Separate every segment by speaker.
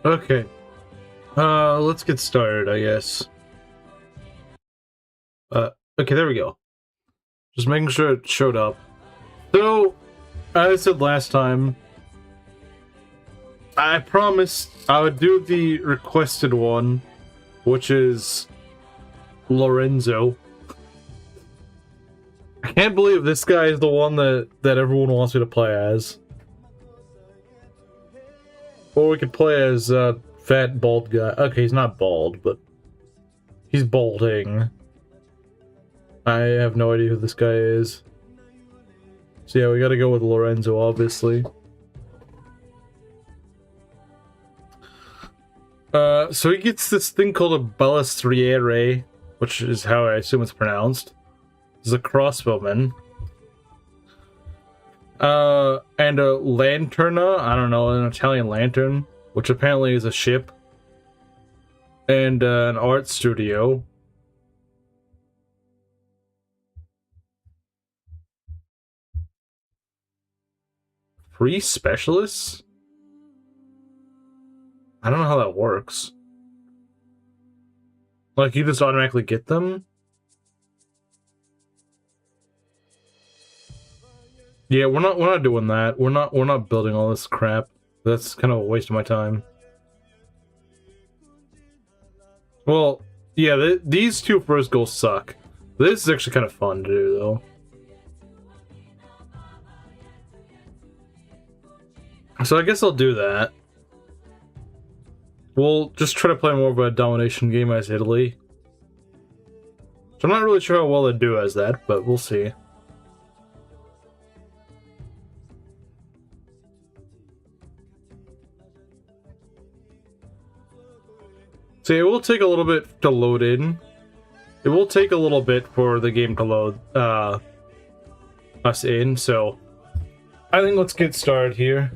Speaker 1: Okay. Let's get started, I guess. Okay, there we go. Just making sure it showed up. So, as I said last time, I promised I would do the requested one, which is Lorenzo. I can't believe this guy is the one that everyone wants me to play as. Or we could play as fat bald guy. Okay, he's not bald, but he's balding. I have no idea who this guy is. So yeah, we gotta go with Lorenzo, obviously. So he gets this thing called a balistriere, which is how I assume it's pronounced. He's a crossbowman. And a lanterna, I don't know, an Italian lantern, which apparently is a ship. And an art studio. Free specialists? I don't know how that works. Like, you just automatically get them? Yeah, we're not doing that. We're not building all this crap. That's kind of a waste of my time. Well, yeah, these two first goals suck. This is actually kind of fun to do, though. So I guess I'll do that. We'll just try to play more of a domination game as Italy. So I'm not really sure how well they do as that, but we'll see. See, it will take a little bit to load in. It will take a little bit for the game to load us in, so I think let's get started here.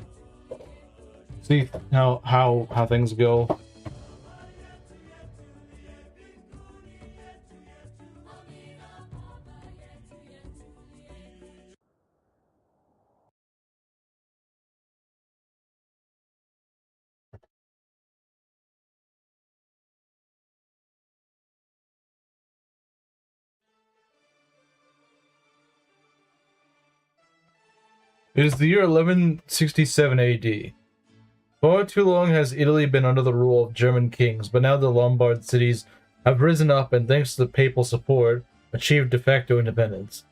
Speaker 1: See how things go. It is the year 1167 AD. For too long has Italy been under the rule of German kings, but now the Lombard cities have risen up and, thanks to the papal support, achieved de facto independence.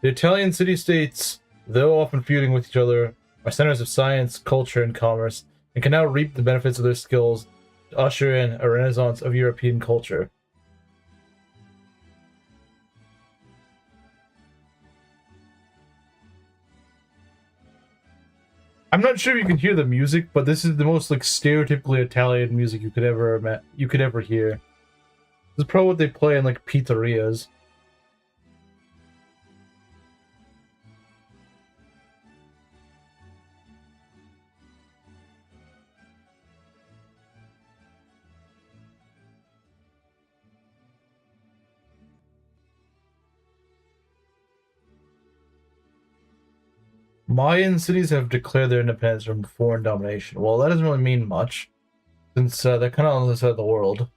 Speaker 1: The Italian city-states, though often feuding with each other, are centers of science, culture, and commerce, and can now reap the benefits of their skills to usher in a renaissance of European culture. I'm not sure if you can hear the music, but this is the most like stereotypically Italian music you could ever hear. This is probably what they play in like pizzerias. Mayan cities have declared their independence from foreign domination. Well, that doesn't really mean much, since they're kind of on the other side of the world.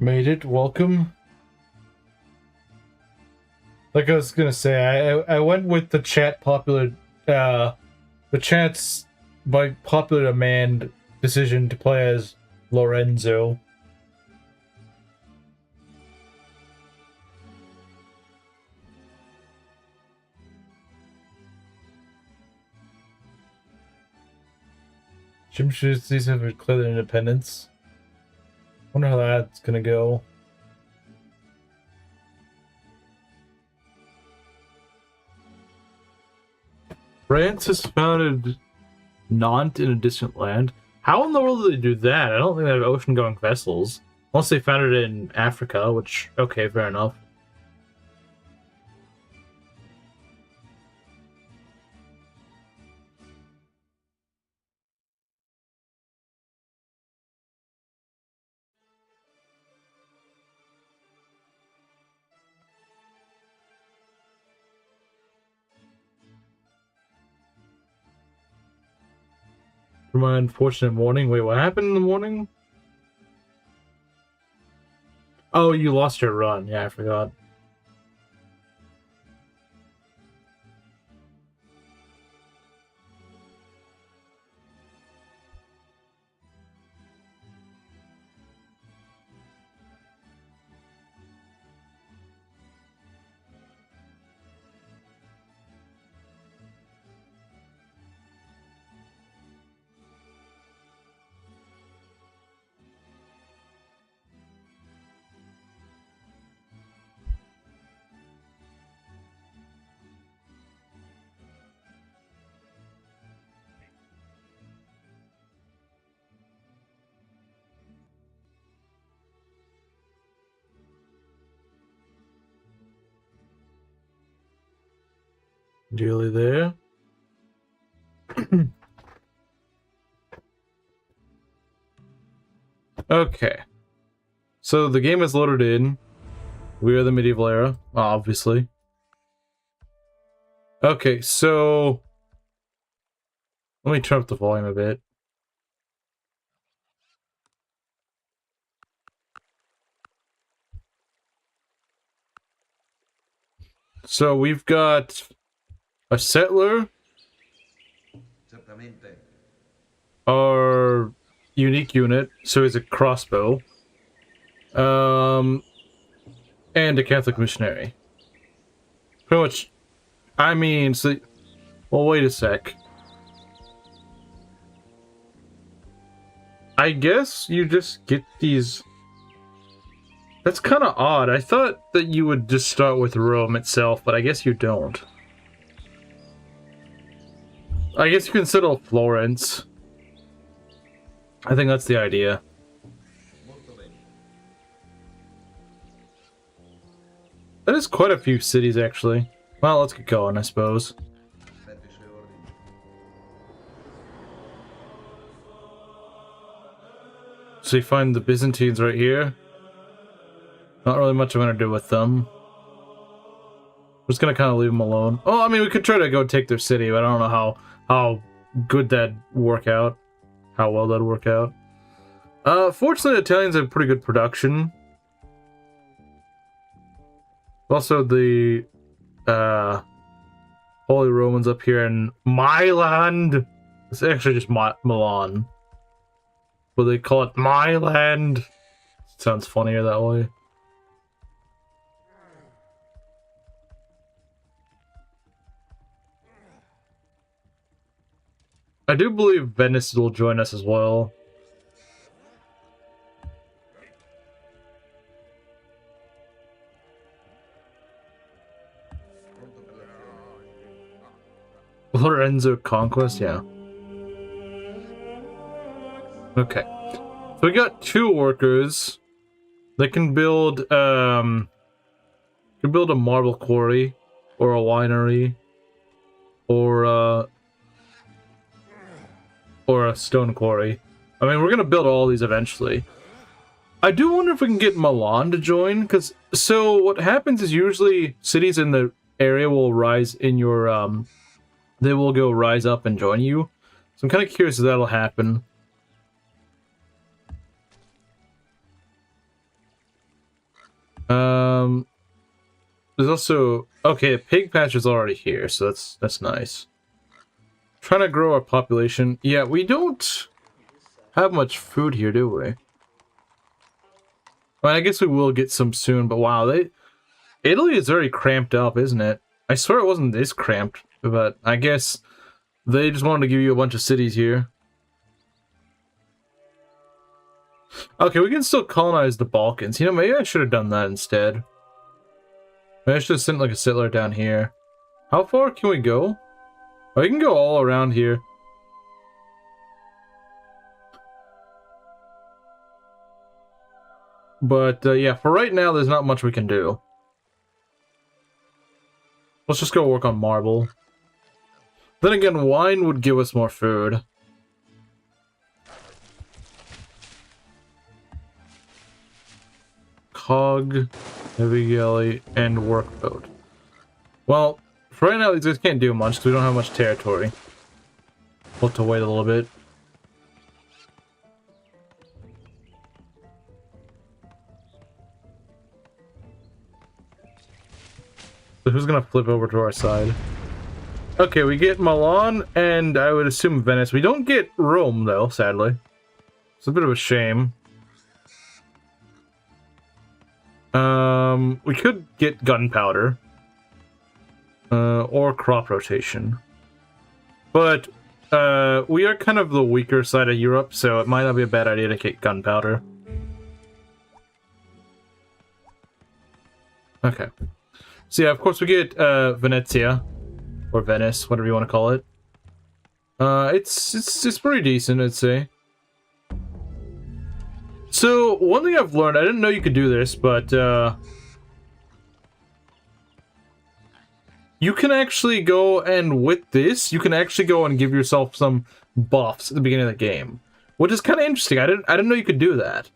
Speaker 1: Made it. Welcome. Like I was gonna say, I went with the chat's by popular demand decision to play as Lorenzo. Gym cities have declared their independence. Wonder how that's gonna go. France has founded Nantes in a distant land. How in the world do they do that? I don't think they have ocean-going vessels. Unless they founded it in Africa, which, okay, fair enough. For my unfortunate morning. Wait, what happened in the morning? Oh, you lost your run. Yeah, I forgot. Julie there. Okay. So the game is loaded in. We are the medieval era, obviously. Okay, so let me turn up the volume a bit. So we've got a settler, our unique unit, so he's a crossbow, and a Catholic missionary. Pretty much, I mean, so, well, wait a sec. I guess you just get these. That's kind of odd. I thought that you would just start with Rome itself, but I guess you don't. I guess you can settle Florence. I think that's the idea. That is quite a few cities, actually. Well, let's get going, I suppose. So you find the Byzantines right here. Not really much I'm gonna do with them. I'm just gonna kind of leave them alone. Oh, I mean, we could try to go take their city, but I don't know how good that'd work out. How well that'd work out. Fortunately, the Italians have pretty good production. Also, the Holy Romans up here in Milan. It's actually just Milan. But they call it my land. Sounds funnier that way. I do believe Venice will join us as well. Lorenzo Conquest, yeah. Okay. So we got 2 workers. They can build a marble quarry or a winery or a stone quarry. I mean, we're gonna build all these eventually. I do wonder if we can get Milan to join, because so what happens is usually cities in the area will rise in your they will go rise up and join you. So I'm kind of curious if that'll happen. There's also okay, pig patch is already here, so that's nice. Trying to grow our population. Yeah, we don't have much food here, do we? Well, I guess we will get some soon, but wow, Italy is very cramped up, isn't it? I swear it wasn't this cramped, but I guess they just wanted to give you a bunch of cities here. Okay, we can still colonize the Balkans. You know, maybe I should have done that instead. Maybe I should have sent like a settler down here. How far can we go? Oh, we can go all around here. But, yeah, for right now, there's not much we can do. Let's just go work on marble. Then again, wine would give us more food. Cog, heavy galley, and workboat. Well, for right now, these guys can't do much because we don't have much territory. We'll have to wait a little bit. So who's gonna flip over to our side? Okay, we get Milan, and I would assume Venice. We don't get Rome, though, sadly. It's a bit of a shame. We could get gunpowder. Or crop rotation. But, we are kind of the weaker side of Europe, so it might not be a bad idea to get gunpowder. Okay. So yeah, of course we get, Venezia. Or Venice, whatever you want to call it. It's pretty decent, I'd say. So, one thing I've learned, I didn't know you could do this, but, you can actually go and with this, you can actually go and give yourself some buffs at the beginning of the game. Which is kind of interesting. I didn't know you could do that.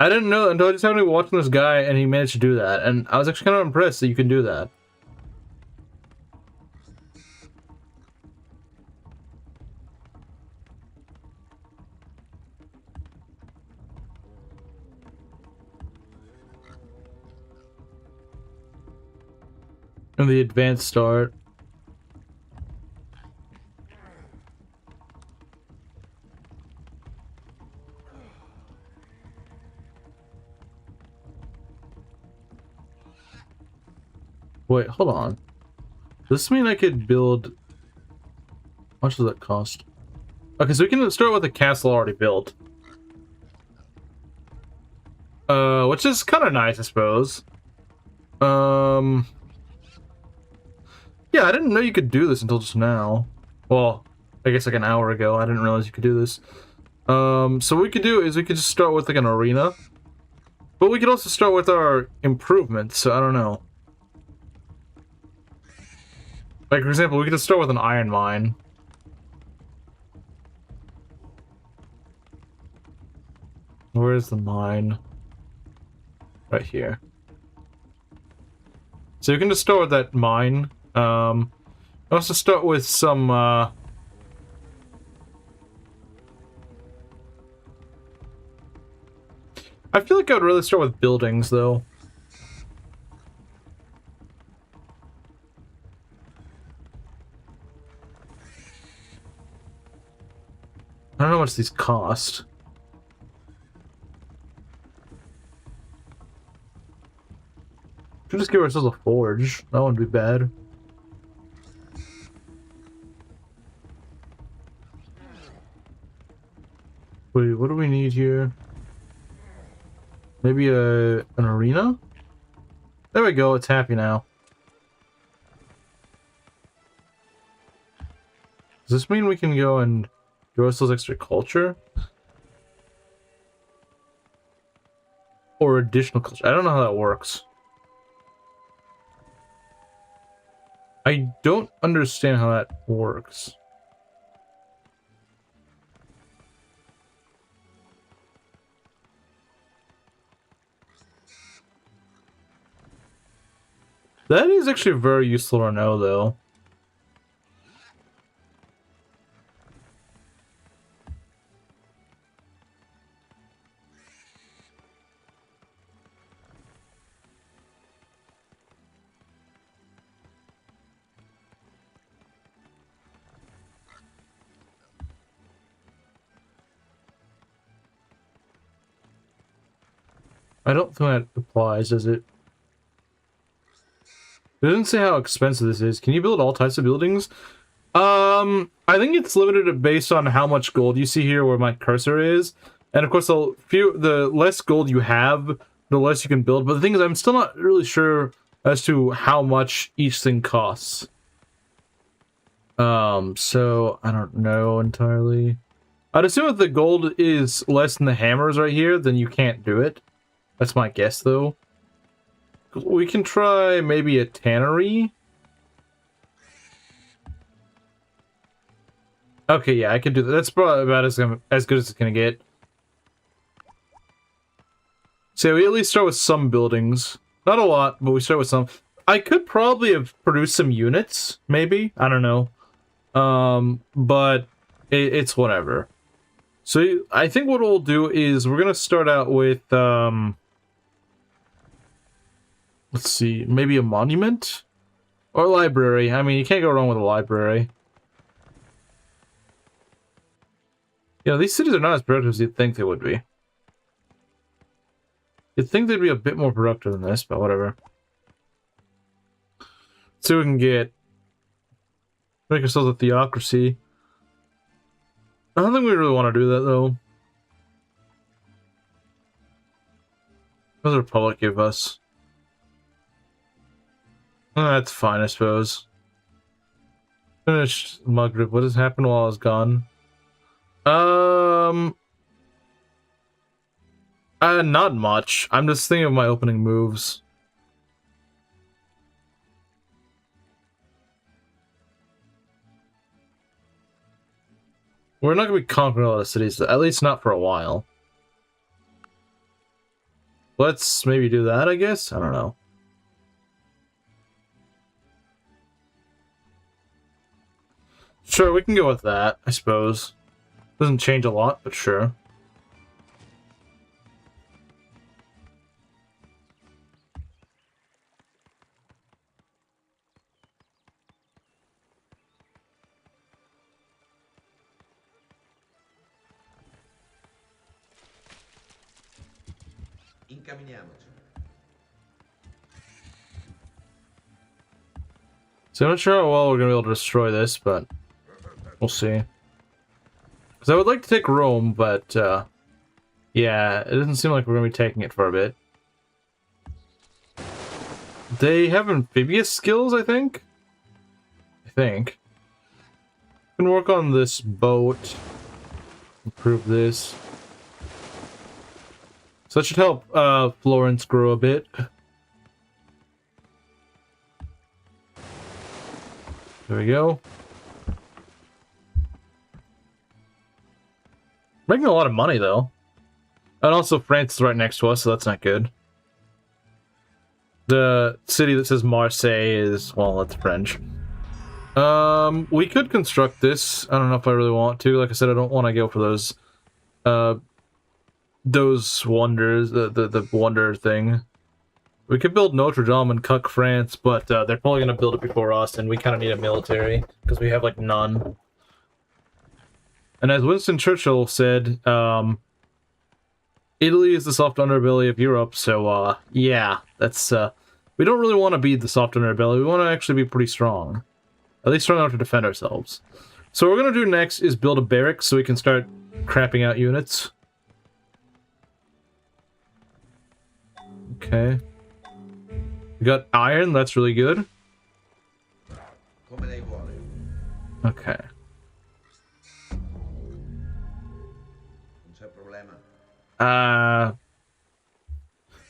Speaker 1: I didn't know until I just happened to be watching this guy and he managed to do that. And I was actually kind of impressed that you can do that. And the advanced start. Wait, hold on. Does this mean I could build... How much does that cost? Okay, so we can start with a castle already built. Which is kind of nice, I suppose. Yeah, I didn't know you could do this until just now. Well, I guess like an hour ago. I didn't realize you could do this. So what we could do is we could just start with like an arena. But we could also start with our improvements, so I don't know. Like, for example, we could just start with an iron mine. Where's the mine? Right here. So you can just start with that mine. Also start with some, I feel like I would really start with buildings, though. I don't know how much these cost. Should just give ourselves a forge. That wouldn't be bad. Wait, what do we need here? Maybe an arena? There we go, it's happy now. Does this mean we can go and give ourselves extra culture? Or additional culture? I don't know how that works. I don't understand how that works. That is actually very useful to know, though. I don't think that applies, does it? It doesn't say how expensive this is. Can you build all types of buildings? I think it's limited based on how much gold you see here where my cursor is. And of course, the less gold you have, the less you can build. But the thing is, I'm still not really sure as to how much each thing costs. So I don't know entirely. I'd assume if the gold is less than the hammers right here, then you can't do it. That's my guess, though. We can try maybe a tannery. Okay, yeah, I can do that. That's probably about as good as it's gonna get. So we at least start with some buildings. Not a lot, but we start with some. I could probably have produced some units, maybe. I don't know. But it's whatever. So I think what we'll do is we're gonna start out with let's see, maybe a monument? Or a library. I mean, you can't go wrong with a library. You know, these cities are not as productive as you'd think they would be. You'd think they'd be a bit more productive than this, but whatever. So we can make ourselves a theocracy. I don't think we really want to do that, though. What does the Republic give us? That's fine, I suppose. Finished Maghrib. What has happened while I was gone? Not much. I'm just thinking of my opening moves. We're not going to be conquering a lot of cities, at least not for a while. Let's maybe do that, I guess? I don't know. Sure, we can go with that, I suppose. Doesn't change a lot, but sure.
Speaker 2: Incamminiamoci.
Speaker 1: So I'm not sure how well we're going to be able to destroy this, but we'll see. Because I would like to take Rome, but yeah, it doesn't seem like we're going to be taking it for a bit. They have amphibious skills, I think? We can work on this boat. Improve this. So that should help Florence grow a bit. There we go. Making a lot of money, though. And also, France is right next to us, so that's not good. The city that says Marseille is, well, that's French. We could construct this. I don't know if I really want to. Like I said, I don't want to go for those wonders, the wonder thing. We could build Notre Dame and cuck France, but they're probably going to build it before us, and we kind of need a military, because we have, like, none. And as Winston Churchill said, Italy is the soft underbelly of Europe, so, yeah, that's, we don't really want to be the soft underbelly, we want to actually be pretty strong. At least strong enough to defend ourselves. So what we're going to do next is build a barracks so we can start crapping out units. Okay. We got iron, that's really good. Okay.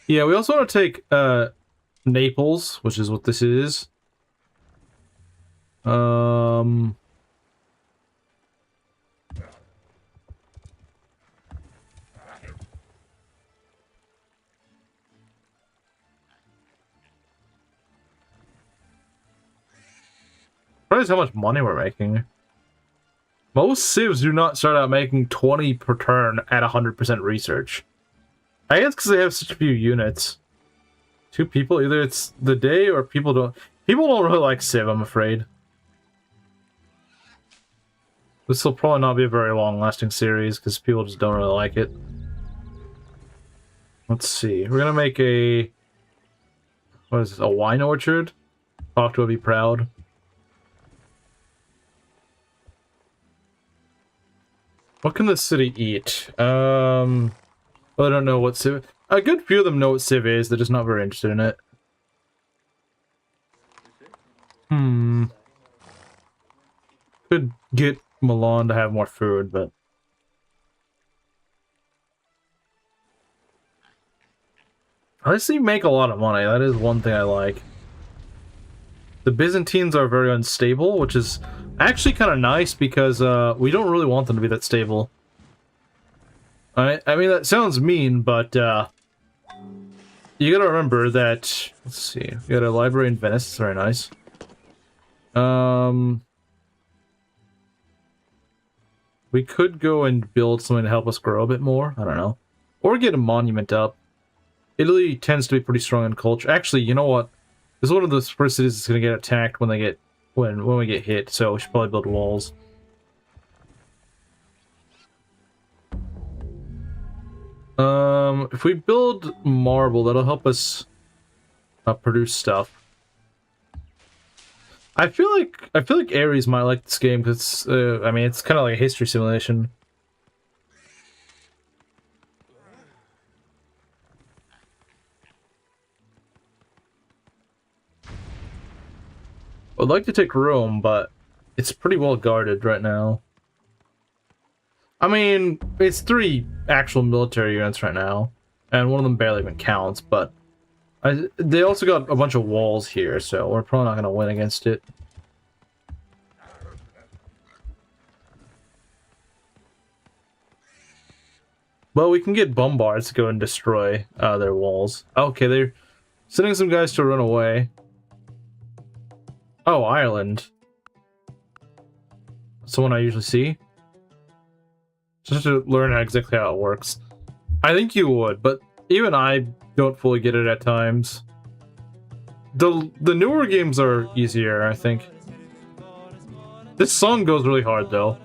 Speaker 1: Yeah, we also want to take Naples, which is what this is. Surprised how much money we're making. Most civs do not start out making 20 per turn at 100% research. I guess because they have such few units. 2 people, either it's the day or people don't really like civ, I'm afraid. This will probably not be a very long-lasting series because people just don't really like it. Let's see. We're gonna make a... what is this? A wine orchard? Octo will be proud. What can the city eat? Well, I don't know what civ... A good few of them know what civ is, they're just not very interested in it. Could get Milan to have more food, but... At least you make a lot of money, that is one thing I like. The Byzantines are very unstable, which is actually kind of nice because we don't really want them to be that stable. I mean, that sounds mean, but you gotta remember that... Let's see, we got a library in Venice, it's very nice. We could go and build something to help us grow a bit more, I don't know. Or get a monument up. Italy tends to be pretty strong in culture. Actually, you know what? This is one of the first cities that's gonna get attacked when they get... when we get hit, so we should probably build walls. If we build marble, that'll help us produce stuff. I feel like Ares might like this game because I mean, it's kind of like a history simulation. I'd like to take Rome, but it's pretty well guarded right now. I mean, it's 3 actual military units right now, and one of them barely even counts, but they also got a bunch of walls here, so we're probably not going to win against it. Well, we can get bombards to go and destroy their walls. Okay, they're sending some guys to run away. Oh, Ireland. Someone I usually see. Just to learn exactly how it works. I think you would, but even I don't fully get it at times. The newer games are easier, I think. This song goes really hard, though.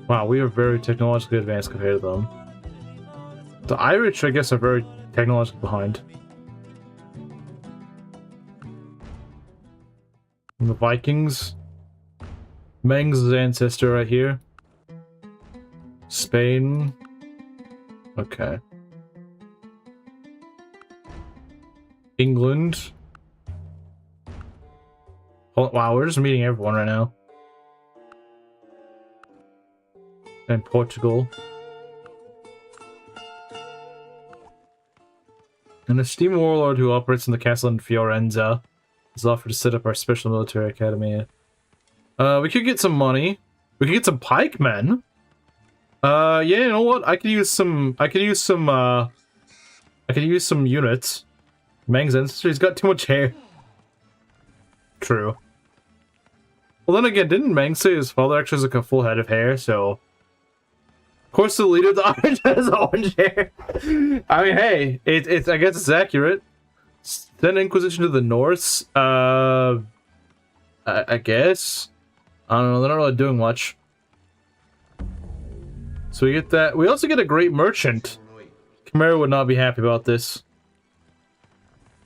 Speaker 1: Wow, we are very technologically advanced compared to them. The Irish, I guess, are very technologically behind. And the Vikings. Meng's ancestor right here. Spain. Okay. England. Oh, wow, we're just meeting everyone right now. And Portugal. An esteemed warlord who operates in the castle in Fiorenza has offered to set up our special military academy. We could get some money. We could get some pikemen. Yeah, you know what? I could use some units. Mang's ancestor, he's got too much hair. True. Well, then again, didn't Mang say his father actually has like a full head of hair, so... Of course the leader of the orange has orange hair. I mean, hey, I guess it's accurate. Send Inquisition to the Norse. I guess. I don't know, they're not really doing much. So we get that. We also get a great merchant. Chimera would not be happy about this.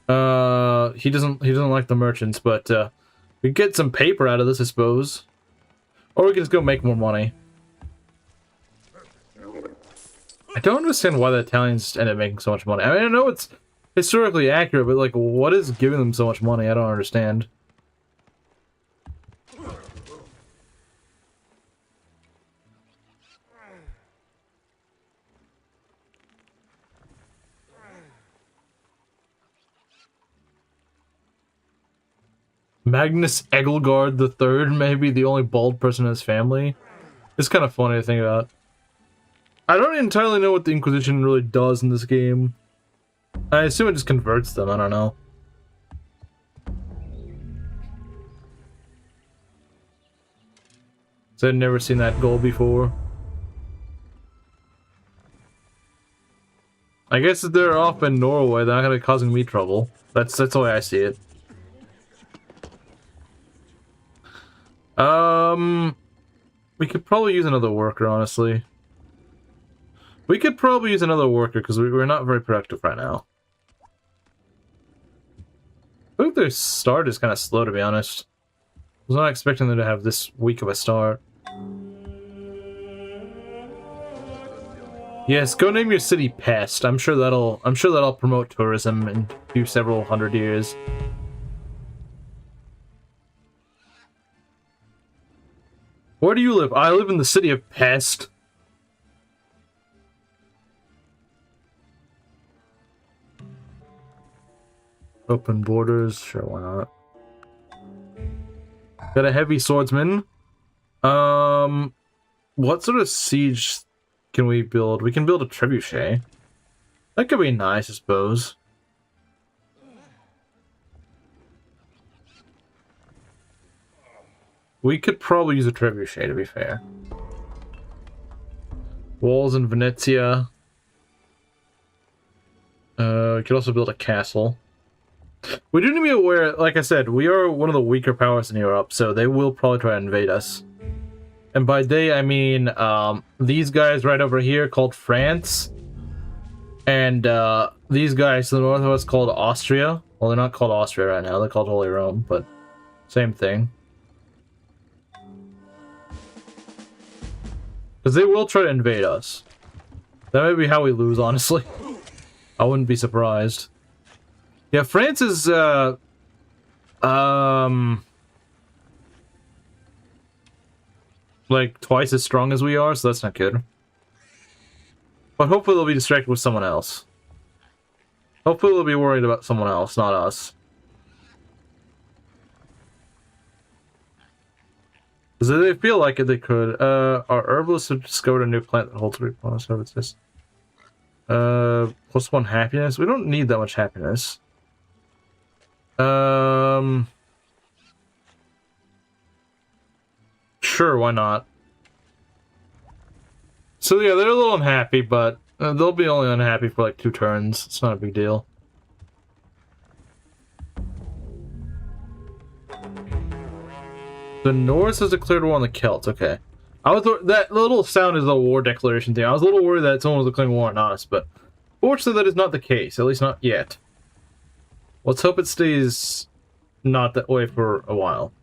Speaker 1: He doesn't like the merchants, but we get some paper out of this, I suppose. Or we can just go make more money. I don't understand why the Italians end up making so much money. I mean, I know it's historically accurate, but like, what is giving them so much money? I don't understand. Magnus Egelgard III, maybe the only bald person in his family. It's kind of funny to think about. I don't entirely know what the Inquisition really does in this game. I assume it just converts them, I don't know. So I've never seen that goal before. I guess if they're off in Norway, they're not gonna be causing me trouble. That's the way I see it. We could probably use another worker, honestly. We could probably use another worker, because we're not very productive right now. I think their start is kind of slow, to be honest. I was not expecting them to have this weak of a start. Yes, go name your city Pest. I'm sure that'll promote tourism in several hundred years. Where do you live? I live in the city of Pest. Open borders, sure, why not? Got a heavy swordsman. What sort of siege can we build? We can build a trebuchet. That could be nice, I suppose. We could probably use a trebuchet, to be fair. Walls in Venezia. We could also build a castle. We do need to be aware, like I said, we are one of the weaker powers in Europe, so they will probably try to invade us. And by they, I mean, these guys right over here called France. And these guys to the north of us called Austria. Well, they're not called Austria right now, they're called Holy Rome, but same thing. Because they will try to invade us. That may be how we lose, honestly. I wouldn't be surprised. Yeah, France is, like, twice as strong as we are, so that's not good. But hopefully they'll be distracted with someone else. Hopefully they'll be worried about someone else, not us. Because if they feel like it, they could. Our herbalists have discovered a new plant that holds 3 bonus. What's this? +1 happiness. We don't need that much happiness. Sure, why not? So yeah, they're a little unhappy, but they'll be only unhappy for like 2 turns. It's not a big deal. The Norse has declared war on the Celts. Okay, that little sound is a war declaration thing. I was a little worried that someone was declaring war on us, but fortunately that is not the case. At least not yet. Let's hope it stays not that way for a while.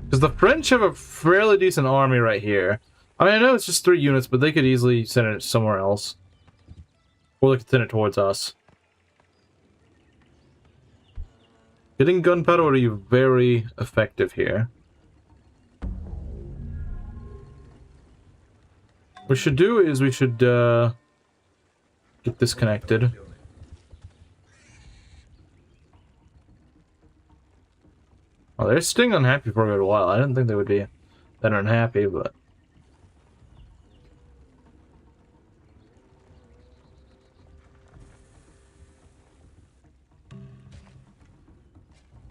Speaker 1: Because the French have a fairly decent army right here. I mean, I know it's just 3 units, but they could easily send it somewhere else. Or they could send it towards us. Getting gunpowder would be very effective here. What we should do is we should get this connected. Oh, they're staying unhappy for a good while. I didn't think they would be that unhappy, but...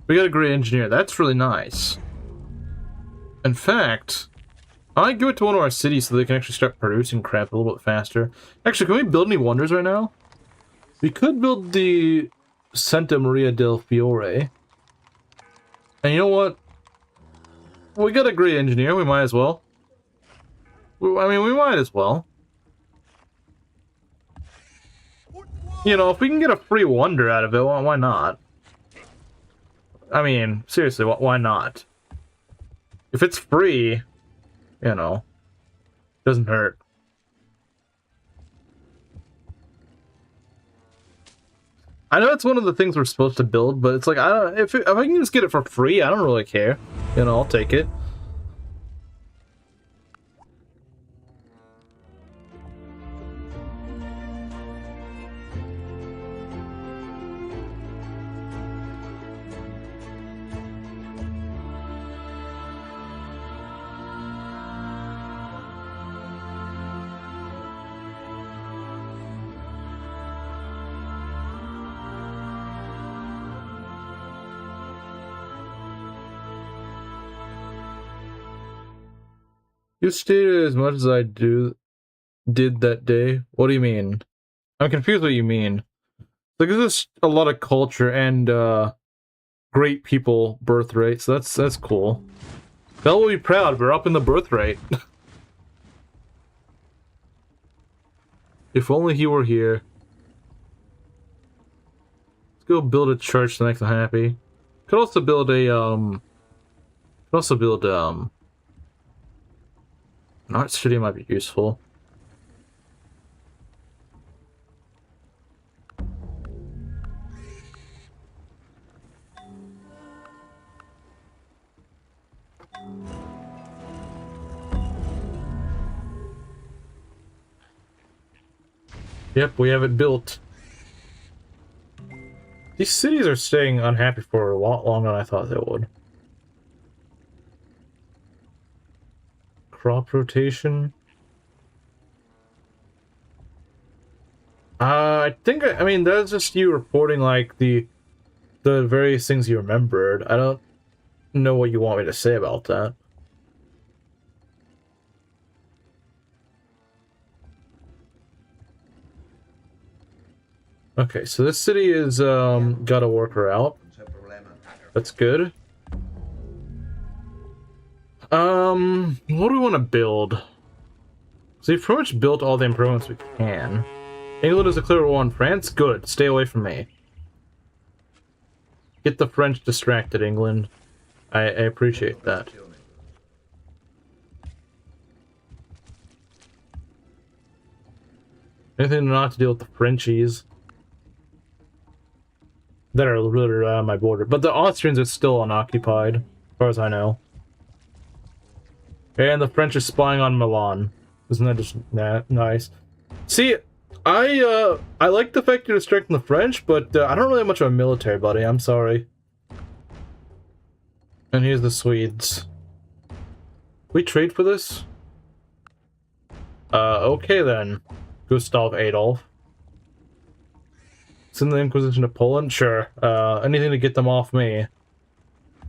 Speaker 1: We got a great engineer. That's really nice. In fact, I might give it to one of our cities so they can actually start producing crap a little bit faster. Actually, can we build any wonders right now? We could build the Santa Maria del Fiore. And you know what? We got a great engineer. We might as well. I mean, we might as well. You know, if we can get a free wonder out of it, well, why not? I mean, seriously, why not? If it's free, you know, doesn't hurt. I know it's one of the things we're supposed to build, but it's like, I don't. If I can just get it for free, I don't really care. You know, I'll take it. You stated as much as I did that day. What do you mean? I'm confused what you mean. Like, there's a lot of culture and great people birth rate, so that's cool. Belle will be proud. We're up in the birth rate. If only he were here. Let's go build a church to make them happy. Could also build a an art studio might be useful. Yep, we have it built. These cities are staying unhappy for a lot longer than I thought they would. Crop rotation. I mean, that's just you reporting, like, the various things you remembered. I don't know what you want me to say about that. Okay, so this city is, got a worker out. That's good. What do we want to build? So we've pretty much built all the improvements we can. England is a clear war on France? Good. Stay away from me. Get the French distracted, England. I appreciate that. Anything not to deal with the Frenchies that are literally on my border. But the Austrians are still unoccupied, as far as I know. And the French are spying on Milan. Isn't that just nice? See, I like the fact you're distracting the French, but I don't really have much of a military, buddy. I'm sorry. And here's the Swedes. We trade for this? Okay then. Gustav Adolf. Send the Inquisition to Poland? Sure. Anything to get them off me.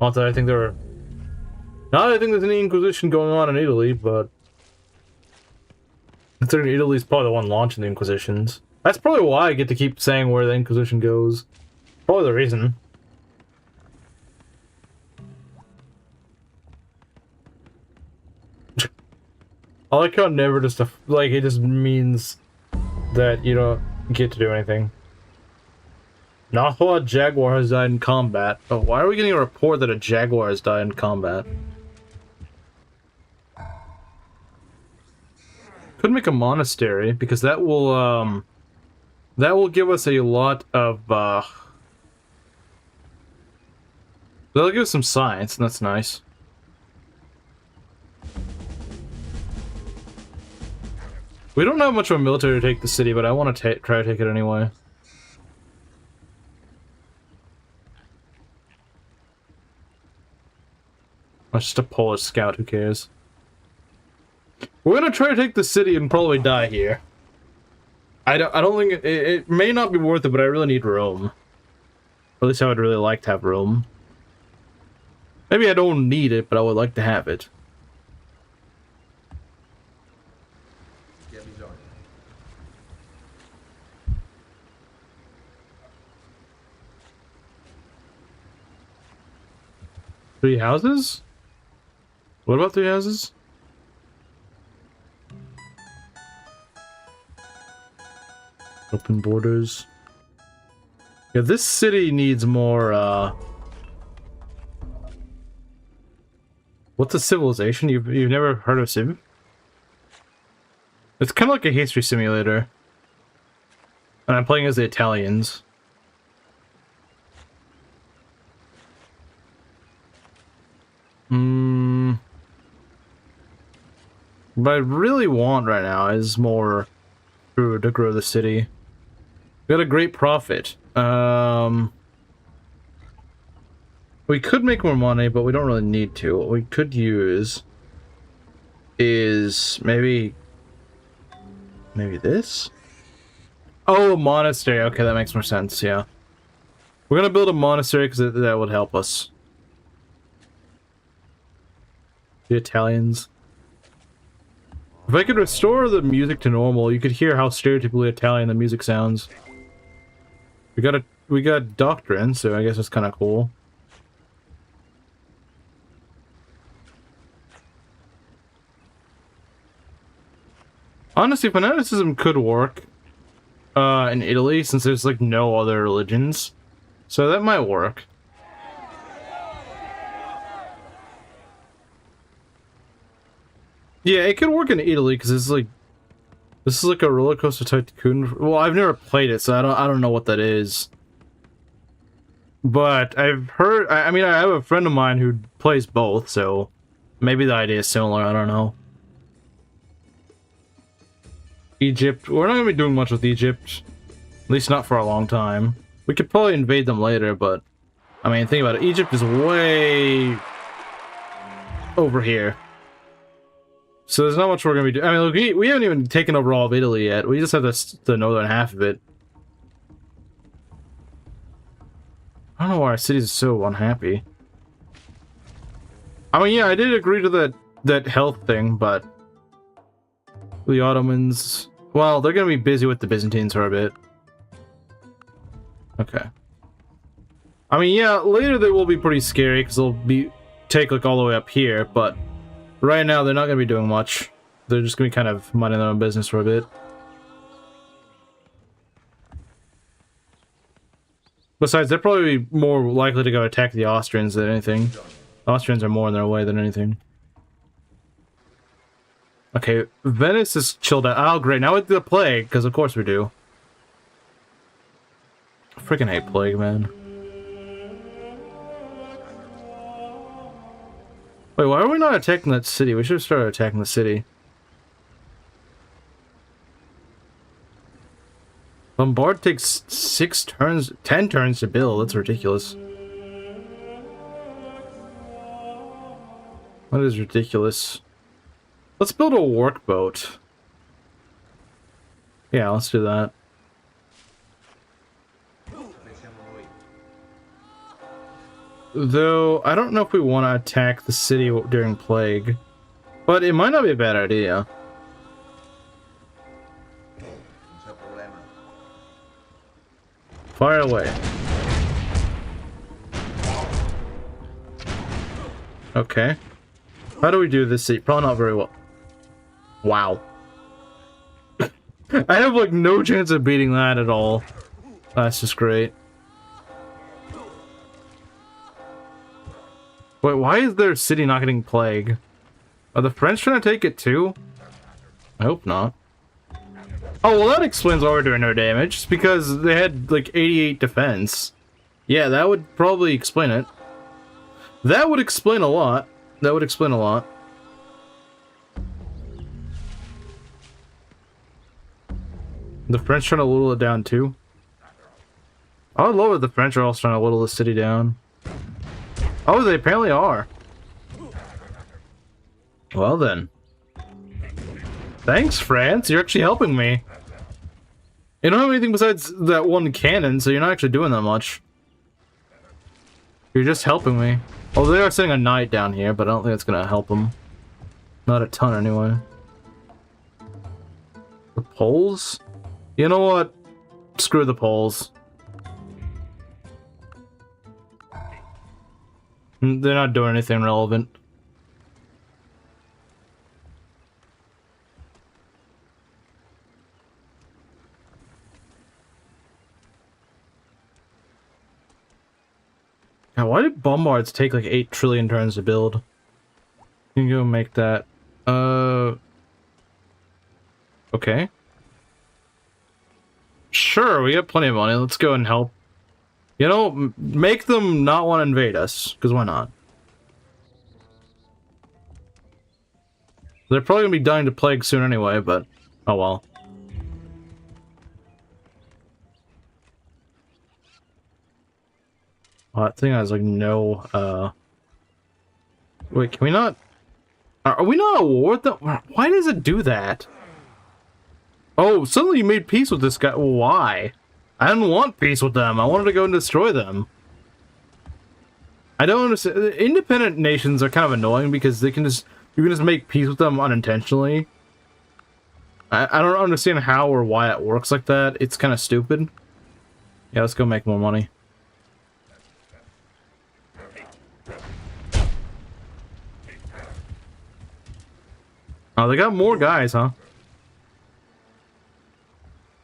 Speaker 1: Not that I think they're... Not that I think there's any Inquisition going on in Italy, but... Considering Italy's probably the one launching the Inquisitions. That's probably why I get to keep saying where the Inquisition goes. Probably the reason. I like how never just like it just means that you don't get to do anything. Nahua Jaguar has died in combat. Oh, why are we getting a report that a Jaguar has died in combat? Could make a monastery because that will give us a lot of that'll give us some science, and that's nice. We don't have much of a military to take the city, but I want to try to take it anyway. It's just a Polish scout, who cares? We're gonna try to take the city and probably die here. I don't think it may not be worth it, but I really need Rome. Or at least I would really like to have Rome. Maybe I don't need it, but I would like to have it. Three houses? What about three houses? Open borders. Yeah, this city needs more, What's a civilization? You've never heard of Civ? It's kind of like a history simulator. And I'm playing as the Italians. What I really want right now is more food to grow the city. We got a great profit. We could make more money, but we don't really need to. What we could use is maybe this? Oh, a monastery. Okay, that makes more sense, yeah. We're gonna build a monastery because that would help us. The Italians. If I could restore the music to normal, you could hear how stereotypically Italian the music sounds. We got doctrine, so I guess that's kind of cool. Honestly, fanaticism could work in Italy, since there's like no other religions, so that might work. Yeah, it could work in Italy because it's like this is like a roller coaster tycoon. Well, I've never played it, so I don't know what that is. But I've heard. I mean, I have a friend of mine who plays both, so maybe the idea is similar. I don't know. Egypt. We're not gonna be doing much with Egypt, at least not for a long time. We could probably invade them later, but I mean, think about it. Egypt is way over here. So there's not much we're gonna be doing. I mean, look, we haven't even taken over all of Italy yet. We just have the northern half of it. I don't know why our cities are so unhappy. I mean, yeah, I did agree to that health thing, but the Ottomans, well, they're gonna be busy with the Byzantines for a bit. Okay. I mean, yeah, later they will be pretty scary because they'll take like all the way up here, but right now they're not gonna be doing much. They're just gonna be kind of minding their own business for a bit. Besides, they're probably more likely to go attack the Austrians than anything. The Austrians are more in their way than anything. Okay, Venice is chilled out. Oh, great. Now with the plague, because of course we do. I freaking hate plague, man. Wait, why are we not attacking that city? We should have started attacking the city. Lombard takes 10 turns to build. That's ridiculous. That is ridiculous. Let's build a workboat. Yeah, let's do that. Though, I don't know if we want to attack the city during plague. But it might not be a bad idea. Fire away. Okay. How do we do this seat? Probably not very well. Wow. I have like no chance of beating that at all. That's just great. Wait, why is their city not getting plague? Are the French trying to take it too? I hope not. Oh, well that explains why we're doing no damage. It's because they had like 88 defense. Yeah, that would probably explain it. That would explain a lot. That would explain a lot. The French trying to whittle it down too. I would love it. The French are also trying to whittle the city down. Oh, they apparently are. Well then. Thanks, France. You're actually helping me. You don't have anything besides that one cannon, so you're not actually doing that much. You're just helping me. Oh, they are sending a knight down here, but I don't think it's gonna help them. Not a ton, anyway. The Poles? You know what? Screw the Poles. They're not doing anything relevant. Now, why did bombards take like 8 trillion turns to build? You can go make that. Okay. Sure, we got plenty of money. Let's go and help. You know, make them not want to invade us, because why not? They're probably going to be dying to plague soon anyway, but oh well. Oh, that thing has like no, wait, can we not... Are we not at war with them? Why does it do that? Oh, suddenly you made peace with this guy. Why? I didn't want peace with them. I wanted to go and destroy them. I don't understand. Independent nations are kind of annoying because they can just... You can just make peace with them unintentionally. I don't understand how or why it works like that. It's kind of stupid. Yeah, let's go make more money. Oh, they got more guys, huh?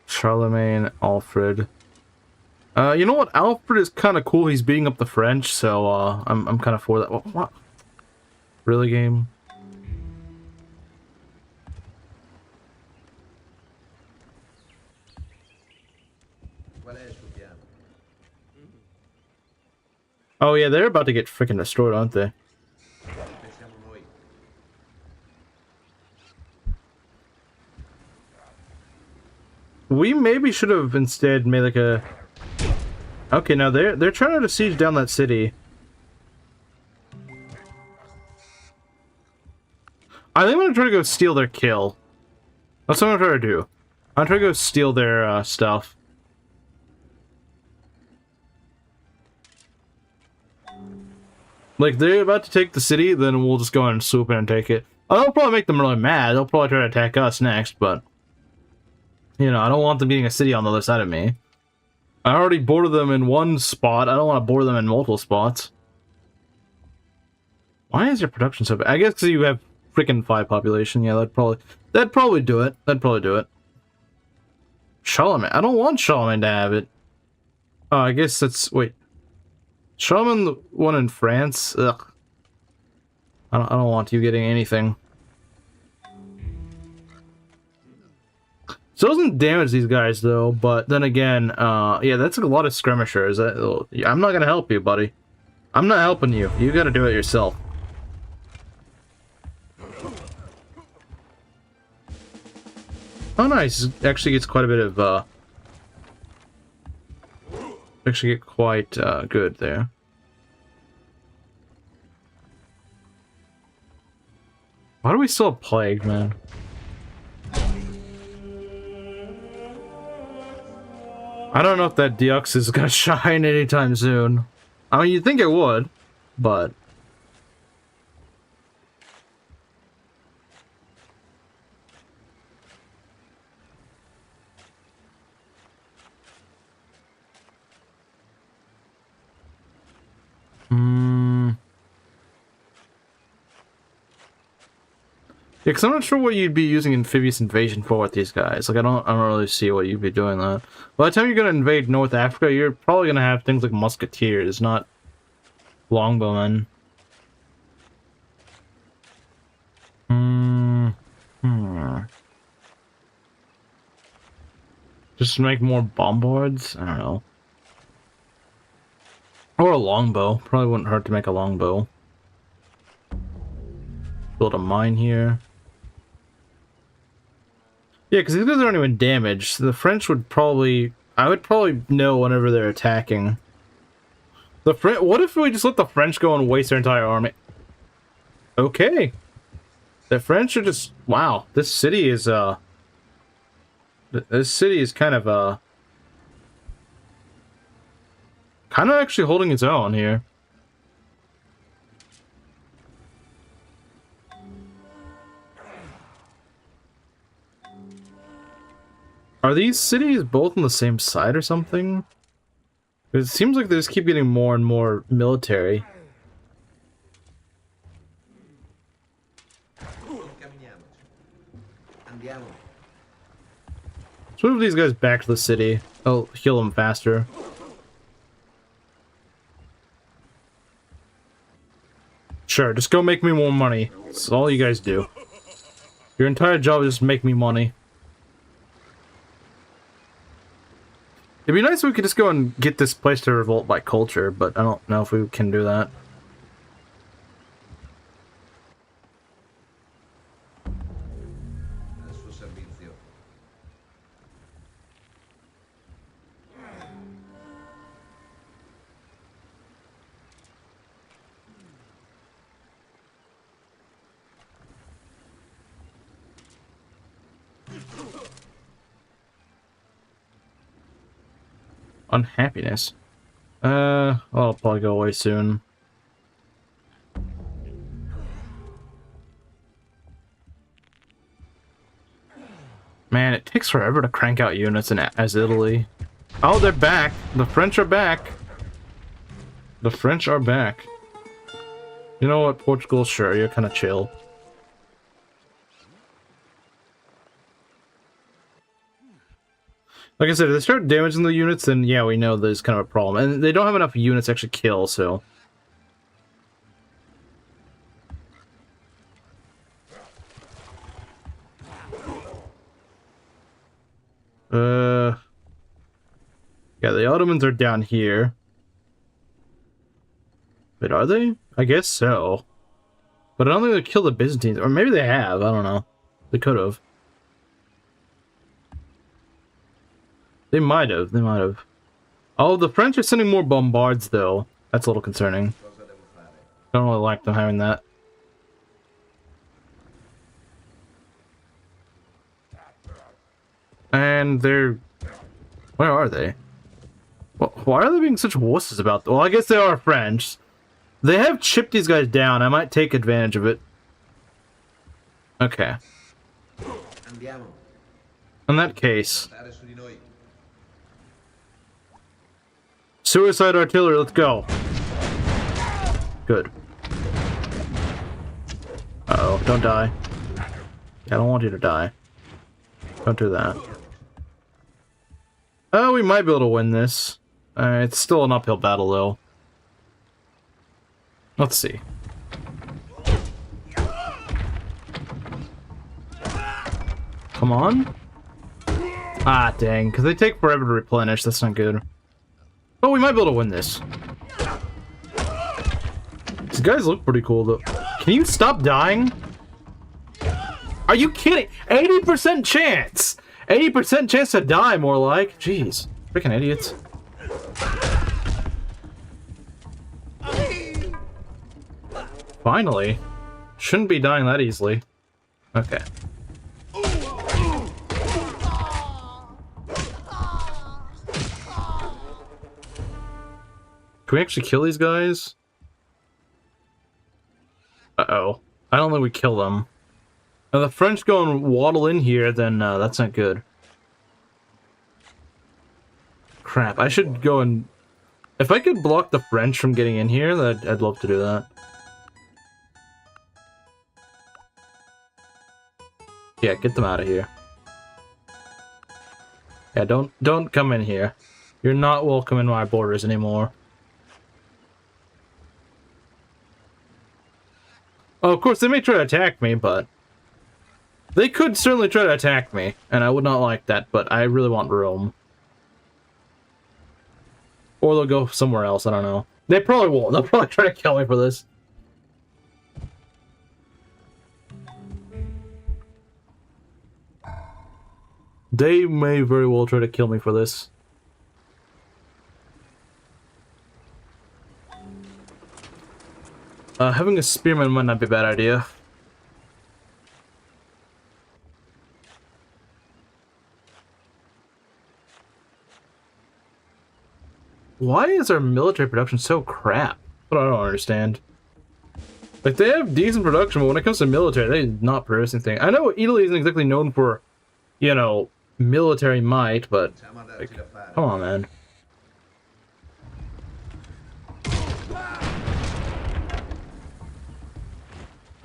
Speaker 1: Charlemagne, Alfred. You know what? Alfred is kind of cool. He's beating up the French, so I'm kind of for that. What? Really, game? Oh yeah, they're about to get freaking destroyed, aren't they? We maybe should have instead made like a... Okay, now they're trying to siege down that city. I think I'm gonna try to go steal their kill. That's what I'm gonna try to do. I'm trying to go steal their stuff. Like, they're about to take the city, then we'll just go and swoop in and take it. I'll probably make them really mad. They'll probably try to attack us next, but... You know, I don't want them getting a city on the other side of me. I already boarded them in one spot. I don't want to board them in multiple spots. Why is your production so bad? I guess because you have freaking 5 population. Yeah, that'd probably do it. That'd probably do it. Charlemagne. I don't want Charlemagne to have it. Oh, I guess that's... Wait. Charlemagne, the one in France? Ugh. I don't want you getting anything. So it doesn't damage these guys, though, but then again, yeah, that's a lot of skirmishers. I'm not gonna help you, buddy. I'm not helping you. You gotta do it yourself. Oh, nice. Actually gets quite a bit of, actually get quite, good there. Why do we still have plague, man? I don't know if that Dux is gonna shine anytime soon. I mean, you'd think it would, but... Yeah, because I'm not sure what you'd be using amphibious invasion for with these guys. Like, I don't really see what you'd be doing that. By the time you're gonna invade North Africa, you're probably gonna have things like musketeers, not longbowmen. Just make more bombards? I don't know. Or a longbow. Probably wouldn't hurt to make a longbow. Build a mine here. Yeah, because these guys aren't even damaged. The French would probably... I would probably know whenever they're attacking. The French... What if we just let the French go and waste their entire army? Okay. The French are just... Wow. This city is, This city is kind of, kind of actually holding its own here. Are these cities both on the same side or something? It seems like they just keep getting more and more military. Let's move these guys back to the city. I'll heal them faster. Sure, just go make me more money. That's all you guys do. Your entire job is just make me money. It'd be nice if we could just go and get this place to revolt by culture, but I don't know if we can do that. Unhappiness. Well, I'll probably go away soon. Man, it takes forever to crank out units as Italy. Oh, they're back. The French are back. The French are back. You know what, Portugal? Sure, you're kind of chill. Like I said, if they start damaging the units, then yeah, we know there's kind of a problem. And they don't have enough units to actually kill, so... Yeah, the Ottomans are down here. Wait, are they? I guess so. But I don't think they killed the Byzantines. Or maybe they have, I don't know. They could have. They might have. They might have. Oh, the French are sending more bombards, though. That's a little concerning. I don't really like them having that. And they're... Where are they? Why are they being such wusses about... Well, I guess they are French. They have chipped these guys down. I might take advantage of it. Okay. In that case... Suicide artillery, let's go. Good. Uh-oh, don't die. I don't want you to die. Don't do that. Oh, we might be able to win this. It's still an uphill battle, though. Let's see. Come on. Ah, dang, because they take forever to replenish. That's not good. Oh, we might be able to win this. These guys look pretty cool, though. Can you stop dying? Are you kidding? 80% chance! 80% chance to die, more like. Jeez. Freaking idiots. Finally. Shouldn't be dying that easily. Okay. Can we actually kill these guys? Uh-oh. I don't think we kill them. If the French go and waddle in here, then that's not good. Crap, I should go and... If I could block the French from getting in here, I'd love to do that. Yeah, get them out of here. Yeah, don't come in here. You're not welcome in my borders anymore. Oh, of course, they may try to attack me, but... They could certainly try to attack me, and I would not like that, but I really want Rome. Or they'll go somewhere else, I don't know. They probably won't. They'll probably try to kill me for this. They may very well try to kill me for this. Having a spearman might not be a bad idea. Why is our military production so crap? But I don't understand. Like, they have decent production, but when it comes to military, they do not produce anything. I know Italy isn't exactly known for, you know, military might, but like, come on, man.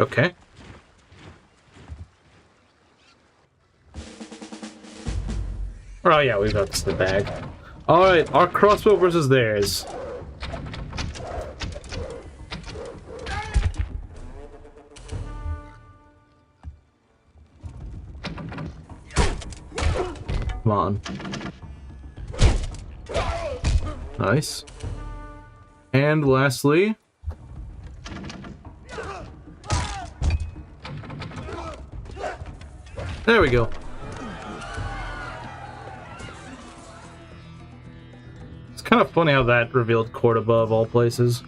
Speaker 1: Okay. Oh yeah, we got this in the bag. Alright, our crossbow versus theirs. Come on. Nice. And lastly... there we go. It's kind of funny how that revealed Cordoba of all places.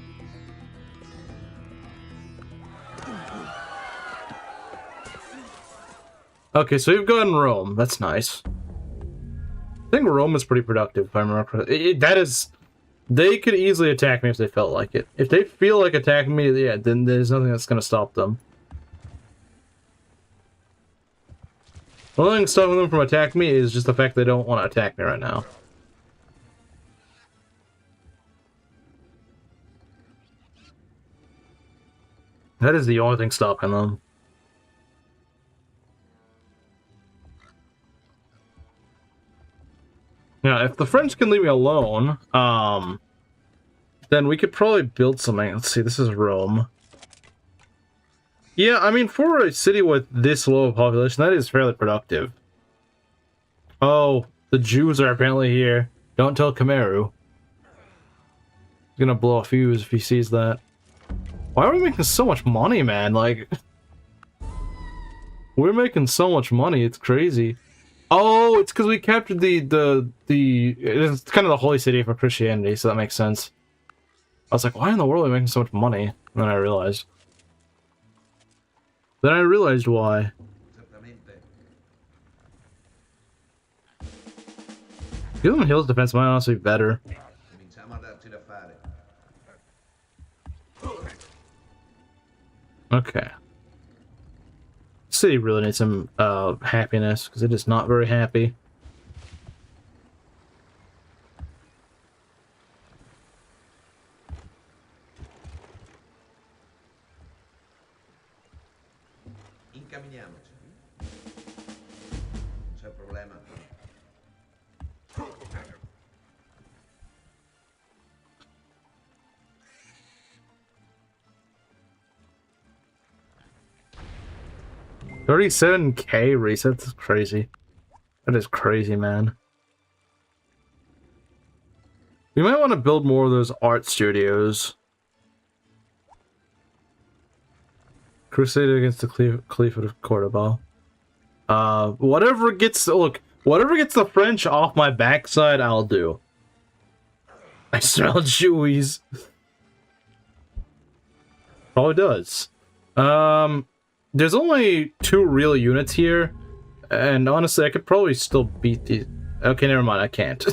Speaker 1: Okay, so we've gotten Rome. That's nice. I think Rome is pretty productive, if I remember correctly. That is... they could easily attack me if they felt like it. If they feel like attacking me, yeah, then there's nothing that's going to stop them. The only thing stopping them from attacking me is just the fact they don't want to attack me right now. That is the only thing stopping them. Yeah, if the French can leave me alone, then we could probably build something. Let's see, this is Rome. Yeah, I mean, for a city with this low a population, that is fairly productive. Oh, the Jews are apparently here. Don't tell Khmeru. He's gonna blow a fuse if he sees that. Why are we making so much money, man? Like, we're making so much money, it's crazy. Oh, it's because we captured it's kind of the holy city for Christianity, so that makes sense. I was like, why in the world are we making so much money? And then I realized. Why. Give them Hills defense might honestly be better. Okay. City really needs some happiness, because it is not very happy.
Speaker 2: Incamminiamoci. Non c'è problema.
Speaker 1: $37K reset? That's crazy. That is crazy, man. We might want to build more of those art studios. Crusade against the Caliphate of Cordoba. Whatever gets the French off my backside, I'll do. I smell Jewies. Probably does. There's only 2 real units here, and honestly, I could probably still beat these. Okay, never mind, I can't.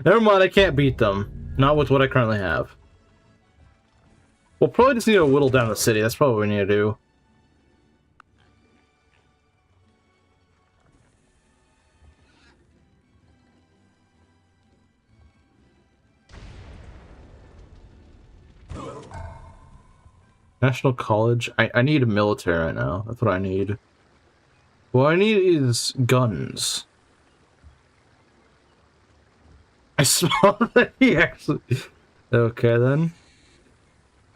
Speaker 1: Never mind, I can't beat them. Not with what I currently have. We'll probably just need to whittle down the city. That's probably what we need to do. National College? I need a military right now. That's what I need. What I need is guns. I smell that he actually... Okay, then.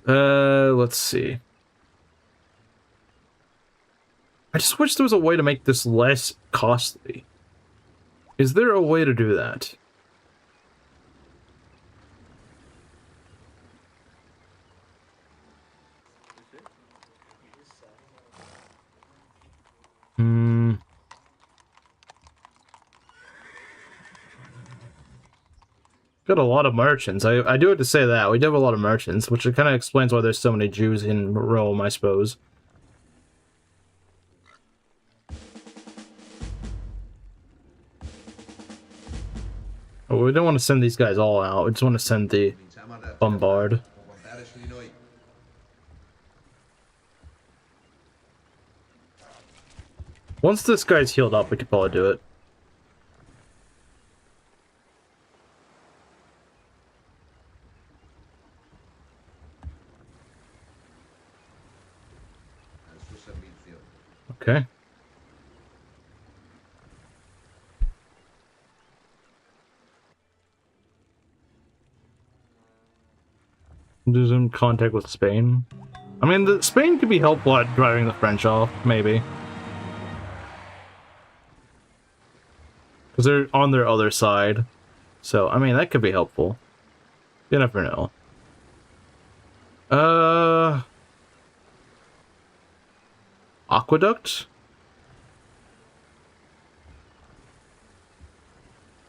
Speaker 1: Let's see. I just wish there was a way to make this less costly. Is there a way to do that? Got a lot of merchants. I do have to say that. We do have a lot of merchants, which kind of explains why there's so many Jews in Rome, I suppose. Oh, we don't want to send these guys all out. We just want to send the bombard. Once this guy's healed up, we could probably do it. Okay. Do some contact with Spain. I mean, Spain could be helpful at driving the French off, maybe. Because they're on their other side. So, I mean, that could be helpful. You never know. Aqueduct?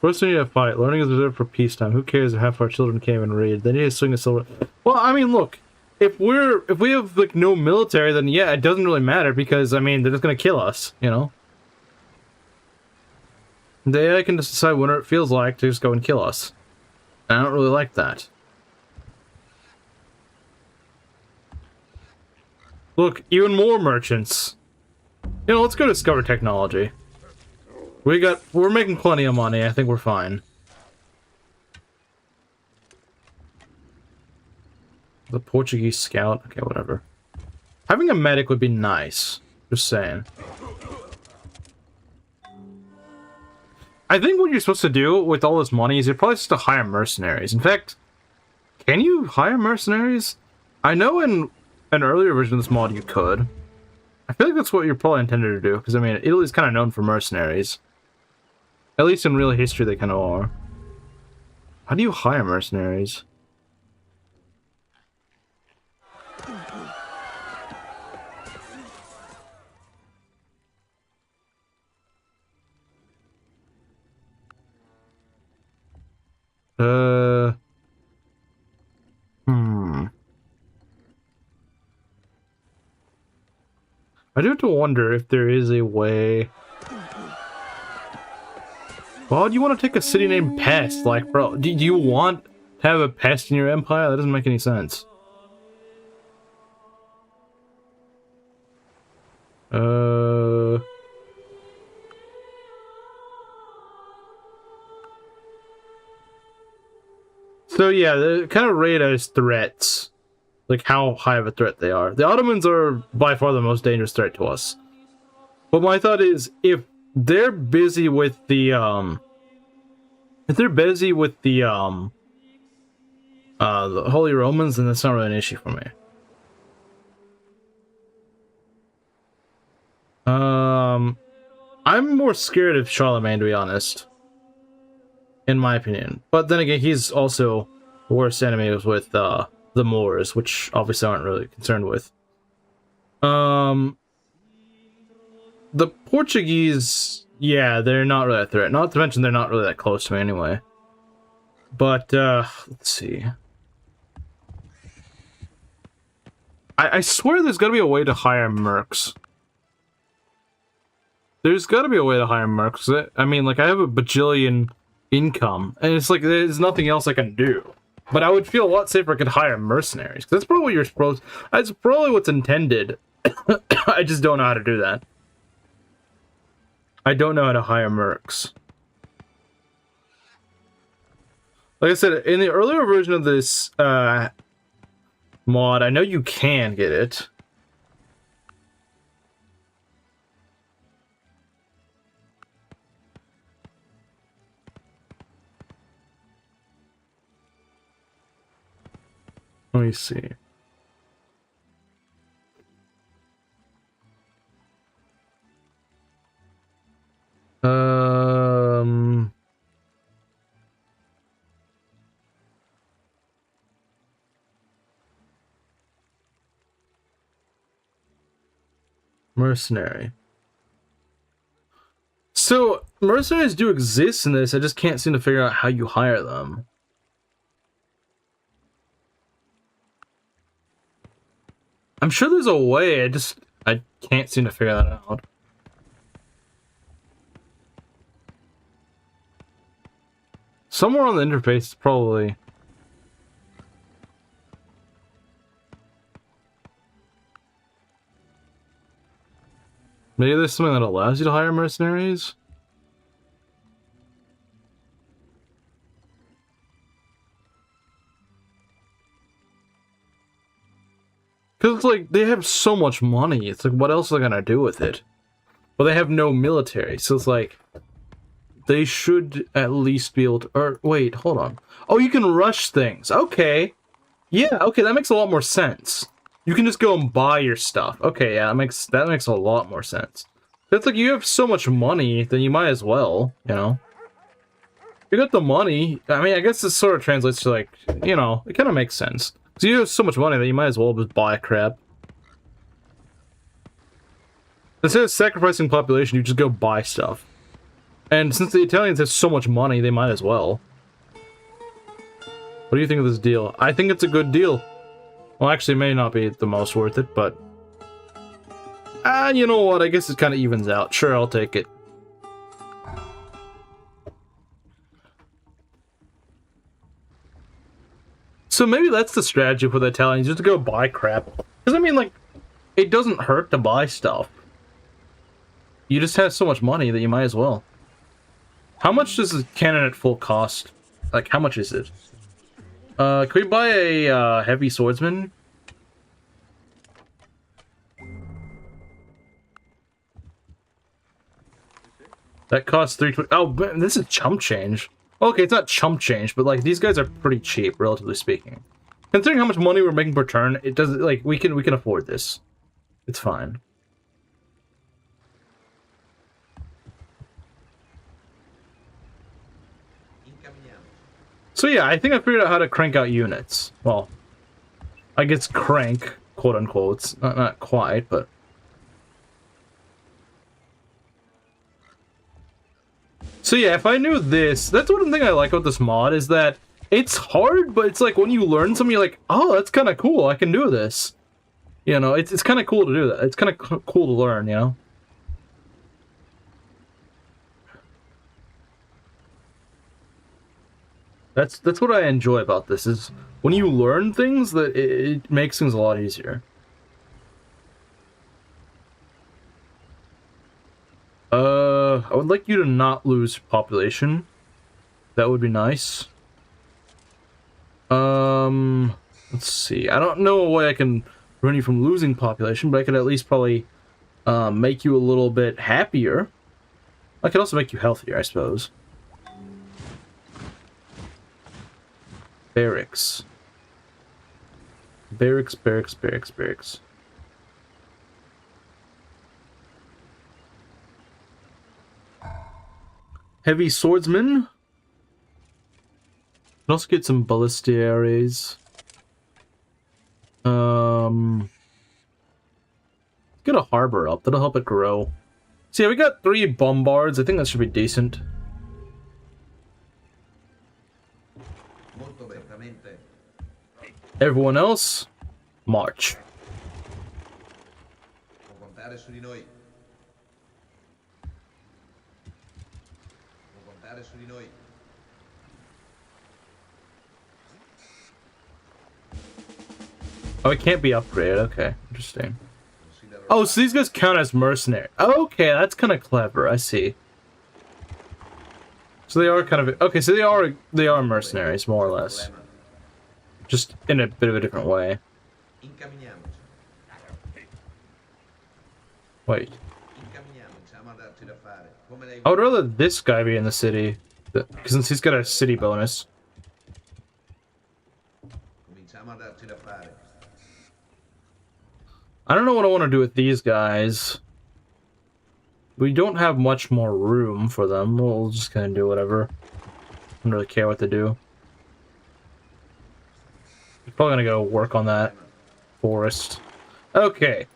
Speaker 1: First, we need a fight. Learning is reserved for peacetime. Who cares if half our children can't even read? They need to swing a silver. Well, I mean, look. If we have like no military, then yeah, it doesn't really matter because I mean they're just gonna kill us, you know. They can just decide whenever it feels like to just go and kill us. And I don't really like that. Look, even more merchants. You know, let's go discover technology. We're making plenty of money. I think we're fine. The Portuguese scout. Okay, whatever. Having a medic would be nice. Just saying. I think what you're supposed to do with all this money is you're probably supposed to hire mercenaries. In fact, can you hire mercenaries? I know in an earlier version of this mod you could. I feel like that's what you're probably intended to do, because I mean, Italy's kind of known for mercenaries. At least in real history they kind of are. How do you hire mercenaries? I do have to wonder if there is a way. Well, do you want to take a city named Pest? Like, bro, do you want to have a pest in your empire? That doesn't make any sense. So yeah, they kind of rate as threats. Like how high of a threat they are. The Ottomans are by far the most dangerous threat to us. But my thought is, if they're busy with the Holy Romans, then that's not really an issue for me. I'm more scared of Charlemagne, to be honest. In my opinion. But then again, he's also the worst enemy with the Moors, which obviously aren't really concerned with. The Portuguese, yeah, they're not really a threat. Not to mention they're not really that close to me anyway. But, let's see. I swear there's gotta be a way to hire mercs. There's gotta be a way to hire mercs. I mean, like, I have a bajillion income, and it's like, there's nothing else I can do. But I would feel a lot safer if I could hire mercenaries. That's probably what you're supposed. That's probably what's intended. I just don't know how to do that. I don't know how to hire mercs. Like I said, in the earlier version of this mod, I know you can get it. Let me see. Mercenary. So, mercenaries do exist in this, I just can't seem to figure out how you hire them. I'm sure there's a way, I can't seem to figure that out. Somewhere on the interface, probably. Maybe there's something that allows you to hire mercenaries? Because it's like, they have so much money. It's like, what else are they gonna do with it? Well, they have no military, so it's like... They should at least be able to... Or, wait, hold on. Oh, you can rush things. Okay. Yeah, okay, that makes a lot more sense. You can just go and buy your stuff. Okay, yeah, that makes a lot more sense. It's like, you have so much money, then you might as well, you know? You got the money. I mean, I guess this sort of translates to, like, you know, it kind of makes sense. Because you have so much money that you might as well just buy crap. Instead of sacrificing population, you just go buy stuff. And since the Italians have so much money, they might as well. What do you think of this deal? I think it's a good deal. Well, actually, it may not be the most worth it, but... you know what? I guess it kind of evens out. Sure, I'll take it. So maybe that's the strategy for the Italians, just to go buy crap. Because, I mean, like, it doesn't hurt to buy stuff. You just have so much money that you might as well. How much does a cannon at full cost? Like, how much is it? Can we buy a heavy swordsman? That costs 320. Oh, this is chump change. Okay, it's not chump change, but like these guys are pretty cheap, relatively speaking. Considering how much money we're making per turn, it doesn't like we can afford this. It's fine. So yeah, I think I figured out how to crank out units. Well, I guess crank, quote unquote. It's not quite, but. So yeah, if I knew this, that's one thing I like about this mod, is that it's hard, but it's like when you learn something, you're like, oh, that's kind of cool, I can do this. You know, it's kind of cool to do that. It's kind of cool to learn, you know? That's what I enjoy about this, is when you learn things, that it makes things a lot easier. I would like you to not lose population. That would be nice. Let's see. I don't know a way I can prevent you from losing population, but I could at least probably make you a little bit happier. I could also make you healthier, I suppose. Barracks. Barracks, barracks, barracks, barracks. Heavy swordsman. Can also get some ballistieres. Get a harbor up. That'll help it grow. So yeah, we got 3 bombards. I think that should be decent. Everyone else, march. Oh, it can't be upgraded. Okay, interesting. Oh, so these guys count as mercenary. Okay, that's kind of clever. I see. So they are kind of okay. So they are mercenaries, more or less, just in a bit of a different way. Wait. I would rather this guy be in the city, because since he's got a city bonus. I don't know what I want to do with these guys. We don't have much more room for them. We'll just kind of do whatever. I don't really care what they do. We're probably gonna go work on that forest. Okay.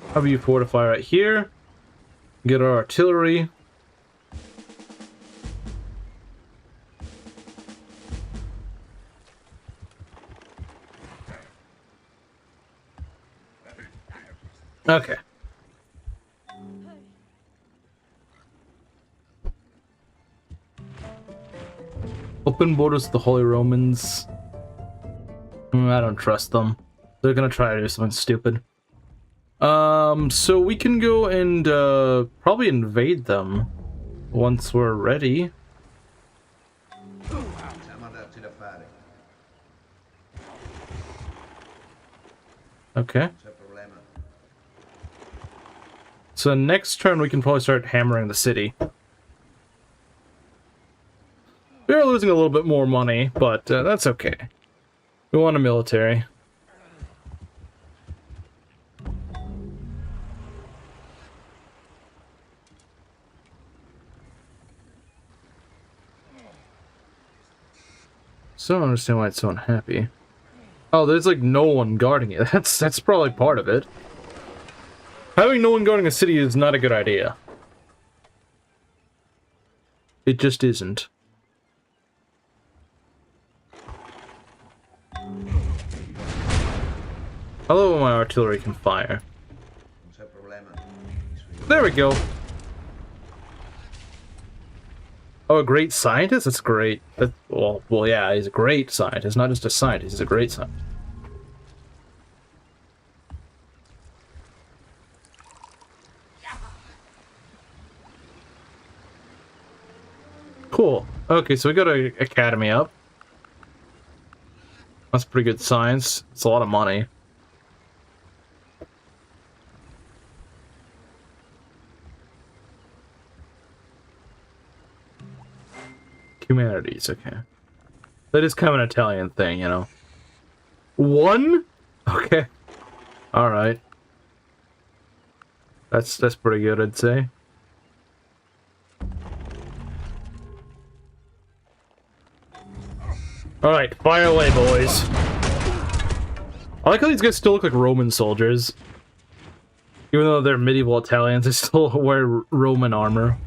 Speaker 1: How about you fortify right here? Get our artillery. Okay. Open borders with the Holy Romans. I don't trust them. They're gonna try to do something stupid. So we can go and probably invade them once we're ready.
Speaker 2: Siamo a darci da fare.
Speaker 1: Okay.
Speaker 2: Non c'è problema.
Speaker 1: So next turn we can probably start hammering the city. We are losing a little bit more money, but that's okay. We want a military. So I don't understand why it's so unhappy. Oh, there's like no one guarding it. That's probably part of it. Having no one guarding a city is not a good idea. It just isn't. I love when my artillery can fire.
Speaker 2: Non c'è problema.
Speaker 1: There we go. Oh, a great scientist? That's great. Well, yeah, he's a great scientist. Not just a scientist, he's a great scientist. Cool. Okay, so we got an academy up. That's pretty good science. It's a lot of money. Humanities, okay. That is kind of an Italian thing, you know. One? Okay. Alright. That's pretty good, I'd say. Alright, fire away, boys. I like how these guys still look like Roman soldiers. Even though they're medieval Italians, they still wear Roman armor.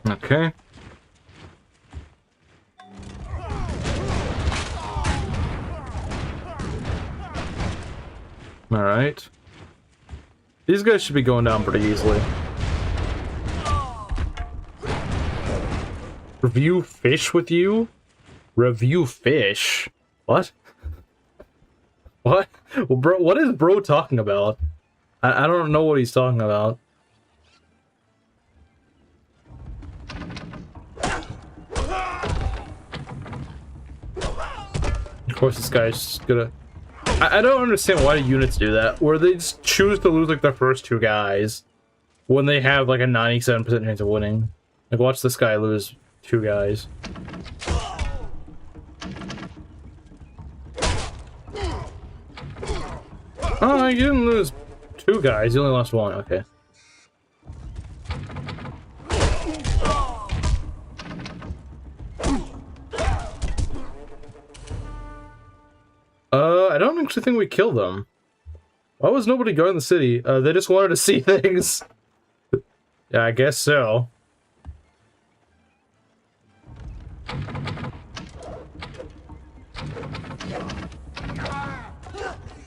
Speaker 1: Okay. Alright. These guys should be going down pretty easily. Review fish with you? Review fish? What? What? Well, bro, what is bro talking about? I don't know what he's talking about. Of course, this guy's just gonna... I don't understand why units do that, where they just choose to lose like their first two guys when they have like a 97% chance of winning. Like, watch this guy lose two guys. Oh, you didn't lose two guys, you only lost one, okay. I don't actually think we killed them. Why was nobody guarding the city? They just wanted to see things. Yeah, I guess so.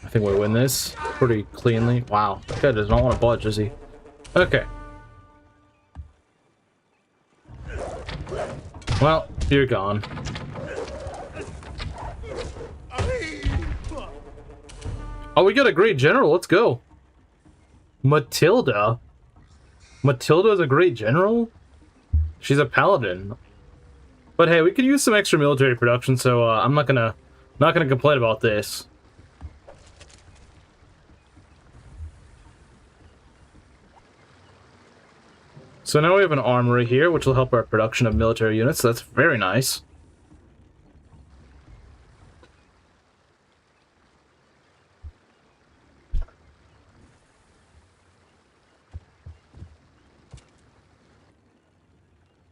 Speaker 1: I think we win this pretty cleanly. Wow, that guy does not want to budge, does he? Okay. Well, you're gone. Oh, we got a great general. Let's go. Matilda. Matilda is a great general? She's a paladin. But hey, we could use some extra military production, so I'm not gonna complain about this. So now we have an armory here, which will help our production of military units. So that's very nice.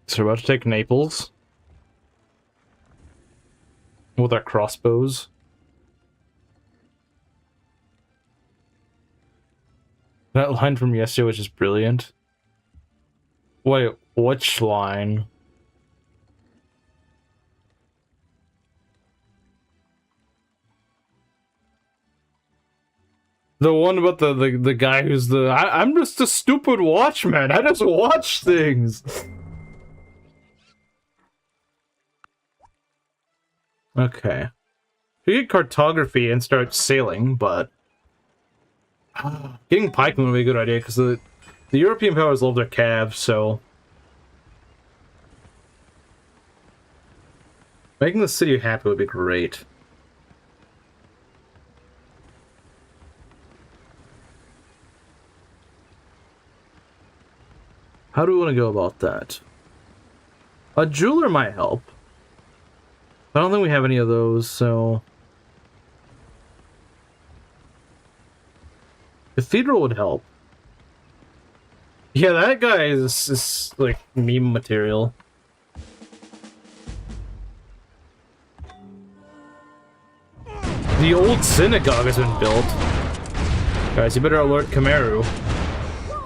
Speaker 1: So we're about to take Naples with our crossbows. That line from yesterday was just brilliant. Wait, which line? The one about the guy who's I'm just a stupid watchman. I just watch things. Okay. You get cartography and start sailing, but getting pikemen would be a good idea because the European powers love their calves, so making the city happy would be great. How do we want to go about that? A jeweler might help. I don't think we have any of those, so... Cathedral would help. Yeah, that guy is like meme material. The old synagogue has been built. Guys, you better alert Khmeru.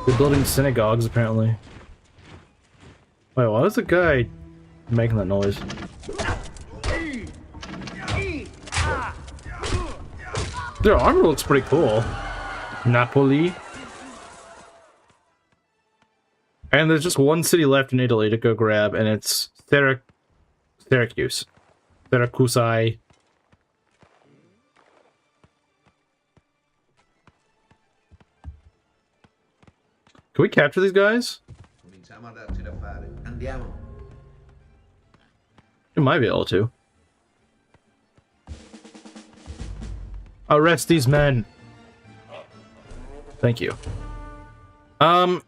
Speaker 1: They're building synagogues, apparently. Wait, why is the guy making that noise? Their armor looks pretty cool. Napoli. And there's just one city left in Italy to go grab, and it's Syracuse. Syracuse. Can we capture these guys?
Speaker 2: Cominciamo a darci da fare. Andiamo.
Speaker 1: We might be able to. Arrest these men. Thank you.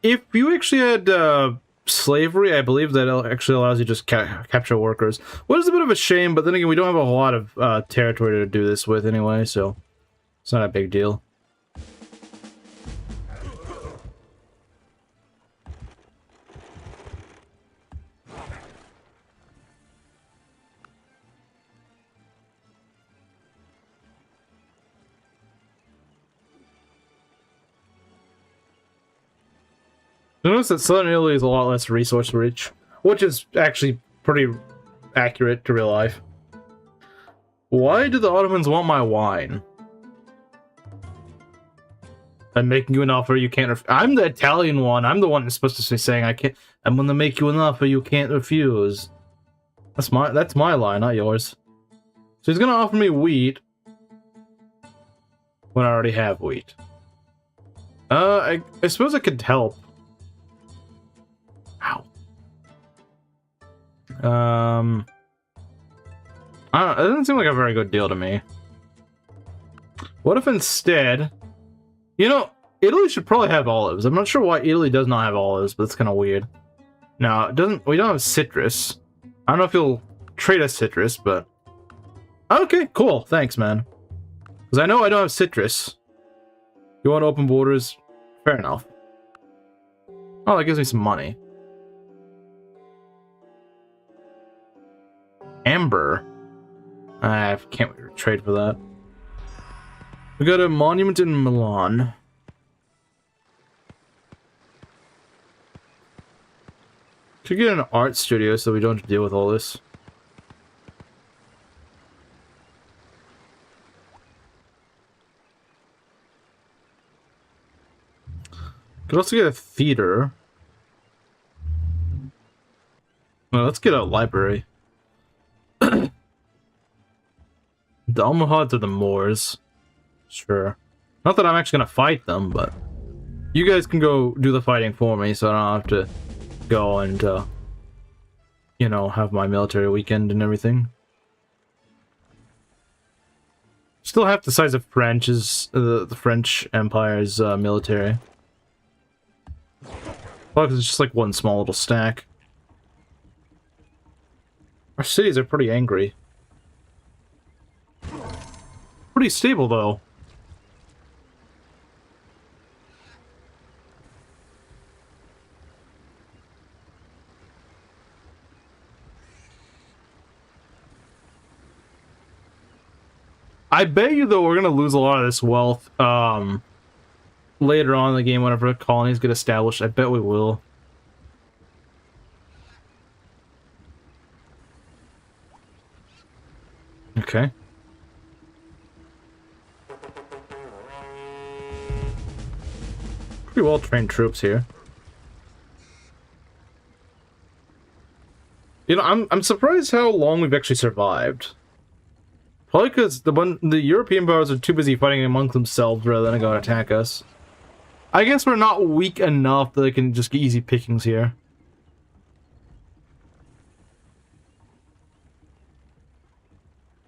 Speaker 1: If you actually had slavery, I believe that actually allows you to just capture workers. What is a bit of a shame, but then again, we don't have a whole lot of territory to do this with anyway, so it's not a big deal. Notice that Southern Italy is a lot less resource rich, which is actually pretty accurate to real life. Why do the Ottomans want my wine? I'm making you an offer you can't I'm the Italian one. I'm the one that's supposed to be saying I'm gonna make you an offer you can't refuse. That's my line, not yours. So he's gonna offer me wheat when I already have wheat. I suppose I could help. Ow. I don't know, it doesn't seem like a very good deal to me. What if instead... You know, Italy should probably have olives. I'm not sure why Italy does not have olives, but it's kind of weird. No, it doesn't... We don't have citrus. I don't know if you'll trade us citrus, but... Okay, cool. Thanks, man. Because I know I don't have citrus. You want open borders? Fair enough. Oh, that gives me some money. Amber. I can't wait to trade for that. We got a monument in Milan. Should get an art studio so we don't have to deal with all this. Could also get a theater. Well, let's get a library. The Almohads are the Moors. Sure. Not that I'm actually gonna fight them, but you guys can go do the fighting for me so I don't have to go and, you know, have my military weekend and everything. Still half the size of France's, the French Empire's military. Well, it's just like one small little stack. Our cities are pretty angry. Pretty stable, though. I bet you, though, we're gonna lose a lot of this wealth, later on in the game whenever colonies get established. I bet we will. Okay. Pretty well trained troops here. You know, I'm surprised how long we've actually survived. Probably because the European powers are too busy fighting among themselves rather than go attack us. I guess we're not weak enough that they can just get easy pickings here.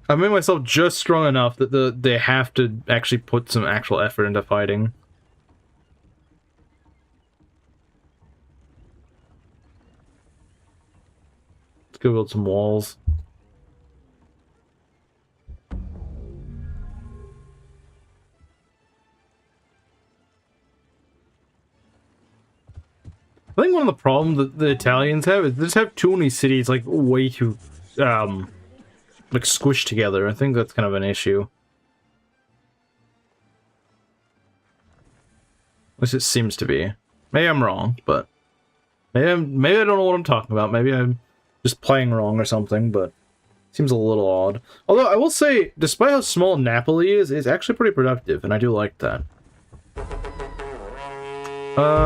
Speaker 1: I made myself just strong enough that they have to actually put some actual effort into fighting. Let's go build some walls. I think one of the problems that the Italians have is they just have too many cities, like, way too, like, squished together. I think that's kind of an issue. At least it seems to be. Maybe I'm wrong, but... Maybe I don't know what I'm talking about. Maybe I'm just playing wrong or something, but... Seems a little odd. Although, I will say, despite how small Napoli is, it's actually pretty productive, and I do like that.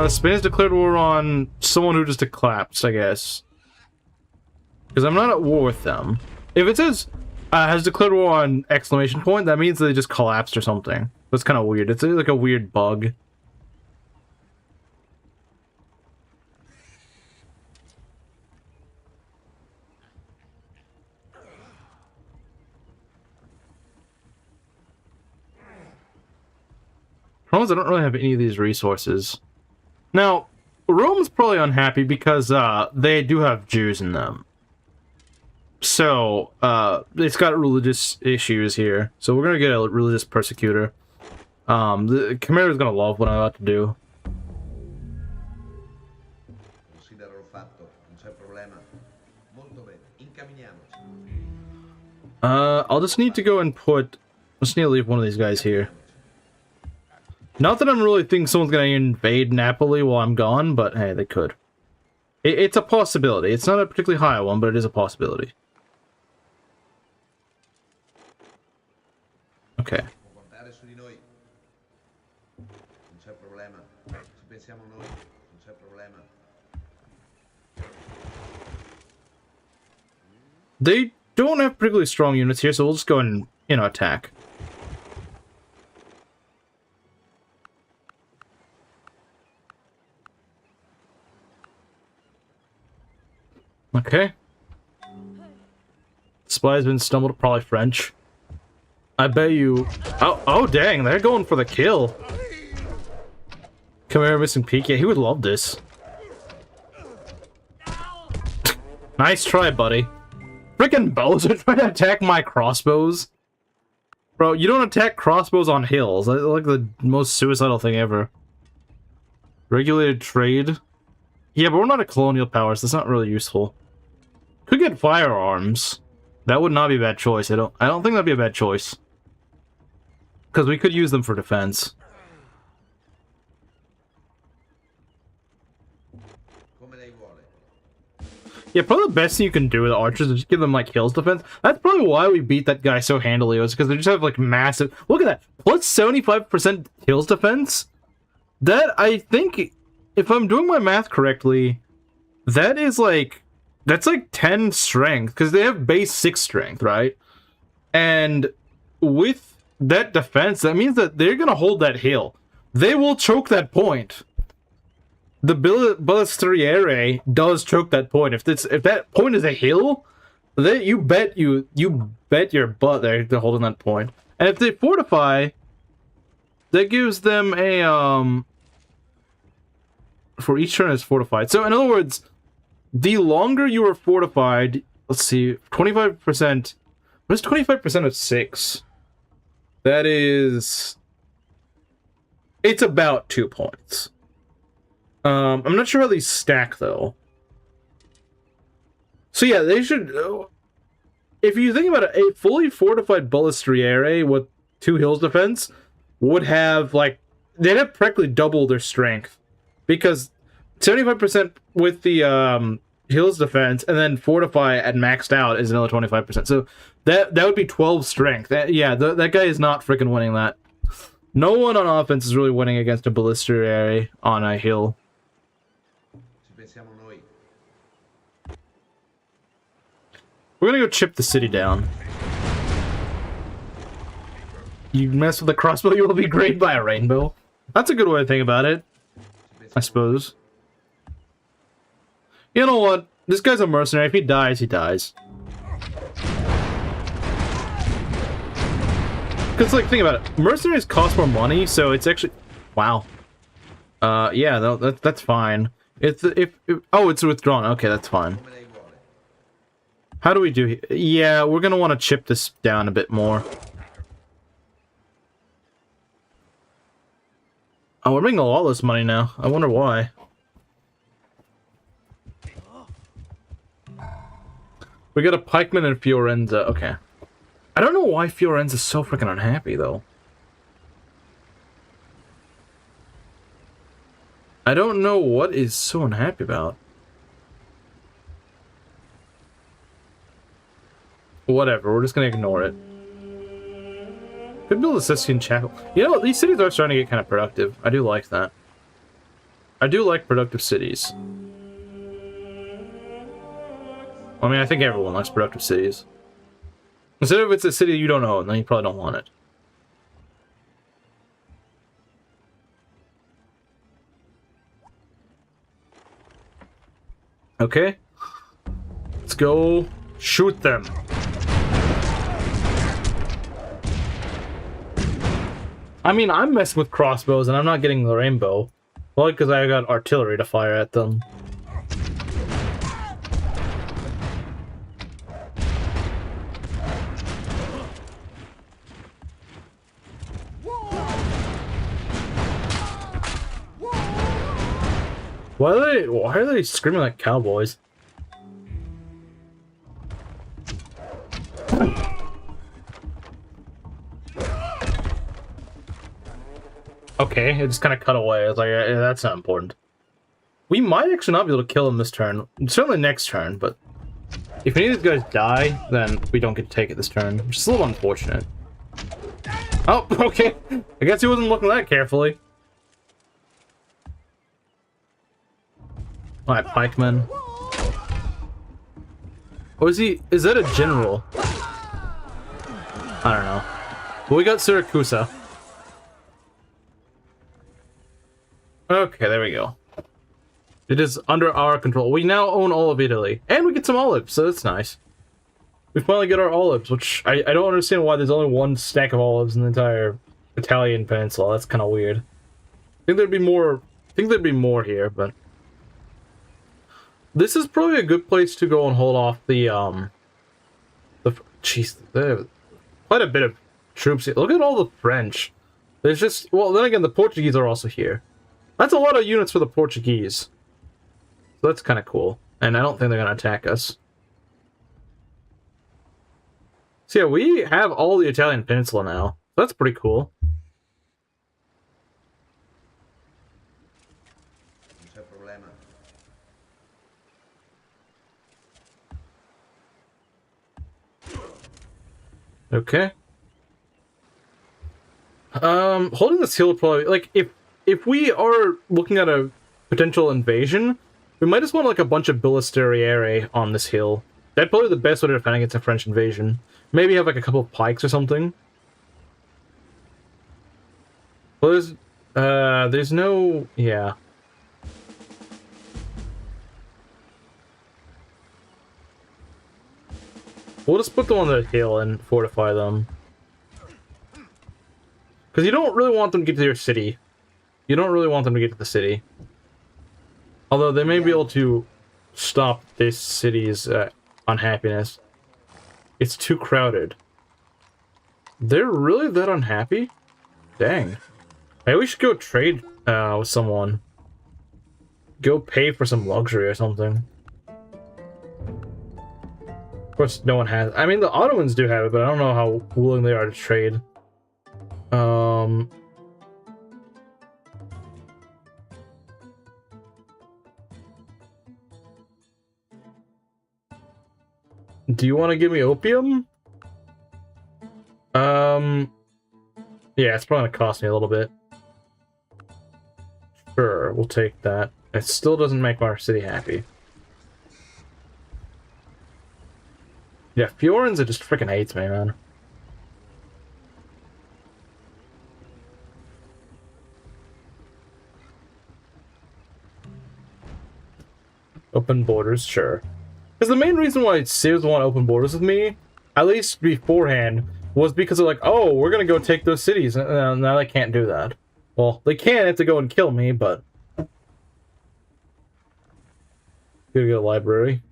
Speaker 1: Spain has declared war on someone who just collapsed, I guess. Because I'm not at war with them. If it says, has declared war on exclamation point, that means they just collapsed or something. That's kind of weird. It's like a weird bug. Problem is I don't really have any of these resources. Now, Rome's probably unhappy because they do have Jews in them. So, it's got religious issues here. So we're gonna get a religious persecutor. The Chimera's gonna love what I'm about to do. I'll just need to go and put... I just need to leave one of these guys here. Not that I'm really thinking someone's gonna invade Napoli while I'm gone, but hey, they could. It's a possibility. It's not a particularly high one, but it is a possibility. Okay. They don't have particularly strong units here, so we'll just go and, you know, attack. Okay. Spy's been stumbled, probably French. I bet you... Oh, dang, they're going for the kill. Come here, missing peak. Yeah, he would love this. Nice try, buddy. Frickin' bows are trying to attack my crossbows. Bro, you don't attack crossbows on hills. That's like the most suicidal thing ever. Regulated trade. Yeah, but we're not a colonial power, so it's not really useful. Could get firearms. That would not be a bad choice. I don't think that'd be a bad choice. Because we could use them for defense. Yeah, probably the best thing you can do with archers is just give them, like, hills defense. That's probably why we beat that guy so handily, was because they just have, like, massive... Look at that! Plus 75% hills defense? That, I think, if I'm doing my math correctly, that is, like... That's, like, 10 strength, because they have base 6 strength, right? And with that defense, that means that they're gonna hold that hill. They will choke that point. The Balistriere does choke that point. If that point is a hill, you bet your butt they're holding that point. And if they fortify, that gives them a for each turn is fortified. So in other words, the longer you are fortified, let's see, 25%. What is 25% of 6? That is, it's about 2 points. I'm not sure how these stack, though. So yeah, they should... If you think about it, a fully fortified Balistriere with 2 hills defense would have, like... They'd have practically double their strength. Because 75% with the hills defense, and then fortify at maxed out is another 25%. So that would be 12 strength. That guy is not freaking winning that. No one on offense is really winning against a ballistary on a hill.
Speaker 2: Ci pensiamo noi.
Speaker 1: We're gonna go chip the city down. You mess with a crossbow, you will be grayed by a rainbow. That's a good way to think about it, I suppose. You know what? This guy's a mercenary. If he dies, he dies. Because, like, think about it. Mercenaries cost more money, so it's actually... Wow. Yeah, no, that's fine. It's oh, it's withdrawn. Okay, that's fine. How do we do... Yeah, we're gonna want to chip this down a bit more. Oh, we're making all this money now. I wonder why. We got a pikeman and Fiorenza. Okay. I don't know why Fiorenza's so freaking unhappy, though. I don't know what is so unhappy about. Whatever, we're just gonna ignore it. Could build a Sistine Chapel. You know, these cities are starting to get kind of productive. I do like that. I do like productive cities. I mean, I think everyone likes productive cities. Instead of it's a city you don't own, then you probably don't want it. Okay. Let's go shoot them. I mean, I'm messing with crossbows and I'm not getting the rainbow. Well, because I got artillery to fire at them. Why are they screaming like cowboys? Okay, it just kind of cut away. I was like, that's not important. We might actually not be able to kill him this turn. Certainly next turn, but if any of these guys die, then we don't get to take it this turn, which is a little unfortunate. Oh, okay. I guess he wasn't looking that carefully. Alright, pikeman. Or is that a general? I don't know. But we got Syracusa. Okay, there we go. It is under our control. We now own all of Italy. And we get some olives, so that's nice. We finally get our olives, which I don't understand why there's only one stack of olives in the entire Italian peninsula. That's kind of weird. I think there'd be more here, but... This is probably a good place to go and hold off the jeez, quite a bit of troops here. Look at all the French. There's just, well, then again, the Portuguese are also here. That's a lot of units for the Portuguese. So that's kind of cool. And I don't think they're going to attack us. So yeah, we have all the Italian peninsula now. That's pretty cool. Okay. Holding this hill probably, like, if we are looking at a potential invasion, we might just want like a bunch of ballistariere on this hill. That'd probably be the best way to defend against a French invasion. Maybe have like a couple of pikes or something. Well, there's no, yeah. We'll just put them on the hill and fortify them. Because you don't really want them to get to your city. You don't really want them to get to the city. Although they may be able to stop this city's unhappiness. It's too crowded. They're really that unhappy? Dang. Maybe we should go trade with someone. Go pay for some luxury or something. Of course, no one has. I mean, the Ottomans do have it, but I don't know how willing they are to trade. Do you want to give me opium? Yeah, it's probably gonna cost me a little bit. Sure, we'll take that. It still doesn't make our city happy. Yeah, Fiorenza just freaking hates me, man. Open borders, sure. Because the main reason why Sears want open borders with me, at least beforehand, was because they're like, oh, we're gonna go take those cities. Now they can't do that. Well, they can if they go and kill me, but... Gotta go to the library.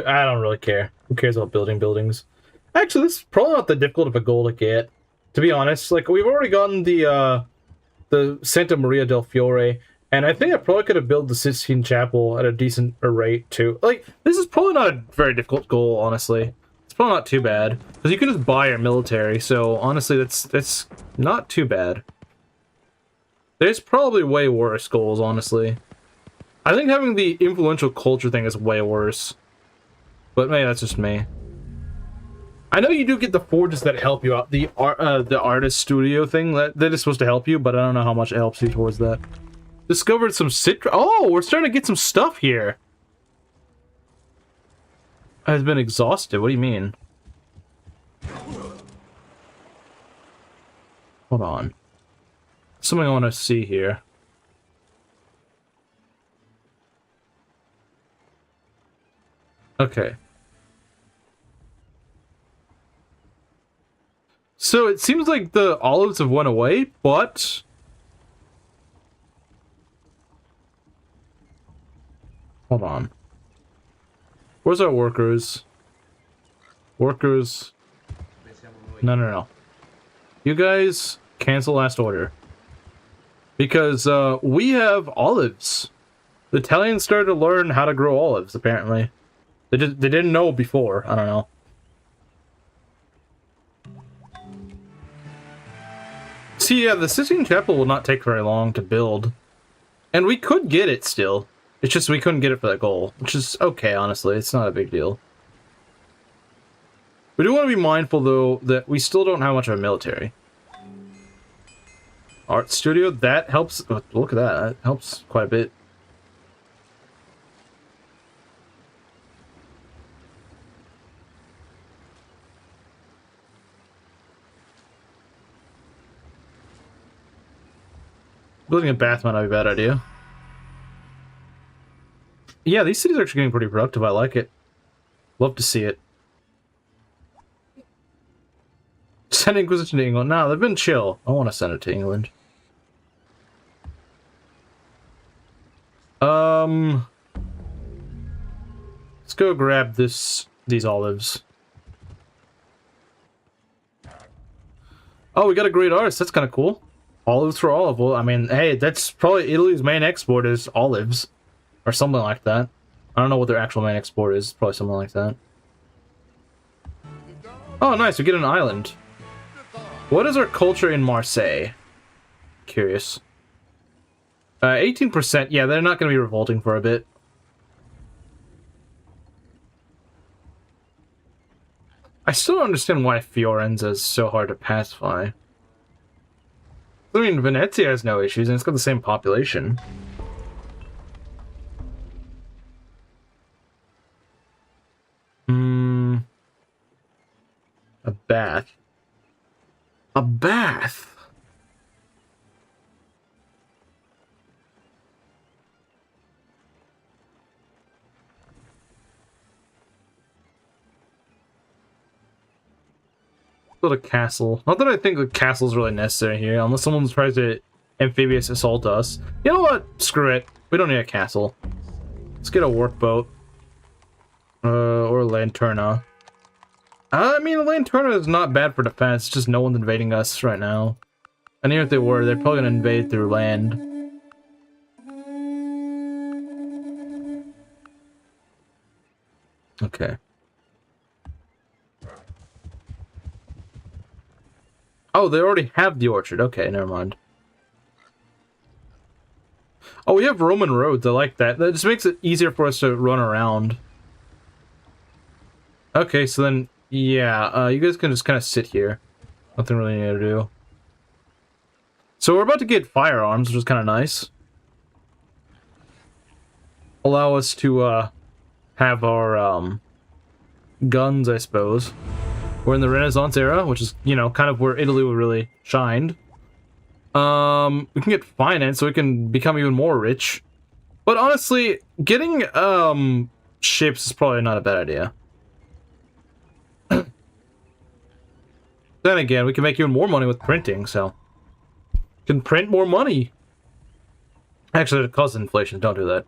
Speaker 1: I don't really care. Who cares about building buildings? Actually, this is probably not that difficult of a goal to get. To be honest, like, we've already gotten the Santa Maria del Fiore, and I think I probably could have built the Sistine Chapel at a decent rate, too. Like, this is probably not a very difficult goal, honestly. It's probably not too bad. Because you can just buy your military, so honestly, that's not too bad. There's probably way worse goals, honestly. I think having the influential culture thing is way worse. But maybe that's just me. I know you do get the forges that help you out. The artist studio thing, that is supposed to help you, but I don't know how much it helps you towards that. Discovered some citra. Oh, we're starting to get some stuff here. Has been exhausted. What do you mean? Hold on. Something I want to see here. Okay. So it seems like the olives have went away, but... Hold on. Where's our workers? Workers... No. You guys, cancel last order. Because, we have olives. The Italians started to learn how to grow olives, apparently. They didn't know before. I don't know. See, yeah, the Sistine Chapel will not take very long to build. And we could get it still. It's just we couldn't get it for that goal. Which is okay, honestly. It's not a big deal. We do want to be mindful, though, that we still don't have much of a military. Art studio, that helps. Oh, look at that. That helps quite a bit. Building a bath might not be a bad idea. Yeah, these cities are actually getting pretty productive. I like it. Love to see it. Send Inquisition to England. Nah, they've been chill. I want to send it to England. Let's go grab these olives. Oh, we got a great artist. That's kind of cool. Olives for olive. Well, I mean, hey, that's probably Italy's main export is olives. Or something like that. I don't know what their actual main export is. Probably something like that. Oh, nice. We get an island. What is our culture in Marseille? Curious. 18%. Yeah, they're not going to be revolting for a bit. I still don't understand why Fiorenza is so hard to pacify. I mean, Venezia has no issues, and it's got the same population. A bath. A bath? Build a castle. Not that I think the castle's really necessary here, unless someone tries to amphibious assault us. You know what? Screw it. We don't need a castle. Let's get a workboat. Or a lanterna. I mean, a lanterna is not bad for defense, it's just no one's invading us right now. And even if they were, they're probably gonna invade through land. Okay. Oh, they already have the orchard. Okay, never mind. Oh, we have Roman roads. I like that. That just makes it easier for us to run around. Okay, so then, yeah, you guys can just kind of sit here. Nothing really need to do. So we're about to get firearms, which is kind of nice. Allow us to, have our, guns, I suppose. We're in the Renaissance era, which is, you know, kind of where Italy really shined. We can get finance, so we can become even more rich. But honestly, getting, ships is probably not a bad idea. Then again, we can make even more money with printing, so... can print more money! Actually, it causes inflation, don't do that.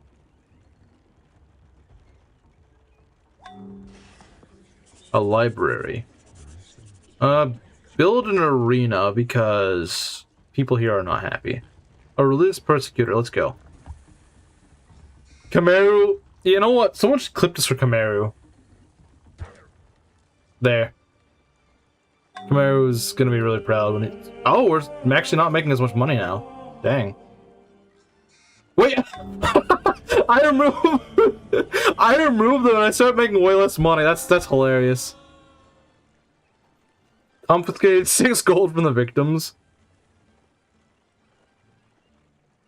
Speaker 1: A library. Build an arena, because people here are not happy. A religious persecutor, let's go. Kamaru, you know what? Someone should clip this for Kamaru. There. Kamaru's gonna be really proud when he... Oh, we're actually not making as much money now. Dang. Wait! I removed them and I started making way less money. That's hilarious. Confiscated 6 gold from the victims.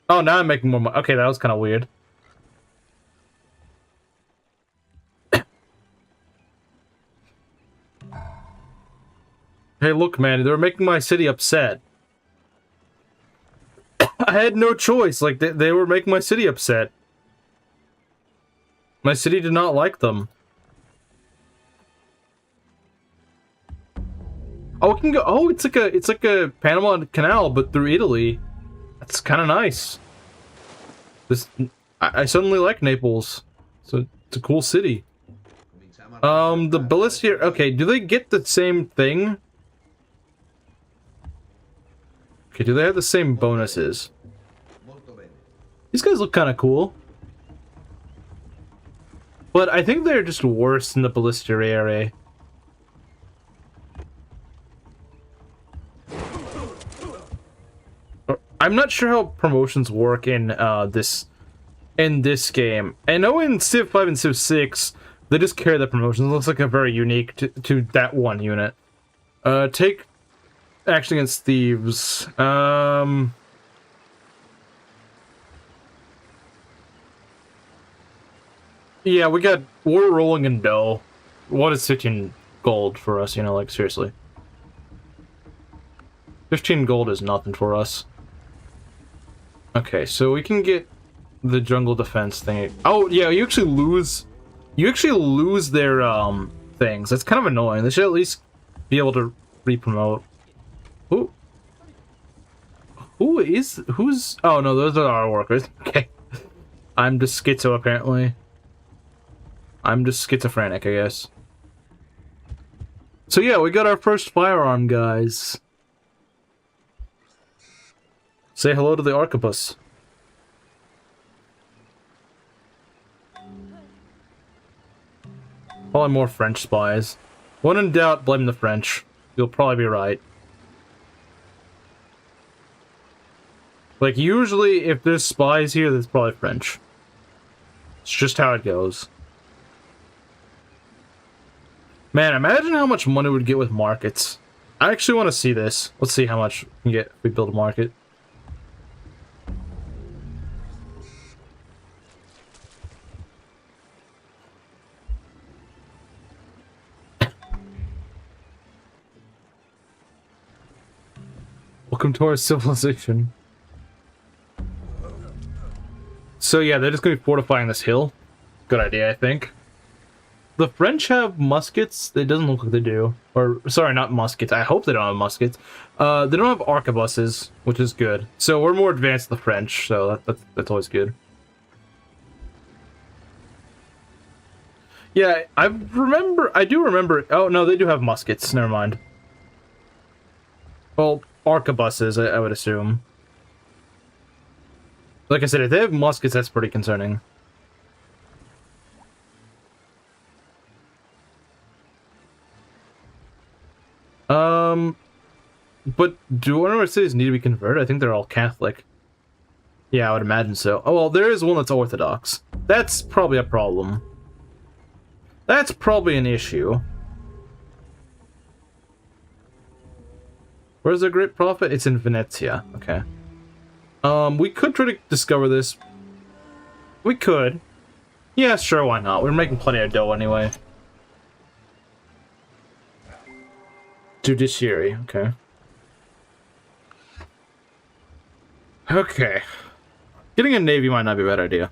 Speaker 1: Oh, now I'm making more money. Okay, that was kind of weird. Hey, look, man, they were making my city upset. I had no choice. Like, they were making my city upset. My city did not like them. Oh, we can go. Oh, it's like a Panama Canal, but through Italy. That's kind of nice. I suddenly like Naples. So it's a cool city. The ballistic. Okay, do they get the same thing? Okay, do they have the same bonuses? These guys look kind of cool. But I think they're just worse than the ballistariere. I'm not sure how promotions work in this game. I know in Civ 5 and Civ 6, they just carry the promotions. It looks like a very unique to that one unit. Take action against thieves. Yeah, we're rolling in dough. What is 15 gold for us, you know, like, seriously. 15 gold is nothing for us. Okay, so we can get the jungle defense thing. Oh, yeah, you actually lose their, things. That's kind of annoying. They should at least be able to re-promote. Who's... Oh, no, those are our workers. Okay. I'm just schizo, apparently. I'm just schizophrenic, I guess. So yeah, we got our first firearm, guys. Say hello to the arquebus. Probably more French spies. When in doubt, blame the French. You'll probably be right. Like, usually, if there's spies here, there's probably French. It's just how it goes. Man, imagine how much money we'd get with markets. I actually want to see this. Let's see how much we can get if we build a market. Welcome to our civilization. So yeah, they're just going to be fortifying this hill. Good idea, I think. The French have muskets. It doesn't look like they do. Or, sorry, not muskets. I hope they don't have muskets. They don't have arquebuses, which is good. So we're more advanced than the French, so that's always good. Yeah, I do remember... Oh, no, they do have muskets. Never mind. Well, arquebuses, I would assume. Like I said, if they have muskets, that's pretty concerning. But do one of our cities need to be converted? I think they're all Catholic. Yeah, I would imagine so. Oh, well, there is one that's Orthodox. That's probably a problem. That's probably an issue. Where's the Great Prophet? It's in Venezia. Okay. We could try to discover this. We could. Yeah, sure, why not? We're making plenty of dough anyway. Judiciary, okay. Okay. Getting a navy might not be a bad idea.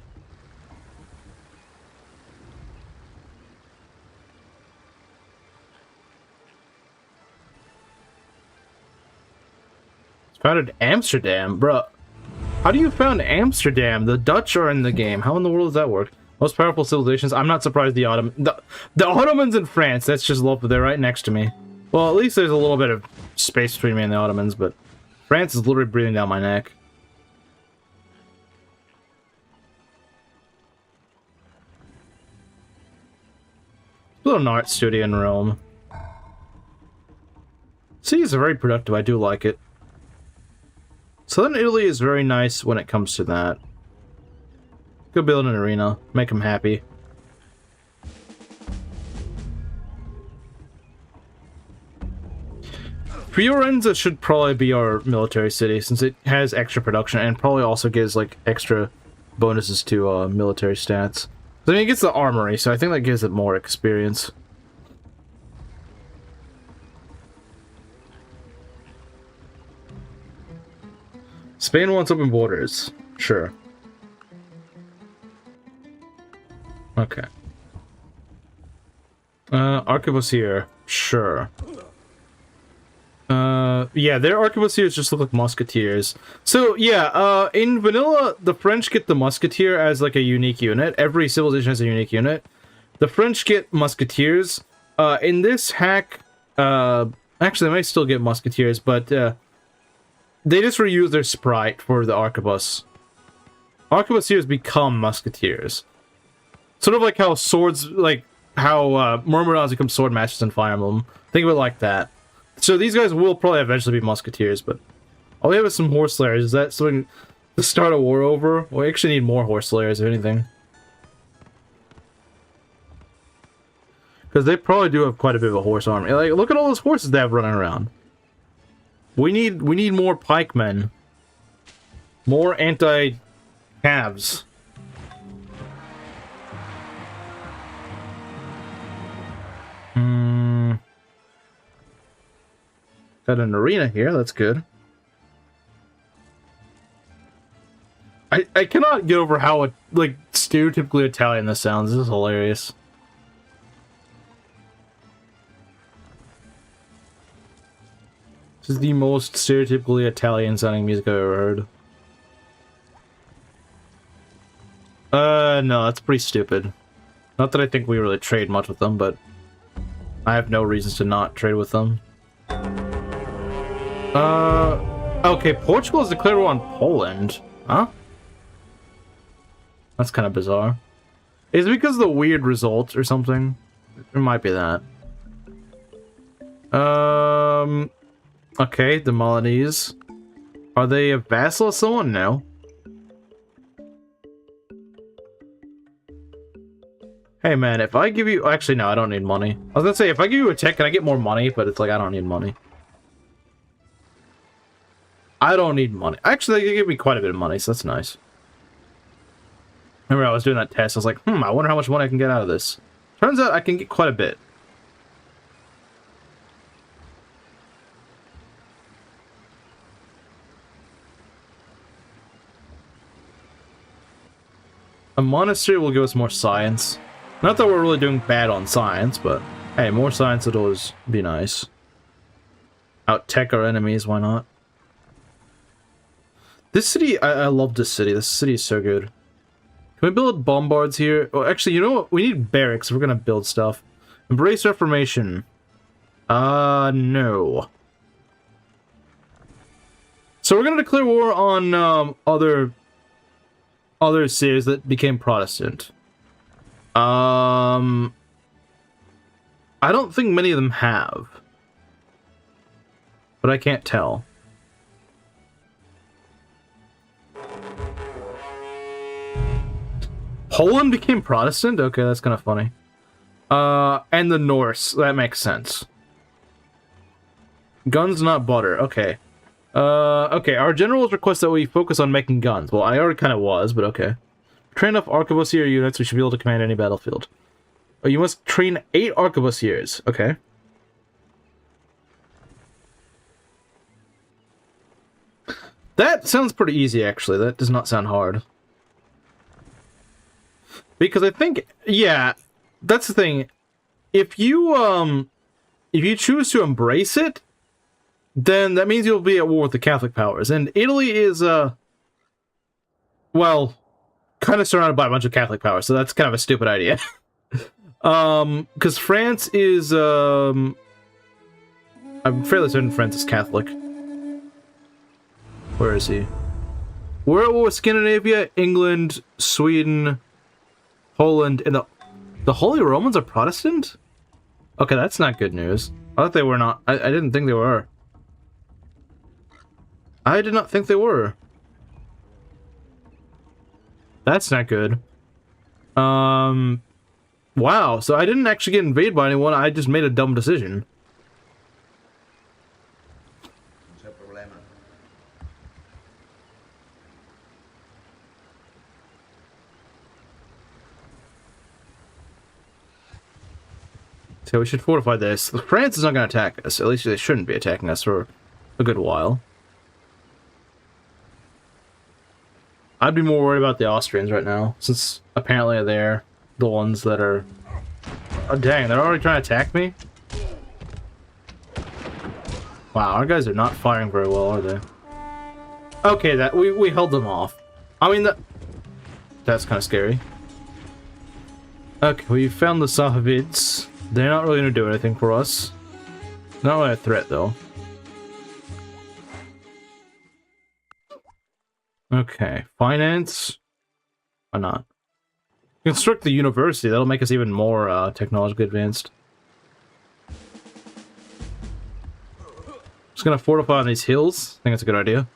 Speaker 1: It's founded Amsterdam, bruh. How do you found Amsterdam? The Dutch are in the game. How in the world does that work? Most powerful civilizations. I'm not surprised the Ottomans in France. That's just lovely. They're right next to me. Well, at least there's a little bit of space between me and the Ottomans, but France is literally breathing down my neck. Build an art studio in Rome. Cities are very productive. I do like it. Southern Italy is very nice when it comes to that. Go build an arena. Make them happy. Fiorenza should probably be our military city since it has extra production and probably also gives like extra bonuses to military stats. I mean, it gets the armory, so I think that gives it more experience. Spain wants open borders. Sure. Okay. Arquebusier. Sure. Yeah, their arquebusiers just look like musketeers. So, yeah, in vanilla, the French get the musketeer as, like, a unique unit. Every civilization has a unique unit. The French get musketeers. In this hack, actually, they might still get musketeers, but, they just reuse their sprite for the arquebus. Arquebusiers become musketeers. Sort of like how swords, like, how, Myrmidons become sword masters in Fire Emblem. Think of it like that. So these guys will probably eventually be musketeers, but all we have is some horse slayers. Is that something to start a war over? We actually need more horse slayers, if anything. Because they probably do have quite a bit of a horse army. Like, look at all those horses they have running around. We need more pikemen. More anti-calves. Got an arena here, that's good. I cannot get over how, like, stereotypically Italian this sounds. This is hilarious. This is the most stereotypically Italian sounding music I've ever heard. No, that's pretty stupid. Not that I think we really trade much with them, but I have no reasons to not trade with them. Okay, Portugal has declared war on Poland. Huh? That's kind of bizarre. Is it because of the weird results or something? It might be that. Okay, the Milanese. Are they a vassal of someone? No. Hey man, if I give you... Actually, no, I don't need money. I was gonna say, if I give you a check, can I get more money? But it's like, I don't need money. I don't need money. Actually, they give me quite a bit of money, so that's nice. Remember, I was doing that test. I was like, I wonder how much money I can get out of this. Turns out I can get quite a bit. A monastery will give us more science. Not that we're really doing bad on science, but hey, more science would always be nice. Out-tech our enemies, why not? This city, I love this city. This city is so good. Can we build bombards here? Oh, actually, you know what? We need barracks if we're gonna build stuff. Embrace Reformation. No. So we're gonna declare war on, other cities that became Protestant. I don't think many of them have. But I can't tell. Poland became Protestant? Okay, that's kind of funny. And the Norse. That makes sense. Guns, not butter. Okay. Okay, our generals request that we focus on making guns. Well, I already kind of was, but okay. Train enough arquebusier units, we should be able to command any battlefield. Oh, you must train 8 arquebusiers. Okay. That sounds pretty easy, actually. That does not sound hard. Because I think, yeah, that's the thing. If you choose to embrace it, then that means you'll be at war with the Catholic powers. And Italy is, well, kind of surrounded by a bunch of Catholic powers, so that's kind of a stupid idea. Because France is, I'm fairly certain France is Catholic. Where is he? We're at war with Scandinavia, England, Sweden, Poland, and the Holy Romans are Protestant? Okay, that's not good news. I thought they were not. I didn't think they were. I did not think they were. That's not good. Wow, so I didn't actually get invaded by anyone, I just made a dumb decision.
Speaker 2: No problema.
Speaker 1: So we should fortify this. France is not going to attack us. At least they shouldn't be attacking us for a good while. I'd be more worried about the Austrians right now, since apparently they're the ones that are... Oh, dang, they're already trying to attack me? Wow, our guys are not firing very well, are they? Okay, that we held them off. I mean, that's kind of scary. Okay, we found the Safavids. They're not really going to do anything for us. Not really a threat, though. Okay, finance. Why not? Construct the university. That'll make us even more technologically advanced. Just gonna fortify on these hills. I think that's a good idea.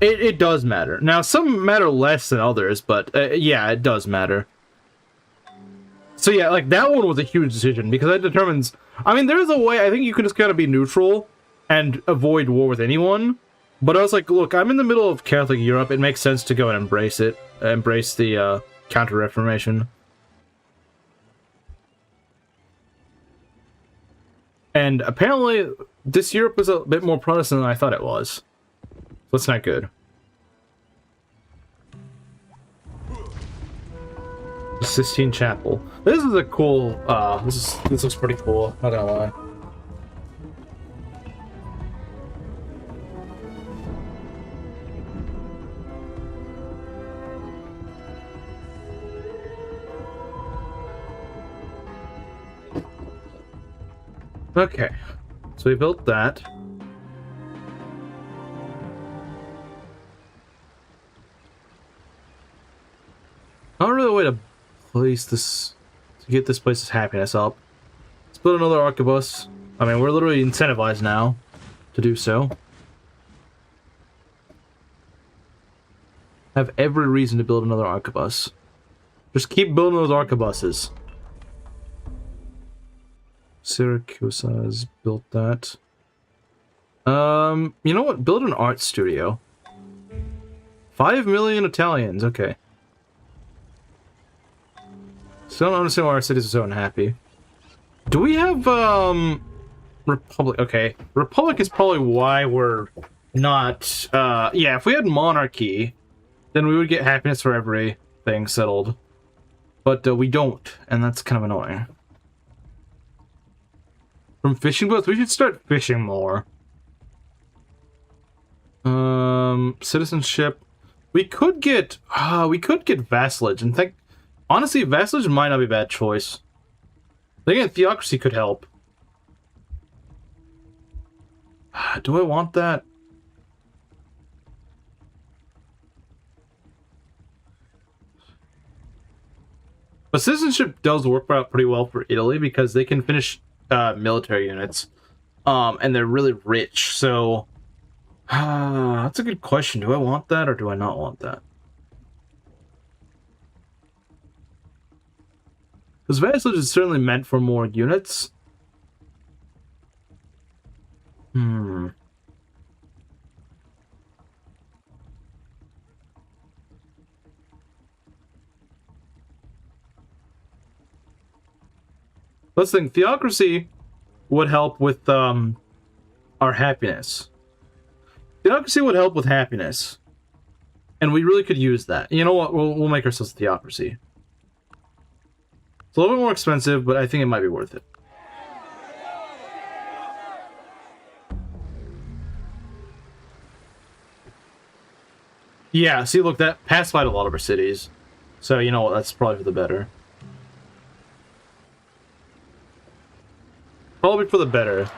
Speaker 1: It does matter. Now, some matter less than others, but yeah, it does matter. So yeah, like that one was a huge decision because that determines. I mean, there's a way. I think you can just kind of be neutral and avoid war with anyone. But I was like, look, I'm in the middle of Catholic Europe. It makes sense to go and embrace it. Embrace the Counter-Reformation. And apparently, this Europe was a bit more Protestant than I thought it was. That's not good. The Sistine Chapel. This is a cool, this looks pretty cool, not gonna lie. Okay, so we built that. Not really a way to place this, to get this place's happiness up. Let's build another arquebus. I mean, we're literally incentivized now to do so. Have every reason to build another arquebus. Just keep building those arquebuses. Syracuse has built that. You know what? Build an art studio. 5 million Italians, okay. Still don't understand why our cities are so unhappy. Do we have, Republic? Okay. Republic is probably why we're not, yeah, if we had monarchy, then we would get happiness for everything settled. But, we don't, and that's kind of annoying. From fishing boats? We should start fishing more. Citizenship. We could get vassalage, and think, honestly, vassalage might not be a bad choice. Again, theocracy could help. Do I want that? But citizenship does work out pretty well for Italy because they can finish military units, and they're really rich. So, that's a good question. Do I want that or do I not want that? This vassalage is certainly meant for more units. Let's think. Theocracy would help with our happiness. Theocracy would help with happiness. And we really could use that. You know what? We'll make ourselves a theocracy. It's a little bit more expensive, but I think it might be worth it. Yeah, see, look, that pacified a lot of our cities. So, you know what? That's probably for the better. Probably for the better.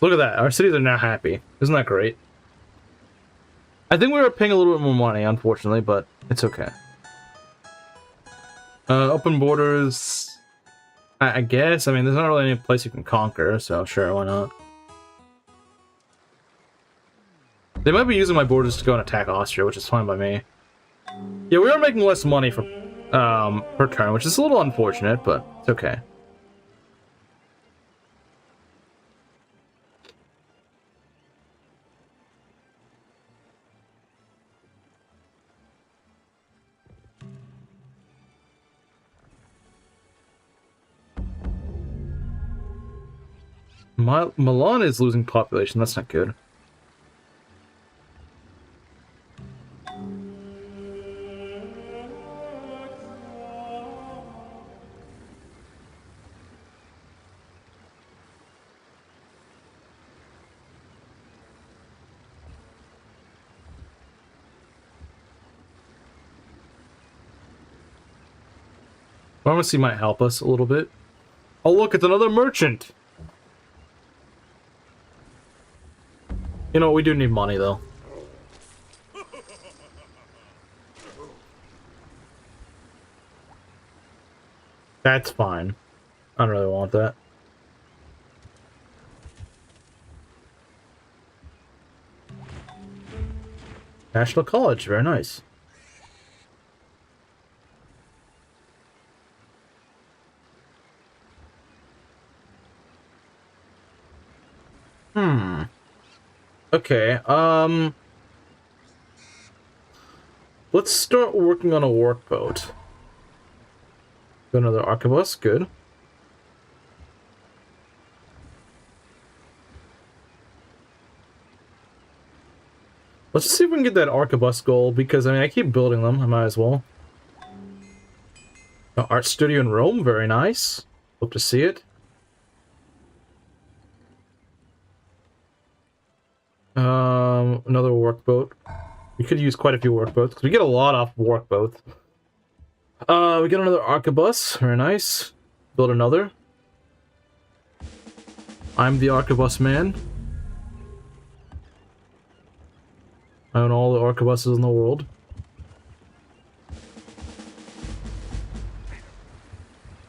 Speaker 1: Look at that. Our cities are now happy. Isn't that great? I think we were paying a little bit more money, unfortunately, but it's okay. Open borders... I guess. I mean, there's not really any place you can conquer, so sure, why not? They might be using my borders to go and attack Austria, which is fine by me. Yeah, we are making less money for per turn, which is a little unfortunate, but it's okay. Milan is losing population. That's not good. Pharmacy might help us a little bit. Oh, look, it's another merchant. You know, we do need money, though. That's fine. I don't really want that. National College, very nice. Okay, let's start working on a workboat. Another arquebus, good. Let's see if we can get that arquebus goal, because, I mean, I keep building them, I might as well. Art studio in Rome, very nice. Hope to see it. Another workboat. We could use quite a few workboats, because we get a lot off workboats. We get another arquebus, very nice. Build another. I'm the arquebus man. I own all the arquebuses in the world.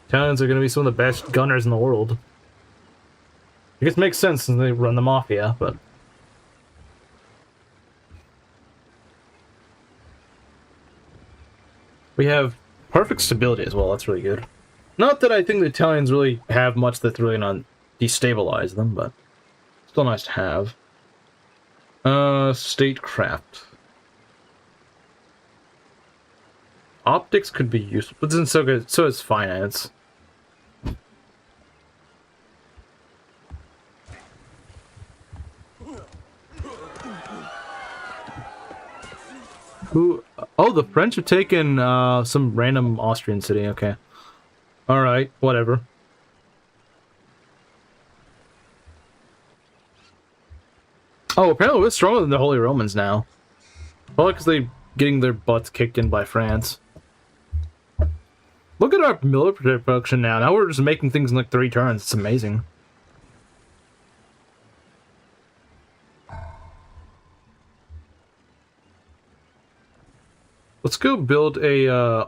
Speaker 1: Italians are going to be some of the best gunners in the world. I guess it makes sense since they run the mafia, but... We have perfect stability as well, that's really good. Not that I think the Italians really have much that's really not destabilize them, but still nice to have. Statecraft. Optics could be useful, but isn't so good, so is finance. Who? Oh, the French have taken some random Austrian city. Okay. All right. Whatever. Oh, apparently we're stronger than the Holy Romans now. Probably because they're getting their butts kicked in by France. Look at our military production now. Now we're just making things in like 3 turns. It's amazing. Let's go build a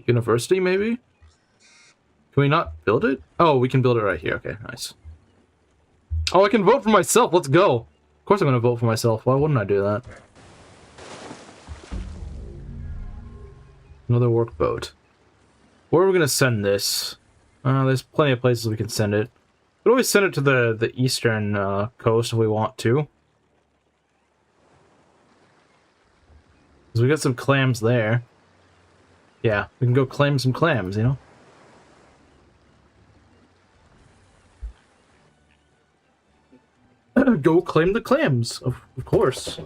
Speaker 1: university, maybe? Can we not build it? Oh, we can build it right here. Okay, nice. Oh, I can vote for myself. Let's go. course I'm gonna vote for myself. Why wouldn't I do that? Another workboat. Where are we gonna send this? There's plenty of places we can send it. We always send it to the eastern coast if we want to. Because we got some clams there. Yeah, we can go claim some clams, you know? Go claim the clams, of course.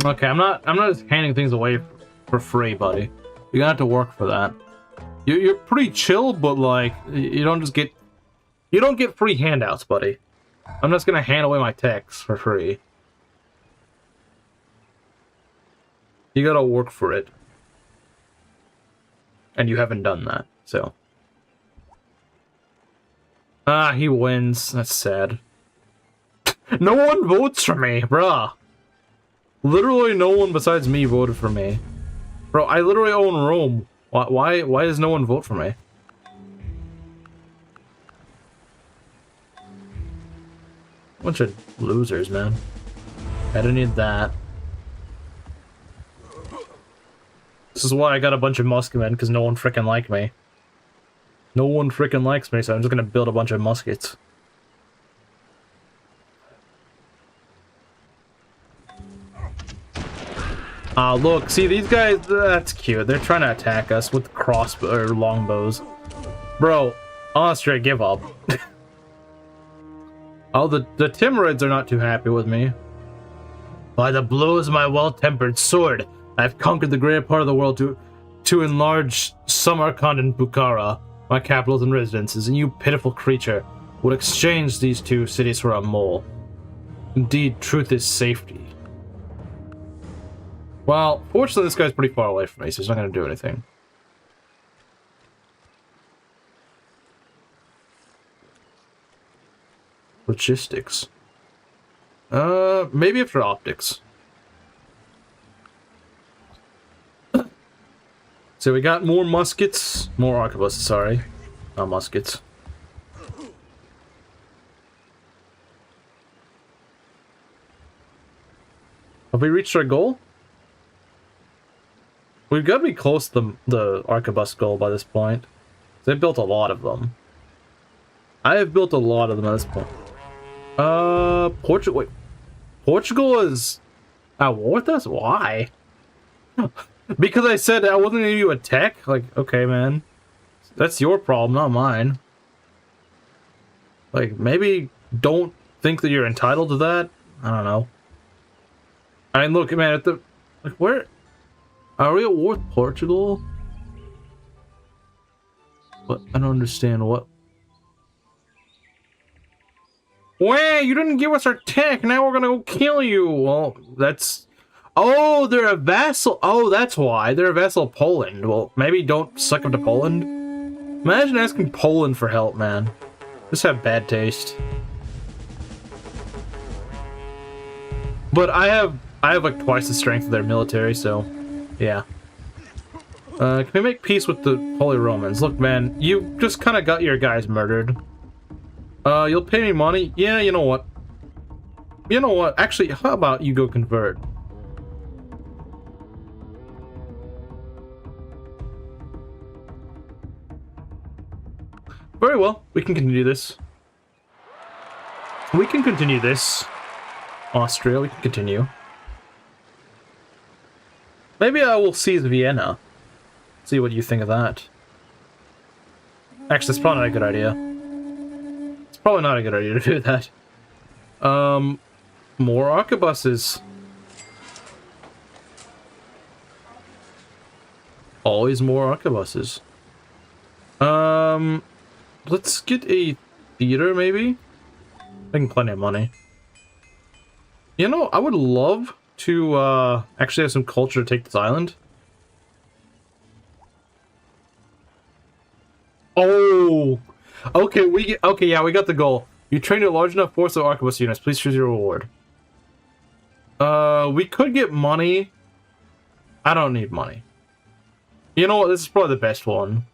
Speaker 1: Okay, I'm not just handing things away for free, buddy. You're gonna have to work for that. You're pretty chill, but like you don't get free handouts, buddy. I'm just gonna hand away my techs for free. You gotta work for it. And you haven't done that, so. Ah, he wins. That's sad. No one votes for me, bruh. Literally no one besides me voted for me. Bro, I literally own Rome. Why does no one vote for me? Bunch of losers, man. I didn't need that. This is why I got a bunch of musketmen, because no one frickin' liked me. No one frickin' likes me, so I'm just gonna build a bunch of muskets. Ah, look, see these guys, that's cute. They're trying to attack us with or longbows. Bro, Austria, give up. Oh, the Timurids are not too happy with me. By the blows of my well-tempered sword, I've conquered the greater part of the world to enlarge Samarkand and Bukhara, my capitals and residences, and you pitiful creature would exchange these two cities for a mole. Indeed, truth is safety. Well, fortunately this guy's pretty far away from me, so he's not going to do anything. Logistics. Maybe after optics. So we got more muskets, more arquebuses, sorry. Not muskets. Have we reached our goal? We've got to be close to the arquebus goal by this point. They built a lot of them. I have built a lot of them at this point. Portugal. Wait, Portugal is at war with us? Why? Because I said I wasn't gonna give you a tech? Like, okay, man. That's your problem, not mine. Like, maybe don't think that you're entitled to that? I don't know. I mean, look, man, at the... Like, where... Are we at war with Portugal? What? I don't understand what... Wait, you didn't give us our tech, now we're gonna go kill you! Well, that's... Oh, they're a vassal! Oh, that's why. They're a vassal of Poland. Well, maybe don't suck up to Poland. Imagine asking Poland for help, man. Just have bad taste. But I have like twice the strength of their military, so... Yeah. Can we make peace with the Holy Romans? Look, man, you just kind of got your guys murdered. You'll pay me money? Yeah, you know what? You know what? Actually, how about you go convert? Very well, we can continue this. We can continue this. Austria, we can continue. Maybe I will seize Vienna. See what you think of that. Actually, it's probably not a good idea. It's probably not a good idea to do that. More arquebuses. Always more arquebuses. Let's get a theater, maybe? Making plenty of money. You know, I would love to, actually have some culture to take this island. Oh! Okay, yeah, we got the goal. You trained a large enough force of arquebus units. Please choose your reward. We could get money. I don't need money. You know what? This is probably the best one.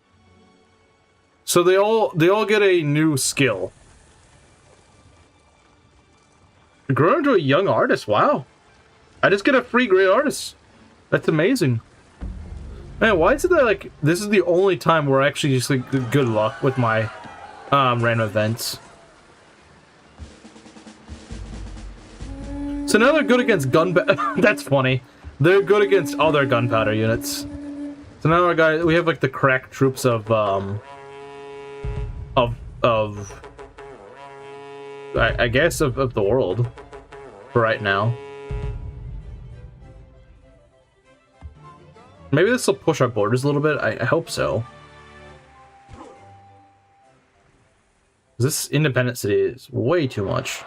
Speaker 1: So they all get a new skill. Grow into a young artist. Wow. I just get a free great artist. That's amazing. Man, why is it that, like, this is the only time where I actually just, like, good luck with my, random events? So now they're good against gunpowder. That's funny. They're good against other gunpowder units. So now we have, like, the crack troops of I guess of the world for right now. Maybe this will push our borders a little bit. I hope so. This independent city is way too much.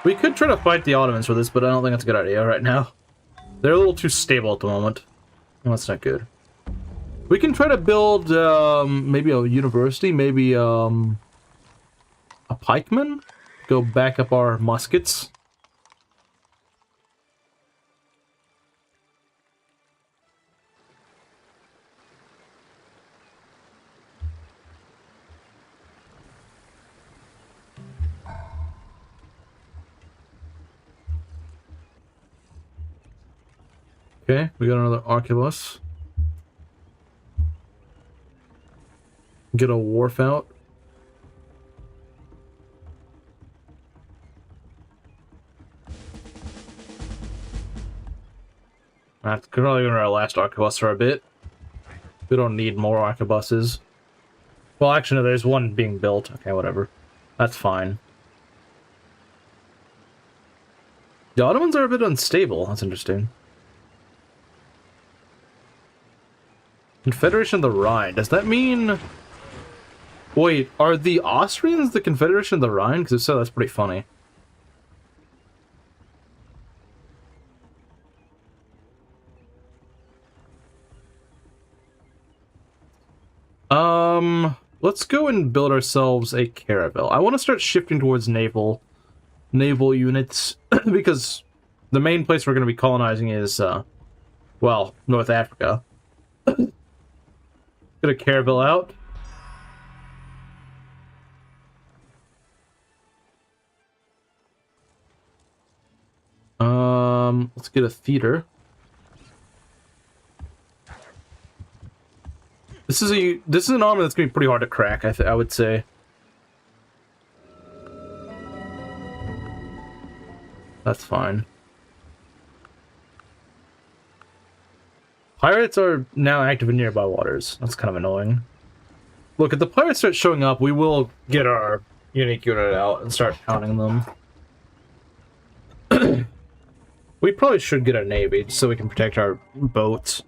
Speaker 1: We could try to fight the Ottomans for this, but I don't think that's a good idea right now. They're a little too stable at the moment. Well, that's not good. We can try to build maybe a university, maybe a pikeman. Go back up our muskets. Okay, we got another arquebus. Get a wharf out. That's probably gonna be our last arquebus for a bit. We don't need more arquebuses. Well, actually, no, there's one being built. Okay, whatever. That's fine. The Ottomans are a bit unstable. That's interesting. Confederation of the Rhine. Does that mean... Wait, are the Austrians the Confederation of the Rhine? Because if so, that's pretty funny. Let's go and build ourselves a caravel. I want to start shifting towards naval units, because the main place we're going to be colonizing is, well, North Africa. Get a caravel out. Let's get a theater. This is an armor that's gonna be pretty hard to crack. I would say. That's fine. Pirates are now active in nearby waters. That's kind of annoying. Look, if the pirates start showing up, we will get our unique unit out and start counting them. We probably should get a navy so we can protect our boats.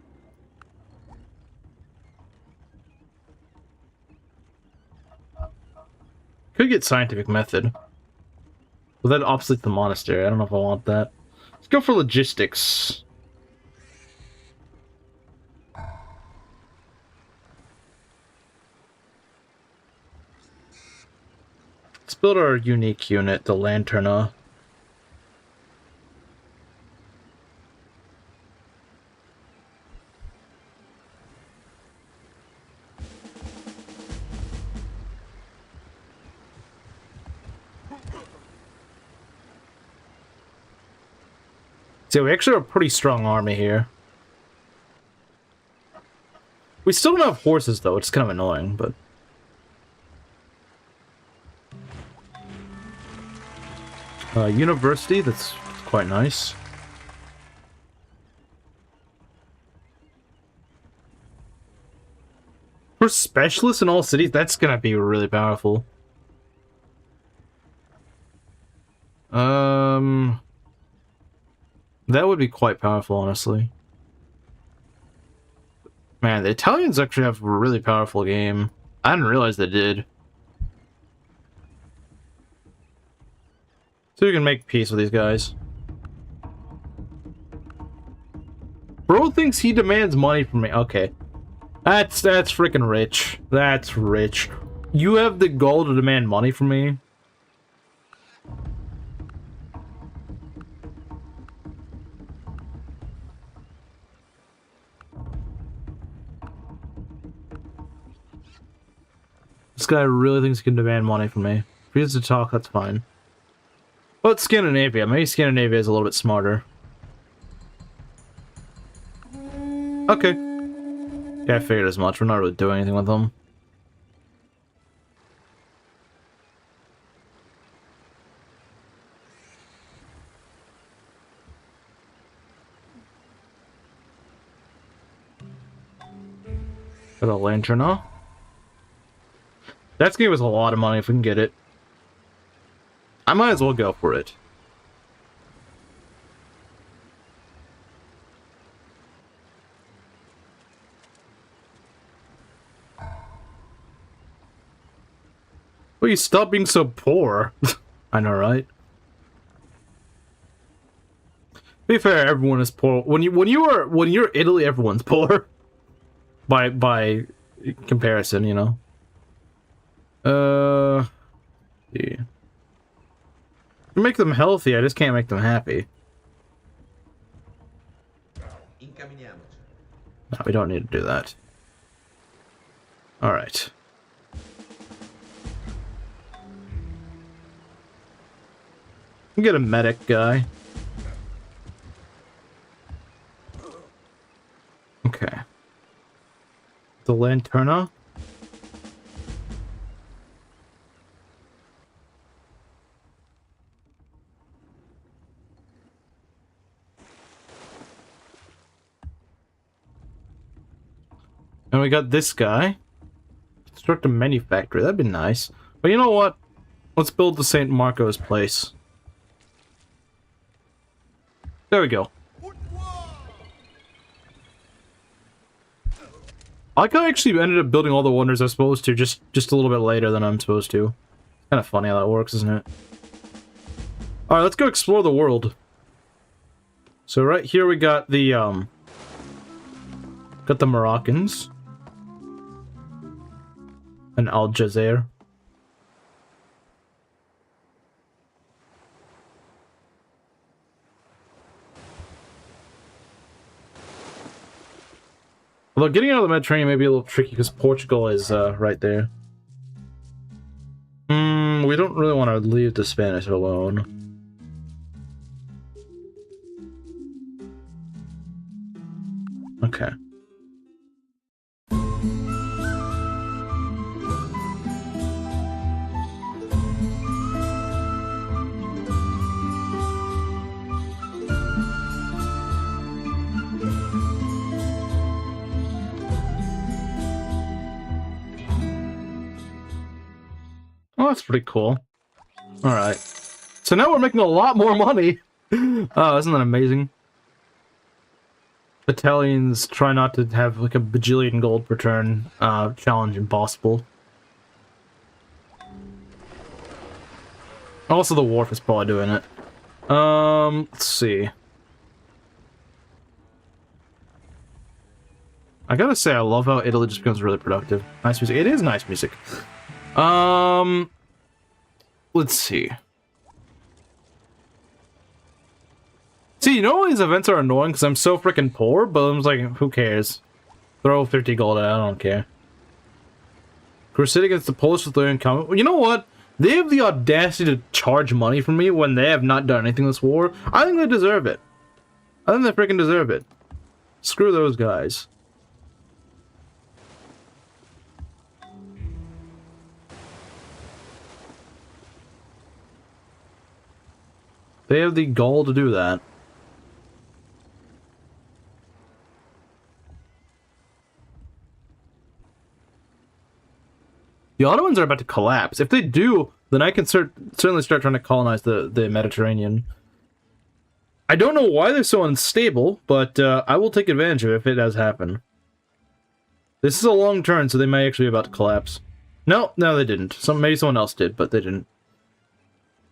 Speaker 1: Could get scientific method. But that obsoletes the monastery. I don't know if I want that. Let's go for logistics. Let's build our unique unit, the Lanterna. So we actually have a pretty strong army here. We still don't have horses, though. It's kind of annoying, but... university, that's quite nice. For specialists in all cities, that's gonna be really powerful. That would be quite powerful, honestly. Man, the Italians actually have a really powerful game. I didn't realize they did. So we can make peace with these guys. Bro thinks he demands money from me. Okay. That's freaking rich. That's rich. You have the goal to demand money from me? This guy really thinks he can demand money from me. If he has to talk, that's fine. But Scandinavia. Maybe Scandinavia is a little bit smarter. Okay. Yeah, I figured as much. We're not really doing anything with them. Got a lantern, huh? That's gonna give us a lot of money if we can get it. I might as well go for it. Will you stop being so poor? I know, right? To be fair, everyone is poor. When you're Italy, everyone's poor. By comparison, you know. Yeah. Make them healthy, I just can't make them happy. No, we don't need to do that. Alright. Get a medic guy. Okay. The Lanterna. And we got this guy. Construct a manufactory. That'd be nice. But you know what? Let's build the St. Marco's place. There we go. I like how I actually ended up building all the wonders I was supposed to, just a little bit later than I'm supposed to. Kind of funny how that works, isn't it? Alright, let's go explore the world. So right here we got the, got the Moroccans. And Aljazair. Although getting out of the Mediterranean may be a little tricky because Portugal is right there. We don't really want to leave the Spanish alone. Okay. Oh, that's pretty cool. Alright. So now we're making a lot more money! Oh, isn't that amazing? Italians try not to have like a bajillion gold per turn. Challenge impossible. Also, the wharf is probably doing it. Let's see. I gotta say, I love how Italy just becomes really productive. Nice music. It is nice music. Let's see. See, you know all these events are annoying because I'm so freaking poor, but I'm just like, who cares? Throw 50 gold at it, I don't care. Crusade against the Polish-Lithuanian Commune. You know what? They have the audacity to charge money from me when they have not done anything this war. I think they deserve it. I think they freaking deserve it. Screw those guys. They have the gall to do that. The Ottomans are about to collapse. If they do, then I can certainly start trying to colonize the Mediterranean. I don't know why they're so unstable, but I will take advantage of it if it does happen. This is a long turn, so they may actually be about to collapse. No, they didn't. Maybe someone else did, but they didn't.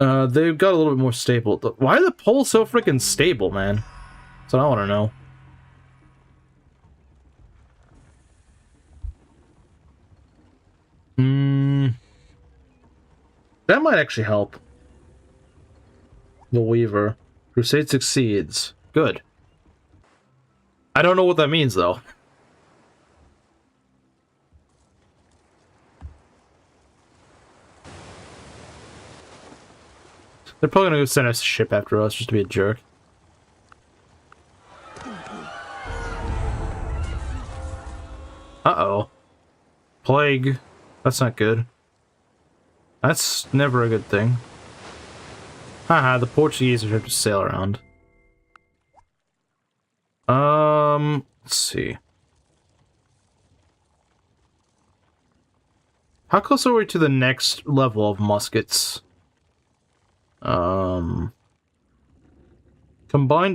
Speaker 1: They've got a little bit more stable. Why are the Poles so freaking stable, man? That's what I want to know. That might actually help. The Weaver. Crusade succeeds. Good. I don't know what that means, though. They're probably gonna go send us a ship after us just to be a jerk. Uh-oh. Plague. That's not good. That's never a good thing. Haha, the Portuguese are trying to sail around. Let's see. How close are we to the next level of muskets? Combined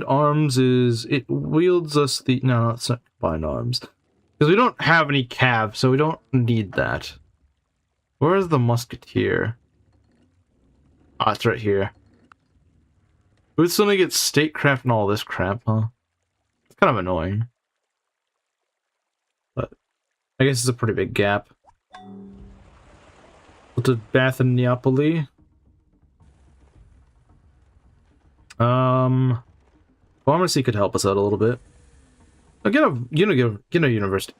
Speaker 1: arms is... It wields us the... No, it's not combined arms. Because we don't have any cav, so we don't need that. Where's the musketeer? Ah, it's right here. We would suddenly get statecraft and all this crap, huh? It's kind of annoying. But I guess it's a pretty big gap. What did Bath and Neapoli? Pharmacy could help us out a little bit. Oh, get a university.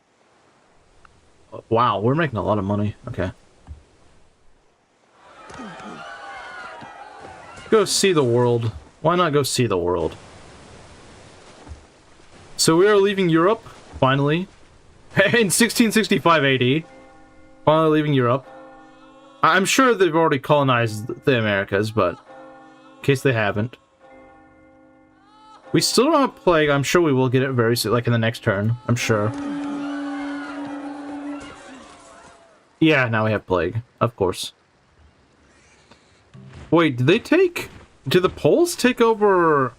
Speaker 1: Wow, we're making a lot of money. Okay. Go see the world. Why not go see the world? So we are leaving Europe, finally. In 1665 AD. Finally leaving Europe. I'm sure they've already colonized the Americas, but in case they haven't. We still don't have plague. I'm sure we will get it very soon, like in the next turn. I'm sure. Yeah, now we have plague, of course. Wait, did they take... Did the Poles take over...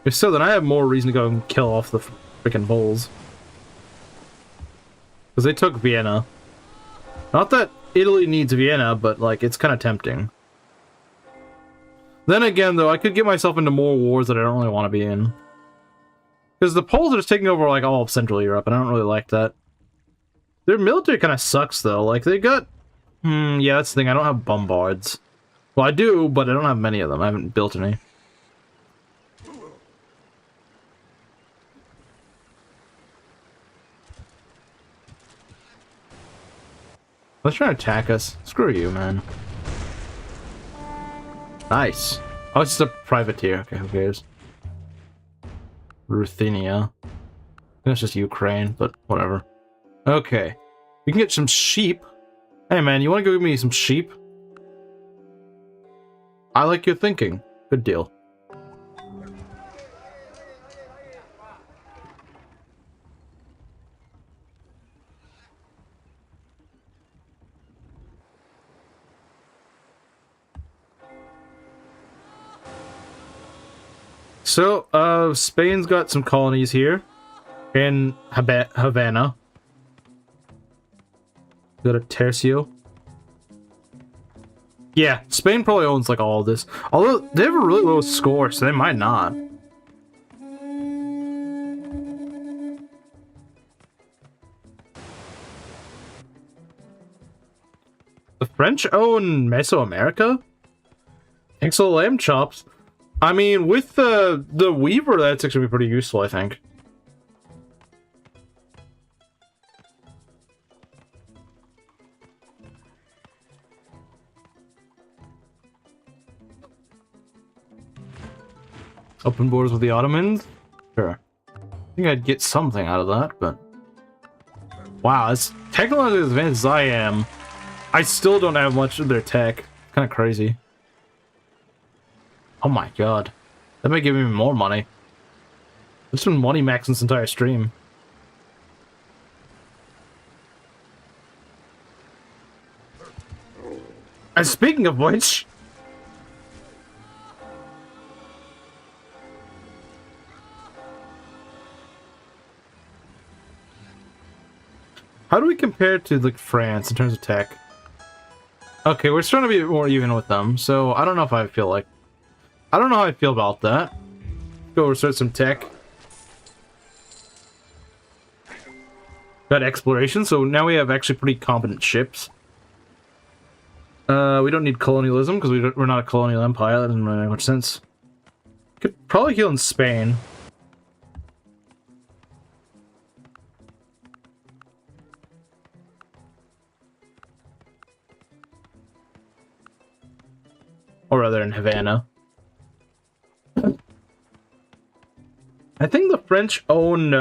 Speaker 1: If so, then I have more reason to go and kill off the freaking Poles. Because they took Vienna. Not that Italy needs Vienna, but, like, it's kind of tempting. Then again, though, I could get myself into more wars that I don't really want to be in. Because the Poles are just taking over, like, all of Central Europe, and I don't really like that. Their military kind of sucks, though. Like, they got... yeah, that's the thing. I don't have bombards. Well, I do, but I don't have many of them. I haven't built any. Let's try to attack us. Screw you, man. Nice. Oh, it's just a privateer. Okay, who cares? Ruthenia. I think it's just Ukraine, but whatever. Okay. We can get some sheep. Hey, man, you want to go give me some sheep? I like your thinking. Good deal. So, Spain's got some colonies here. In Havana. Got a Tercio. Yeah, Spain probably owns, like, all of this. Although, they have a really low score, so they might not. The French own Mesoamerica? Thanks to lamb chops. I mean, with the Weaver, that's actually pretty useful, I think. Open borders with the Ottomans? Sure. I think I'd get something out of that, but... Wow, as technologically advanced as I am, I still don't have much of their tech. Kind of crazy. Oh my god. That may give me more money. I've just been money maxing this entire stream. And speaking of which... How do we compare to, like, France in terms of tech? Okay, we're starting to be more even with them, so I don't know if I feel like... I don't know how I feel about that. Go research some tech. Got exploration, so now we have actually pretty competent ships. We don't need colonialism, because we're not a colonial empire. That doesn't really make much sense. Could probably heal in Spain. Or rather in Havana. I think the French own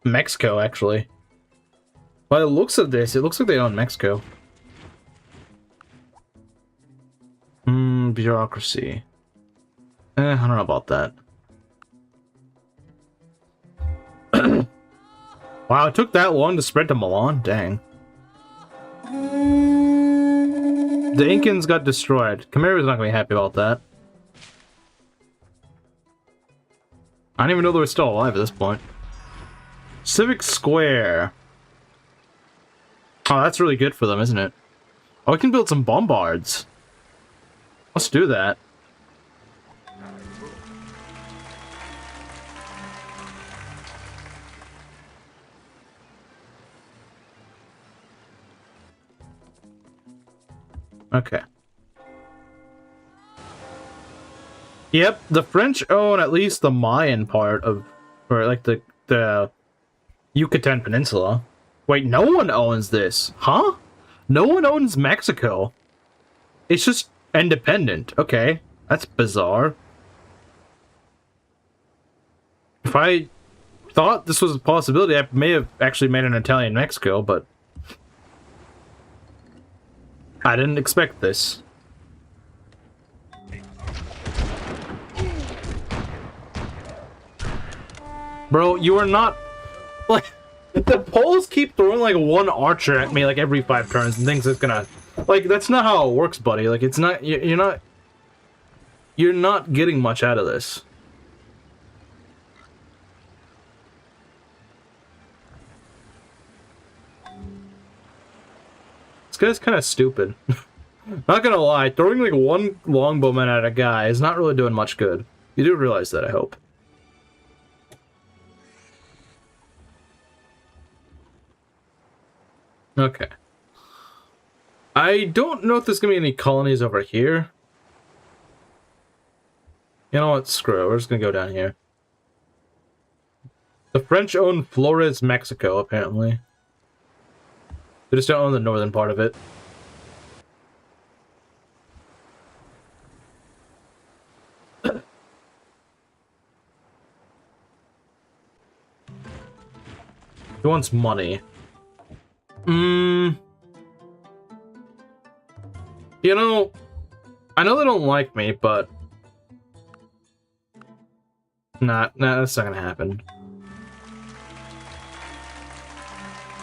Speaker 1: Mexico, actually. By the looks of this, it looks like they own Mexico. Bureaucracy. I don't know about that. Wow, it took that long to spread to Milan? Dang. The Incans got destroyed. Camara's not going to be happy about that. I didn't even know they were still alive at this point. Civic Square. Oh, that's really good for them, isn't it? Oh, we can build some bombards. Let's do that. Okay. Yep, the French own at least the Mayan part of, or like the Yucatan Peninsula. Wait, no one owns this, huh? No one owns Mexico. It's just independent. Okay, that's bizarre. If I thought this was a possibility, I may have actually made an Italian Mexico, but I didn't expect this. Bro, you are not... Like, the Poles keep throwing, like, one archer at me, like, every 5 turns and thinks it's gonna... Like, that's not how it works, buddy. Like, it's not... You're not... You're not getting much out of this. This guy's kind of stupid. Not gonna lie, throwing, like, one longbowman at a guy is not really doing much good. You do realize that, I hope. Okay. I don't know if there's gonna be any colonies over here. You know what? Screw it. We're just gonna go down here. The French own Flores, Mexico, apparently. They just don't own the northern part of it. He wants money. You know, I know they don't like me, but... Nah, that's not gonna happen.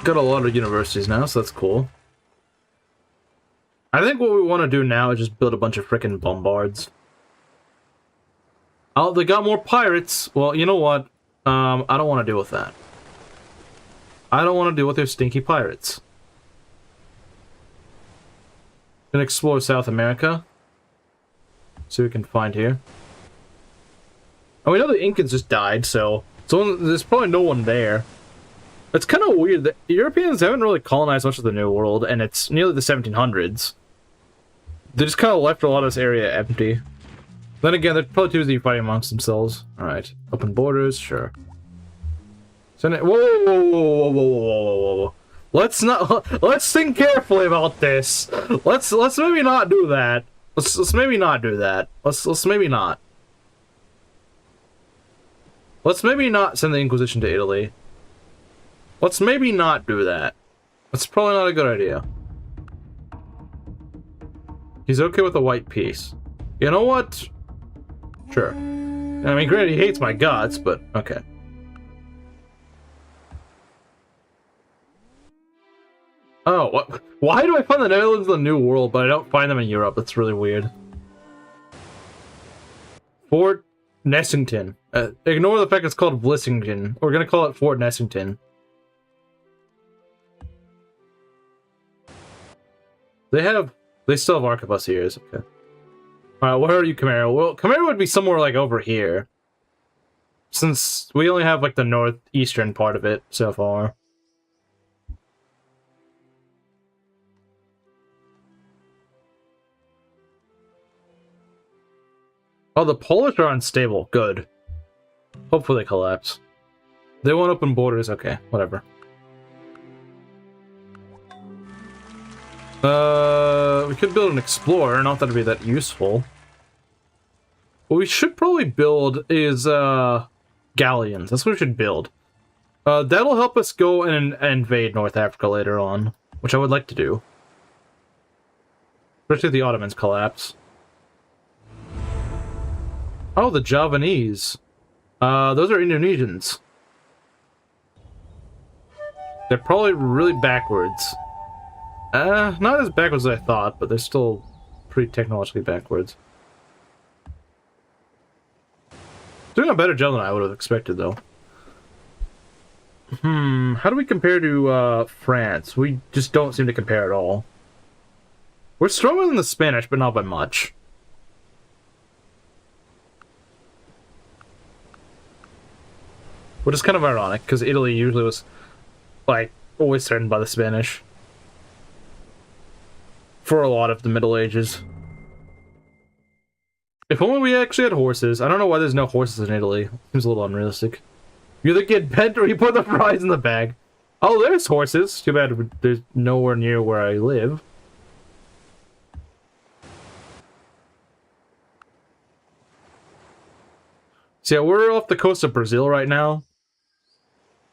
Speaker 1: Got a lot of universities now, so that's cool. I think what we want to do now is just build a bunch of frickin' bombards. Oh, they got more pirates! Well, you know what? I don't want to deal with that. I don't want to deal with their stinky pirates. Gonna explore South America. See what we can find here. Oh, we know the Incans just died, so there's probably no one there. It's kind of weird that Europeans haven't really colonized much of the New World, and it's nearly the 1700s. They just kind of left a lot of this area empty. Then again, they're probably too busy fighting amongst themselves. Alright. Open borders, sure. Whoa, whoa, whoa, whoa, whoa, whoa, whoa. Let's think carefully about this. Let's maybe not do that. Let's maybe not do that. Let's maybe not. Let's maybe not send the Inquisition to Italy. Let's maybe not do that. That's probably not a good idea. He's okay with a white peace. You know what? Sure. I mean, granted, he hates my guts, but okay. Oh, what? Why do I find the Netherlands in the New World, but I don't find them in Europe? That's really weird. Fort Nessington. Ignore the fact it's called Vlissingen. We're gonna call it Fort Nessington. They still have arquebusiers. Okay. Alright, where are you, Camaro? Well, Camaro would be somewhere like over here. Since we only have like the northeastern part of it so far. Oh, the Polish are unstable. Good. Hopefully they collapse. They won't open borders. Okay, whatever. We could build an explorer, not that it'd be that useful. What we should probably build is, galleons. That's what we should build. That'll help us go and invade North Africa later on, which I would like to do. Especially if the Ottomans collapse. Oh, the Javanese. Those are Indonesians. They're probably really backwards. Not as backwards as I thought, but they're still pretty technologically backwards. Doing a better job than I would have expected, though. How do we compare to, France? We just don't seem to compare at all. We're stronger than the Spanish, but not by much. Which is kind of ironic, because Italy usually was, like, always threatened by the Spanish. For a lot of the Middle Ages. If only we actually had horses. I don't know why there's no horses in Italy. Seems a little unrealistic. You either get bent or you put the fries in the bag. Oh, there's horses. Too bad there's nowhere near where I live. So yeah, we're off the coast of Brazil right now.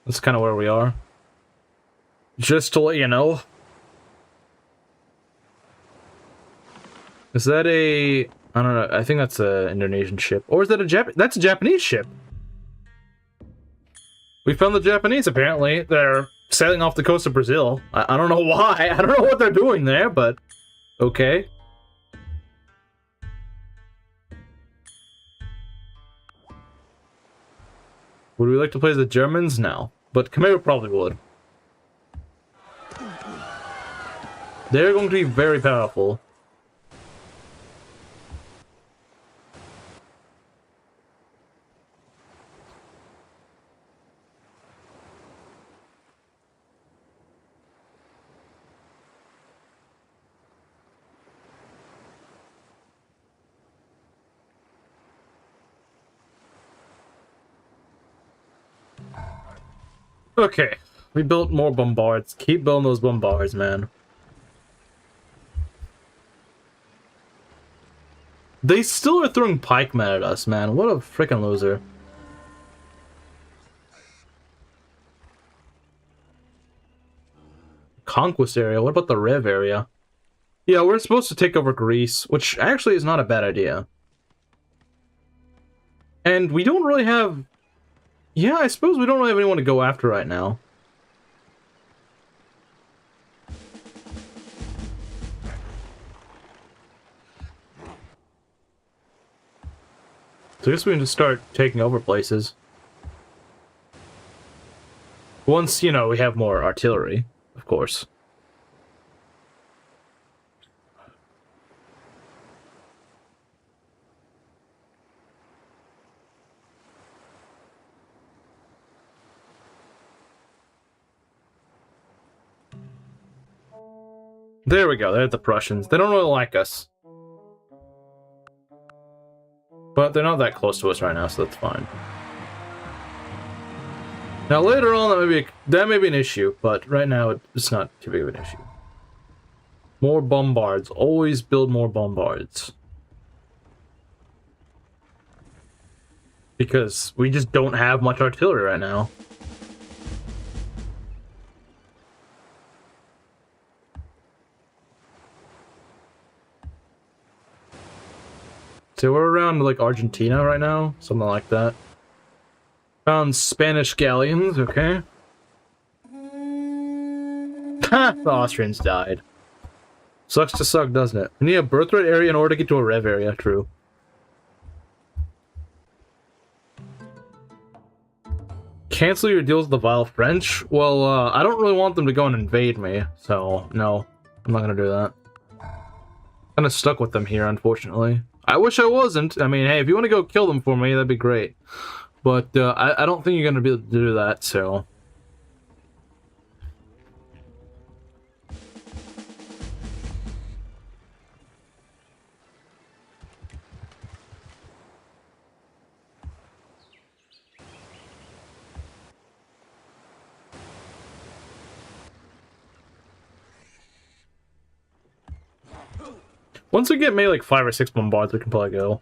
Speaker 1: That's kind of where we are. Just to let you know. Is that a... I don't know. I think that's an Indonesian ship. Or is that a That's a Japanese ship. We found the Japanese, apparently. They're sailing off the coast of Brazil. I don't know why. I don't know what they're doing there, but... Okay. Would we like to play the Germans? No. But Khmer probably would. They're going to be very powerful. Okay, we built more bombards. Keep building those bombards, man. They still are throwing pikemen at us, man. What a freaking loser. Conquest area. What about the Rev area? Yeah, we're supposed to take over Greece, which actually is not a bad idea. And we don't really have... Yeah, I suppose we don't really have anyone to go after right now. So I guess we can just start taking over places. Once, you know, we have more artillery, of course. There we go, they're the Prussians. They don't really like us. But they're not that close to us right now, so that's fine. Now later on, that may be an issue, but right now it's not too big of an issue. More bombards. Always build more bombards. Because we just don't have much artillery right now. So we're around, like, Argentina right now? Something like that. Found Spanish galleons, okay. Ha! The Austrians died. Sucks to suck, doesn't it? We need a birthright area in order to get to a Rev area, true. Cancel your deals with the vile French? Well, I don't really want them to go and invade me, so no. I'm not gonna do that. Kinda stuck with them here, unfortunately. I wish I wasn't. I mean, hey, if you want to go kill them for me, that'd be great. But I don't think you're going to be able to do that, so... Once we get maybe like 5 or 6 bombards, we can probably go.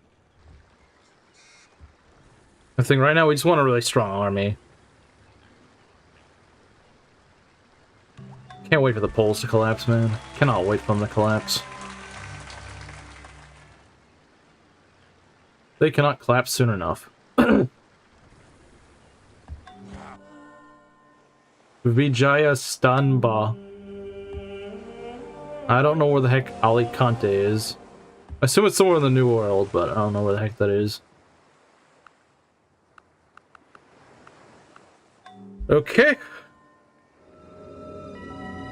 Speaker 1: I think right now we just want a really strong army. Can't wait for the poles to collapse, man. Cannot wait for them to collapse. They cannot collapse soon enough. Vijaya Stanba. I don't know where the heck Alicante is. I assume it's somewhere in the New World, but I don't know where the heck that is. Okay.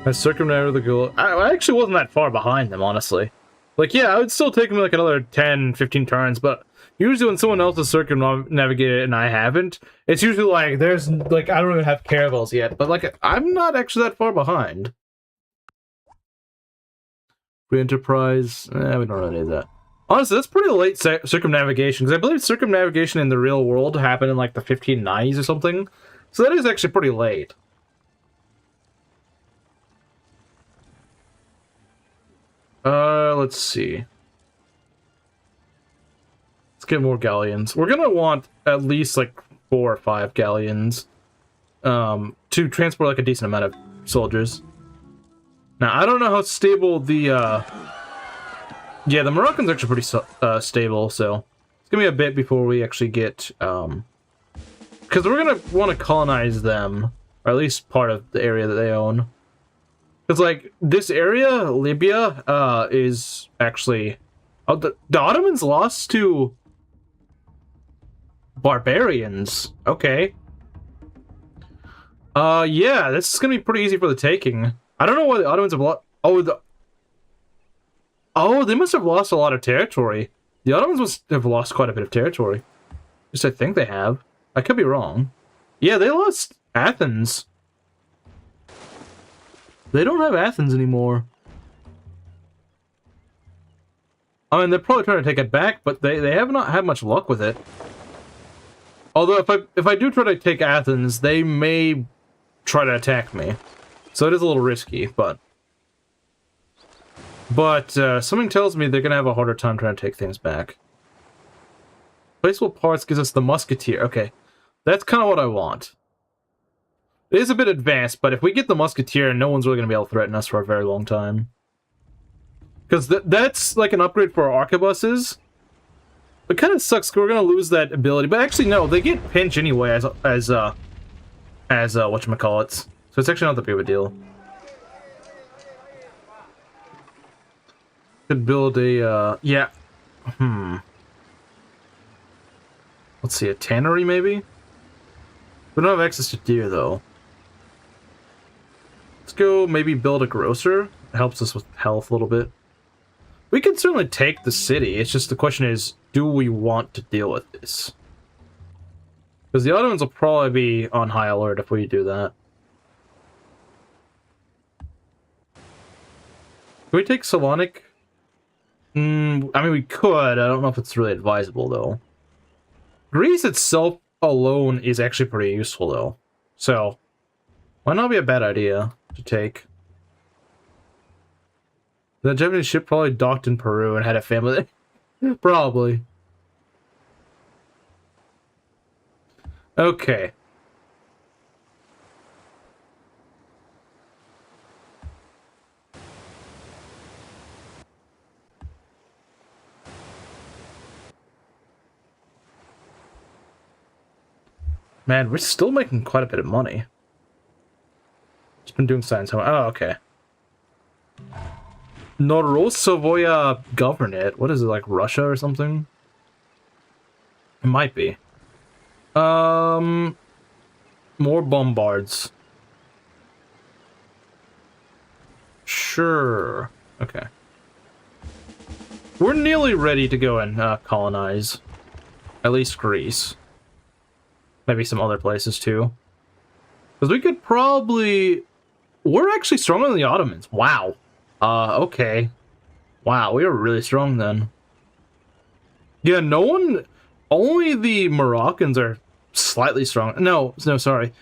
Speaker 1: I circumnavigated the goal. I actually wasn't that far behind them, honestly. Like, yeah, I would still take them like another 10, 15 turns, but usually when someone else has circumnavigated and I haven't, it's usually like, there's, like, I don't even have caravels yet, but, like, I'm not actually that far behind. Free Enterprise, we don't really need that. Honestly, that's pretty late circumnavigation, because I believe circumnavigation in the real world happened in, like, the 1590s or something. So that is actually pretty late. Let's see. Let's get more galleons. We're gonna want at least like 4 or 5 galleons to transport like a decent amount of soldiers. Now, I don't know how stable the yeah, the Moroccans are actually pretty stable, so it's gonna be a bit before we actually get because we're gonna want to colonize them, or at least part of the area that they own. Because, like, this area, Libya, is actually... Oh, the Ottomans lost to... barbarians. Okay. Yeah, this is gonna be pretty easy for the taking. I don't know why the Ottomans have lost... Oh, they must have lost a lot of territory. The Ottomans must have lost quite a bit of territory. At least I think they have. I could be wrong. Yeah, they lost Athens. They don't have Athens anymore. I mean, they're probably trying to take it back, but they have not had much luck with it. Although, if I do try to take Athens, they may try to attack me. So it is a little risky, but... something tells me they're gonna have a harder time trying to take things back. Placeable parts gives us the musketeer. Okay, that's kind of what I want. It is a bit advanced, but if we get the musketeer, no one's really going to be able to threaten us for a very long time. Because that's like an upgrade for our arquebuses. It kind of sucks, because we're going to lose that ability. But actually, no, they get pinch anyway as whatchamacallit. So it's actually not that big of a deal. Could build a, yeah. Let's see, a tannery maybe? We don't have access to deer, though. Let's go maybe build a grocer. It helps us with health a little bit. We can certainly take the city. It's just the question is, do we want to deal with this? Because the Ottomans will probably be on high alert if we do that. Can we take Salonic? I mean, we could. I don't know if it's really advisable, though. Greece itself alone is actually pretty useful, though. So, might not be a bad idea to take. The Japanese ship probably docked in Peru and had a family there. Probably. Okay. Man, we're still making quite a bit of money. Just been doing science. Oh, okay. Norosavoya Governorate. What is it, like Russia or something? It might be. More bombards. Sure. Okay. We're nearly ready to go and colonize. At least Greece. Maybe some other places too. Because we could probably... We're actually stronger than the Ottomans. Wow. Okay. Wow, we are really strong then. Yeah, no one... Only the Moroccans are slightly strong. No, sorry.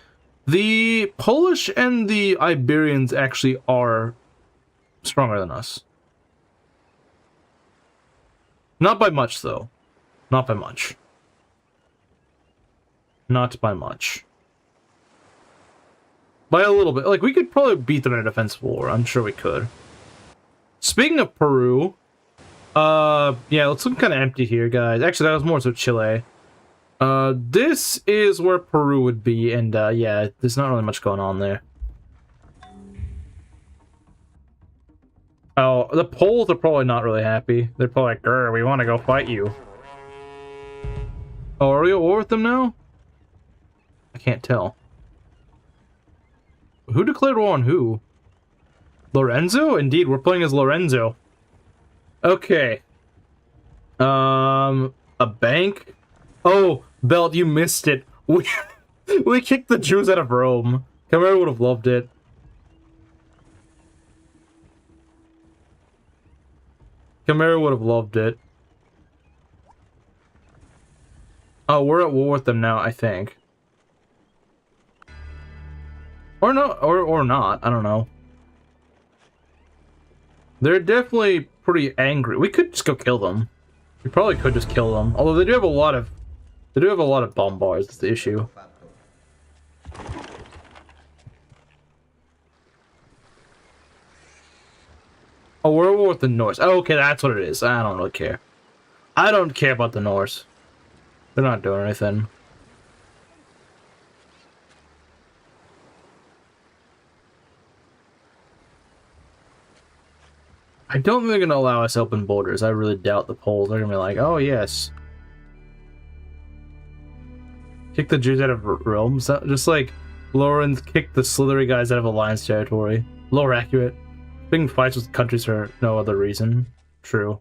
Speaker 1: The Polish and the Iberians actually are stronger than us. Not by much, though. Not by much. Not by much. By a little bit. Like, we could probably beat them in a defensive war. I'm sure we could. Speaking of Peru, yeah, let's look kind of empty here, guys. Actually, that was more so Chile. This is where Peru would be, and, yeah, there's not really much going on there. Oh, the Poles are probably not really happy. They're probably like, grr, we want to go fight you. Oh, are we at war with them now? I can't tell. Who declared war on who? Lorenzo? Indeed, we're playing as Lorenzo. Okay. A bank? Oh, Belt, you missed it. We kicked the Jews out of Rome. Camaro would have loved it. Camaro would have loved it. Oh, we're at war with them now, I think. Or no, or not, I don't know. They're definitely pretty angry. We could just go kill them. We probably could just kill them. Although they do have a lot of bombards, that's the issue. Oh, we're at war with the Norse. Oh, okay, that's what it is. I don't really care. I don't care about the Norse. They're not doing anything. I don't think they're gonna allow us open borders. I really doubt the Poles are gonna be like, oh yes. Kick the Jews out of Rome. So, just like Lawrence kicked the Slithery guys out of Alliance territory. Lower accurate. Picking fights with countries for no other reason. True.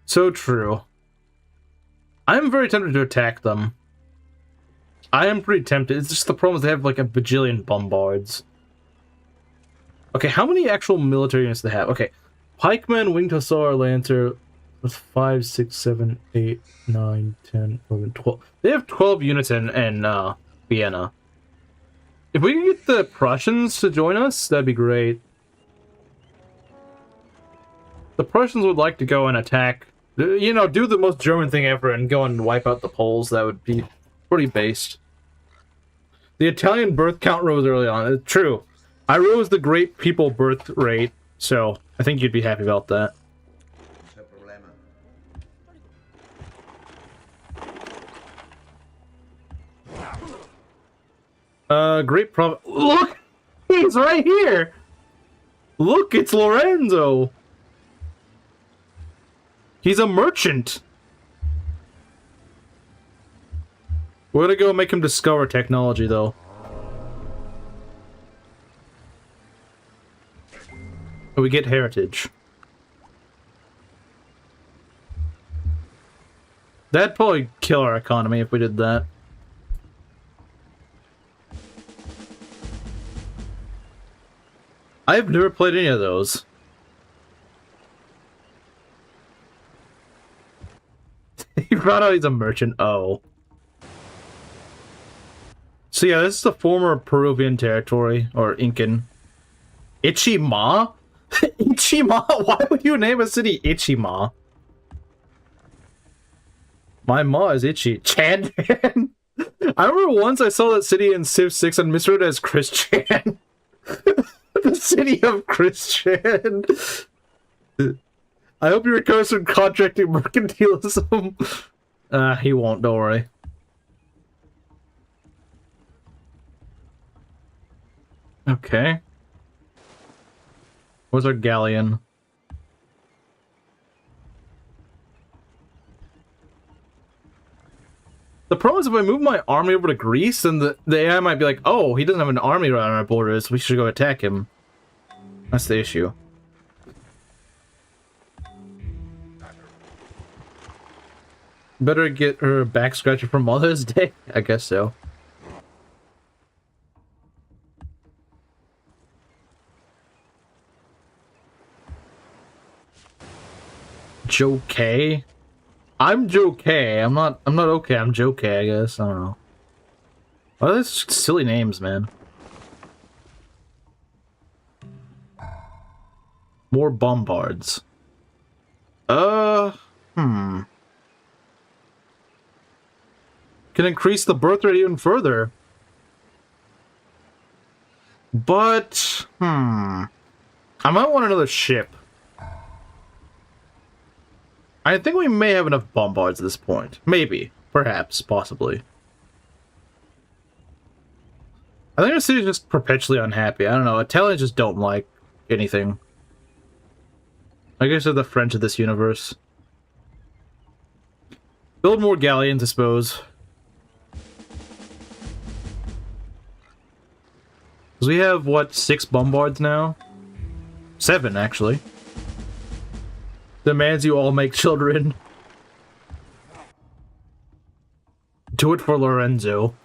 Speaker 1: So true. I'm very tempted to attack them. I am pretty tempted. It's just the problem is they have like a bajillion bombards. Okay, how many actual military units do they have? Okay. Pikeman, Winged Hussar, Lancer, with 5, 6, 7, 8, 9, 10, 11, 12. They have 12 units in Vienna. If we can get the Prussians to join us, that'd be great. The Prussians would like to go and attack, you know, do the most German thing ever and go and wipe out the Poles. That would be pretty based. The Italian birth count rose early on. True. I rose the great people birth rate, so I think you'd be happy about that. Great problem. Look! He's right here! Look, it's Lorenzo! He's a merchant! We're gonna go make him discover technology, though. We get heritage. That'd probably kill our economy if we did that. I've never played any of those. He found out he's a merchant. Oh. So yeah, this is the former Peruvian territory, or Incan. Ichima? Ichima? Why would you name a city Ichima? My ma is itchy. Chan-chan? I remember once I saw that city in Civ 6 and misread it as Christian. The city of Christian. I hope he recovers from contracting mercantilism. He won't, don't worry. Okay. Where's our galleon? The problem is if I move my army over to Greece, then the AI might be like, oh, he doesn't have an army right on our borders, we should go attack him. That's the issue. Better get her back scratcher for Mother's Day? I guess so. Joe K? I'm Joe K. I'm not okay. I'm Joe K, I guess. I don't know. What are these silly names, man? More bombards. Hmm. Can increase the birth rate even further. But, I might want another ship. I think we may have enough bombards at this point. Maybe. Perhaps. Possibly. I think the city's just perpetually unhappy. I don't know. Italians just don't like anything. I guess they're the French of this universe. Build more galleons, I suppose. Because we have, what, 6 bombards now? 7, actually. Demands you all make children. Do it for Lorenzo.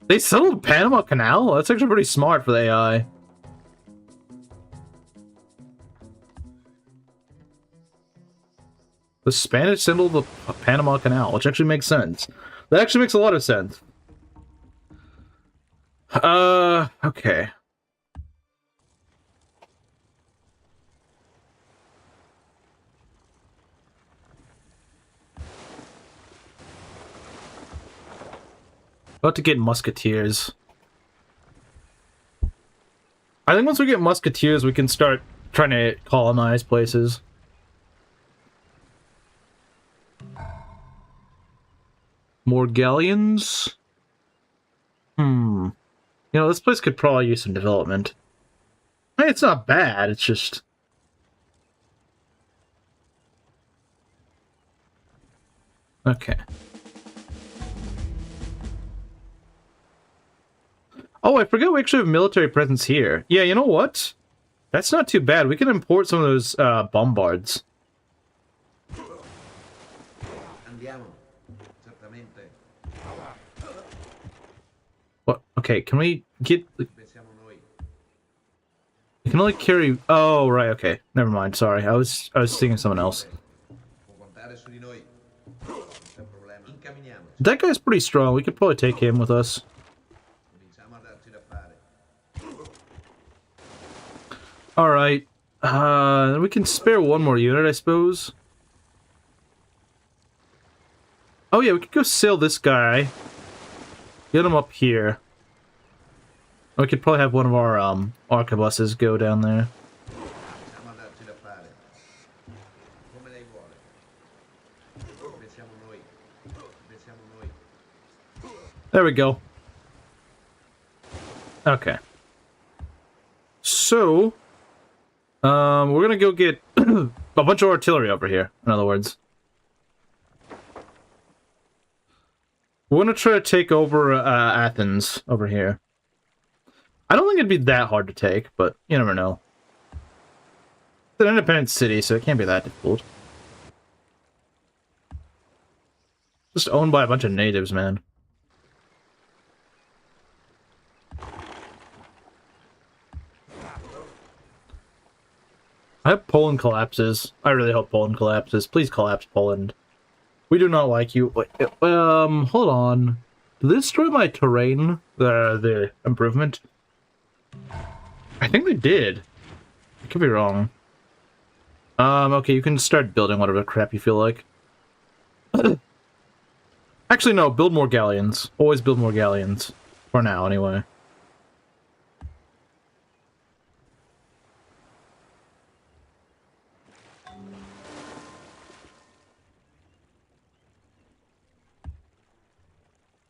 Speaker 1: They settled Panama Canal? That's actually pretty smart for the AI. The Spanish settled the Panama Canal, which actually makes sense. That actually makes a lot of sense. Okay. About to get musketeers. I think once we get musketeers, we can start trying to colonize places. More galleons? You know, this place could probably use some development. I mean, it's not bad, it's just... Okay. Oh, I forgot we actually have military presence here. Yeah, you know what? That's not too bad. We can import some of those bombards.
Speaker 2: Andiamo. Certamente.
Speaker 1: What? Okay, can we get...
Speaker 2: Pensiamo noi.
Speaker 1: We can only carry... Oh, right, okay. Never mind, sorry. I was thinking of someone else.
Speaker 2: Può contare su di noi. Non c'è problema. Incamminiamoci.
Speaker 1: That guy's pretty strong. We could probably take him with us.
Speaker 2: Cominciamo a darci da fare.
Speaker 1: Alright. We can spare one more unit, I suppose. Oh yeah, we could go sail this guy. Get him up here. We could probably have one of our arquebuses go down there.
Speaker 2: Cominciamo a darci da fare. Come lei vuole. Pensiamo noi. Pensiamo noi.
Speaker 1: There we go. Okay. So, we're gonna go get a bunch of artillery over here, in other words. We're gonna try to take over Athens over here. I don't think it'd be that hard to take, but you never know. It's an independent city, so it can't be that difficult. Just owned by a bunch of natives, man. I hope Poland collapses. I really hope Poland collapses. Please collapse, Poland. We do not like you. Wait, hold on. Did they destroy my terrain? The improvement? I think they did. I could be wrong. Okay, you can start building whatever crap you feel like. Actually, no, build more galleons. Always build more galleons. For now, anyway.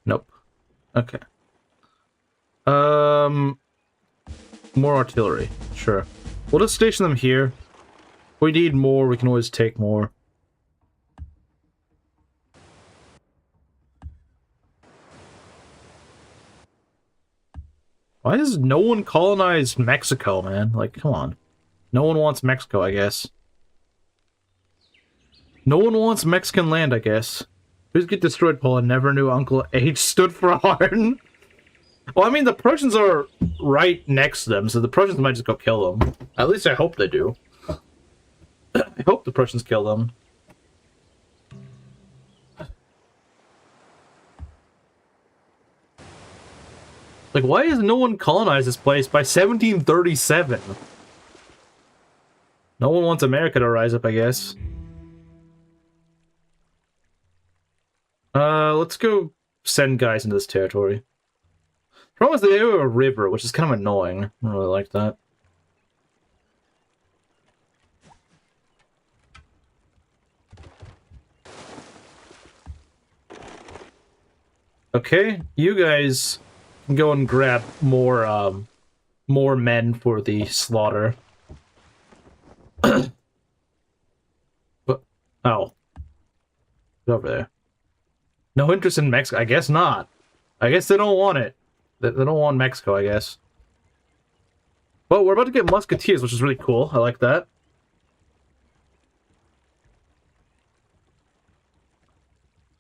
Speaker 1: Nope. Okay. More artillery. Sure. We'll just station them here. If we need more, we can always take more. Why does no one colonize Mexico, man? Like, come on. No one wants Mexico, I guess. No one wants Mexican land, I guess. Please get destroyed, Poland. Never knew Uncle H stood for Harden. Well, I mean, the Prussians are right next to them, so the Prussians might just go kill them. At least I hope they do. I hope the Prussians kill them. Like, why has no one colonized this place by 1737? No one wants America to rise up, I guess. Let's go send guys into this territory. Problem is they have a river, which is kind of annoying. I don't really like that. Okay, you guys can go and grab more men for the slaughter. But oh, over there. No interest in Mexico? I guess not. I guess they don't want it. They don't want Mexico, I guess. Well, we're about to get musketeers, which is really cool. I like that.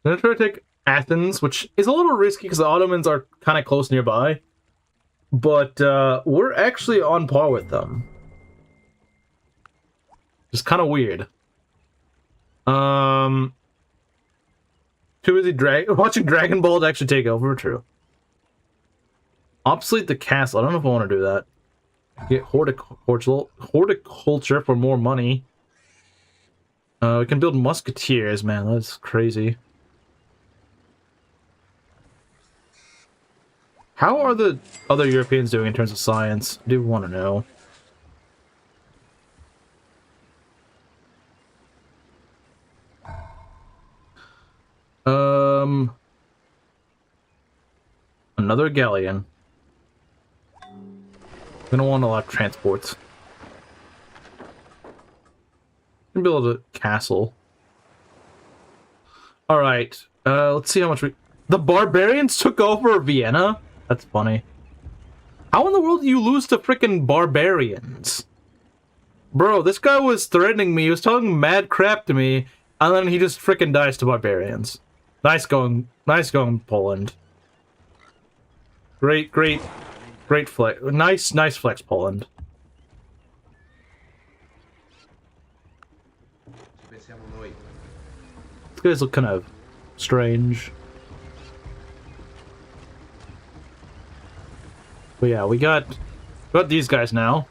Speaker 1: I'm gonna try to take Athens, which is a little risky because the Ottomans are kind of close nearby. But we're actually on par with them. It's kind of weird. Too busy watching Dragon Ball to actually take over. True. Obsolete the castle. I don't know if I want to do that. Get horticulture for more money. We can build musketeers, man. That's crazy. How are the other Europeans doing in terms of science? I do want to know. Another galleon. We don't want a lot of transports. We can build a castle. Alright, let's see how much we... The barbarians took over Vienna? That's funny. How in the world do you lose to frickin' barbarians? Bro, this guy was threatening me, he was talking mad crap to me, and then he just frickin' dies to barbarians. Nice going, Poland. Great flex. Nice flex, Poland. These guys look kind of strange. But yeah, we got these guys now.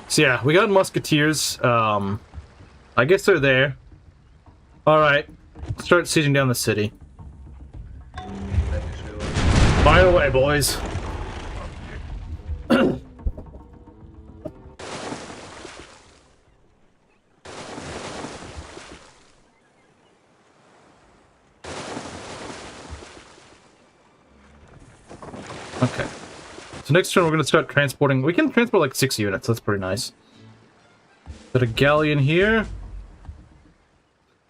Speaker 1: So yeah, we got musketeers. I guess they're there. Alright, start sieging down the city. Fire away, boys. Okay. So next turn we're going to start transporting. We can transport like 6 units. That's pretty nice. Got a galleon here.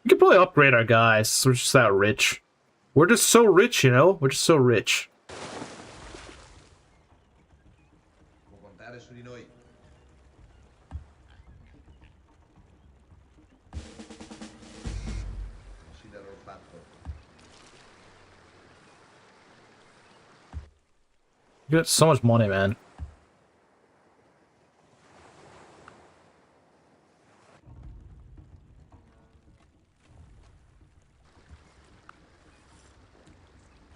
Speaker 1: We could probably upgrade our guys. We're just that rich. We're just so rich, you know? We're just so rich. You got so much money, man.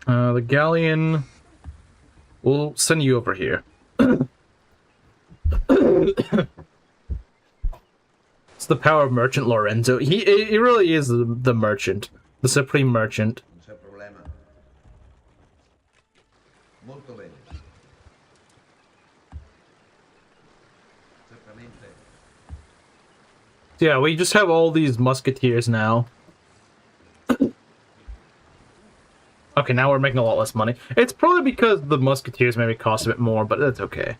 Speaker 1: The galleon... We'll send you over here. It's the power of Merchant Lorenzo. He really is the merchant. The supreme merchant. Yeah, we just have all these musketeers now. Okay, now we're making a lot less money. It's probably because the musketeers maybe cost a bit more, but that's okay.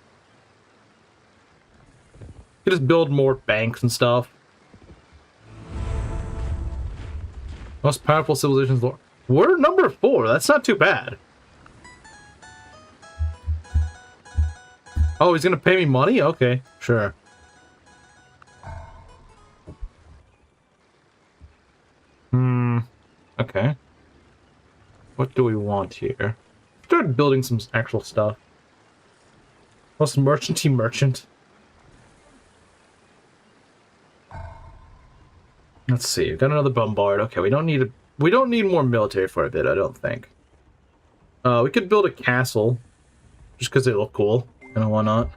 Speaker 1: You just build more banks and stuff. Most powerful civilizations. We're number 4. That's not too bad. Oh, he's gonna pay me money? Okay, sure. Okay. What do we want here? Start building some actual stuff. Most merchanty merchant. Let's see. We've got another bombard. Okay, we don't need more military for a bit, I don't think. We could build a castle just because they look cool. And why not?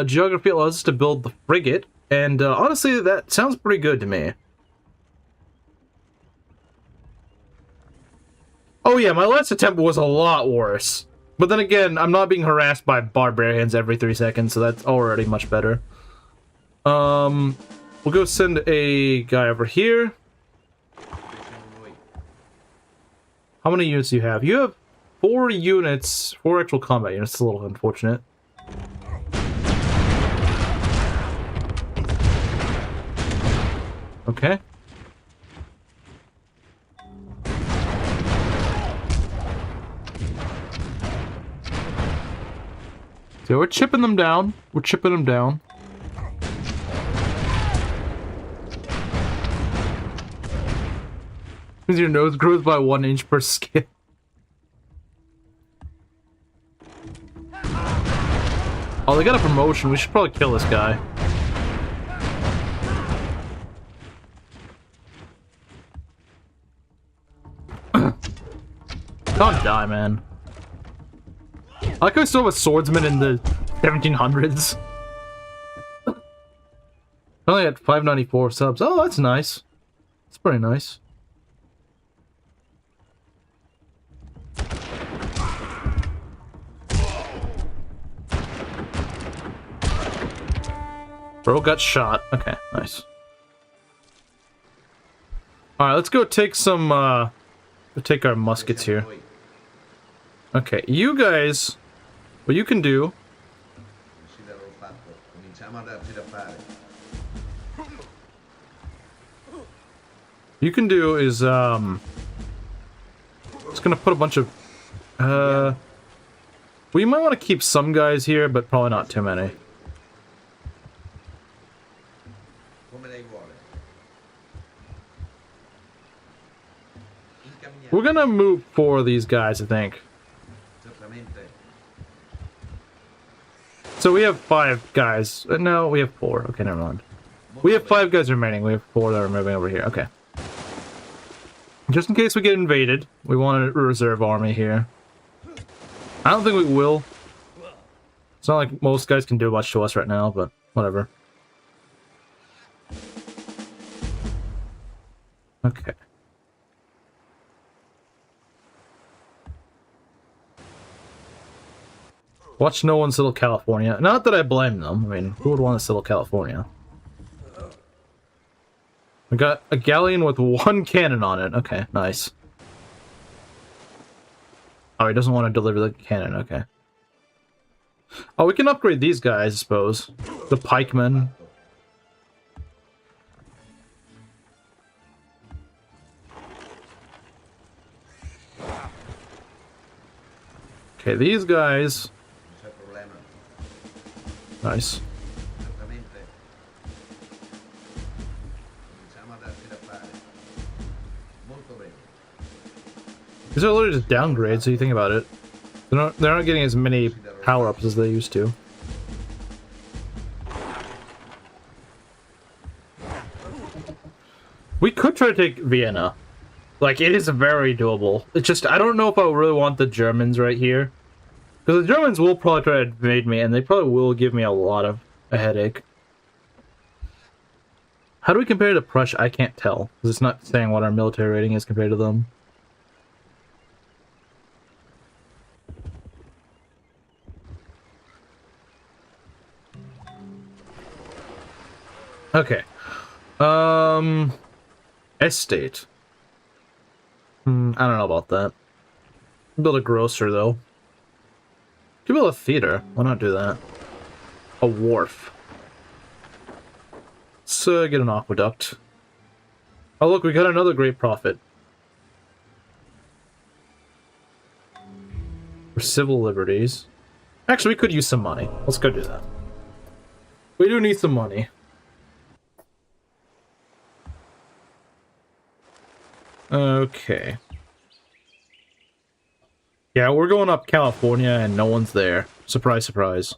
Speaker 1: Geography allows us to build the frigate, And honestly, that sounds pretty good to me. Oh yeah, my last attempt was a lot worse. But then again, I'm not being harassed by barbarians every 3 seconds, so that's already much better. We'll go send a guy over here. How many units do you have? You have 4 units, 4 actual combat units. It's a little unfortunate. Okay. So we're chipping them down. We're chipping them down. Because your nose grows by 1 inch per skin. Oh, they got a promotion. We should probably kill this guy. Don't die, man. I like how we still have a swordsman in the 1700s. Only had 594 subs. Oh, that's nice. That's pretty nice. Bro got shot. Okay, nice. Alright, let's go take some, we'll take our muskets here. Okay, you guys, what you can do... You can do is, it's gonna put a bunch of, we might want to keep some guys here, but probably not too many. We're gonna move 4 of these guys, I think. So we have 5 guys. No, we have 4. Okay, never mind. We have 5 guys remaining. We have 4 that are moving over here. Okay. Just in case we get invaded, we want a reserve army here. I don't think we will. It's not like most guys can do much to us right now, but whatever. Okay. Watch no one settle California. Not that I blame them. I mean, who would want to settle California? We got a galleon with 1 cannon on it. Okay, nice. Oh, he doesn't want to deliver the cannon. Okay. Oh, we can upgrade these guys, I suppose. The pikemen. Okay, these guys... Nice. These are literally just downgrades, so you think about it. They're not getting as many power-ups as they used to. We could try to take Vienna. Like, it is very doable. It's just, I don't know if I really want the Germans right here. Because the Germans will probably try to invade me, and they probably will give me a lot of a headache. How do we compare to Prussia? I can't tell, because it's not saying what our military rating is compared to them. Okay. Estate. I don't know about that. Build a grocer, though. Could build a theater. Why not do that? A wharf. Let's get an aqueduct. Oh look, we got another great prophet. For civil liberties. Actually, we could use some money. Let's go do that. We do need some money. Okay. Yeah, we're going up California and no one's there. Surprise, surprise.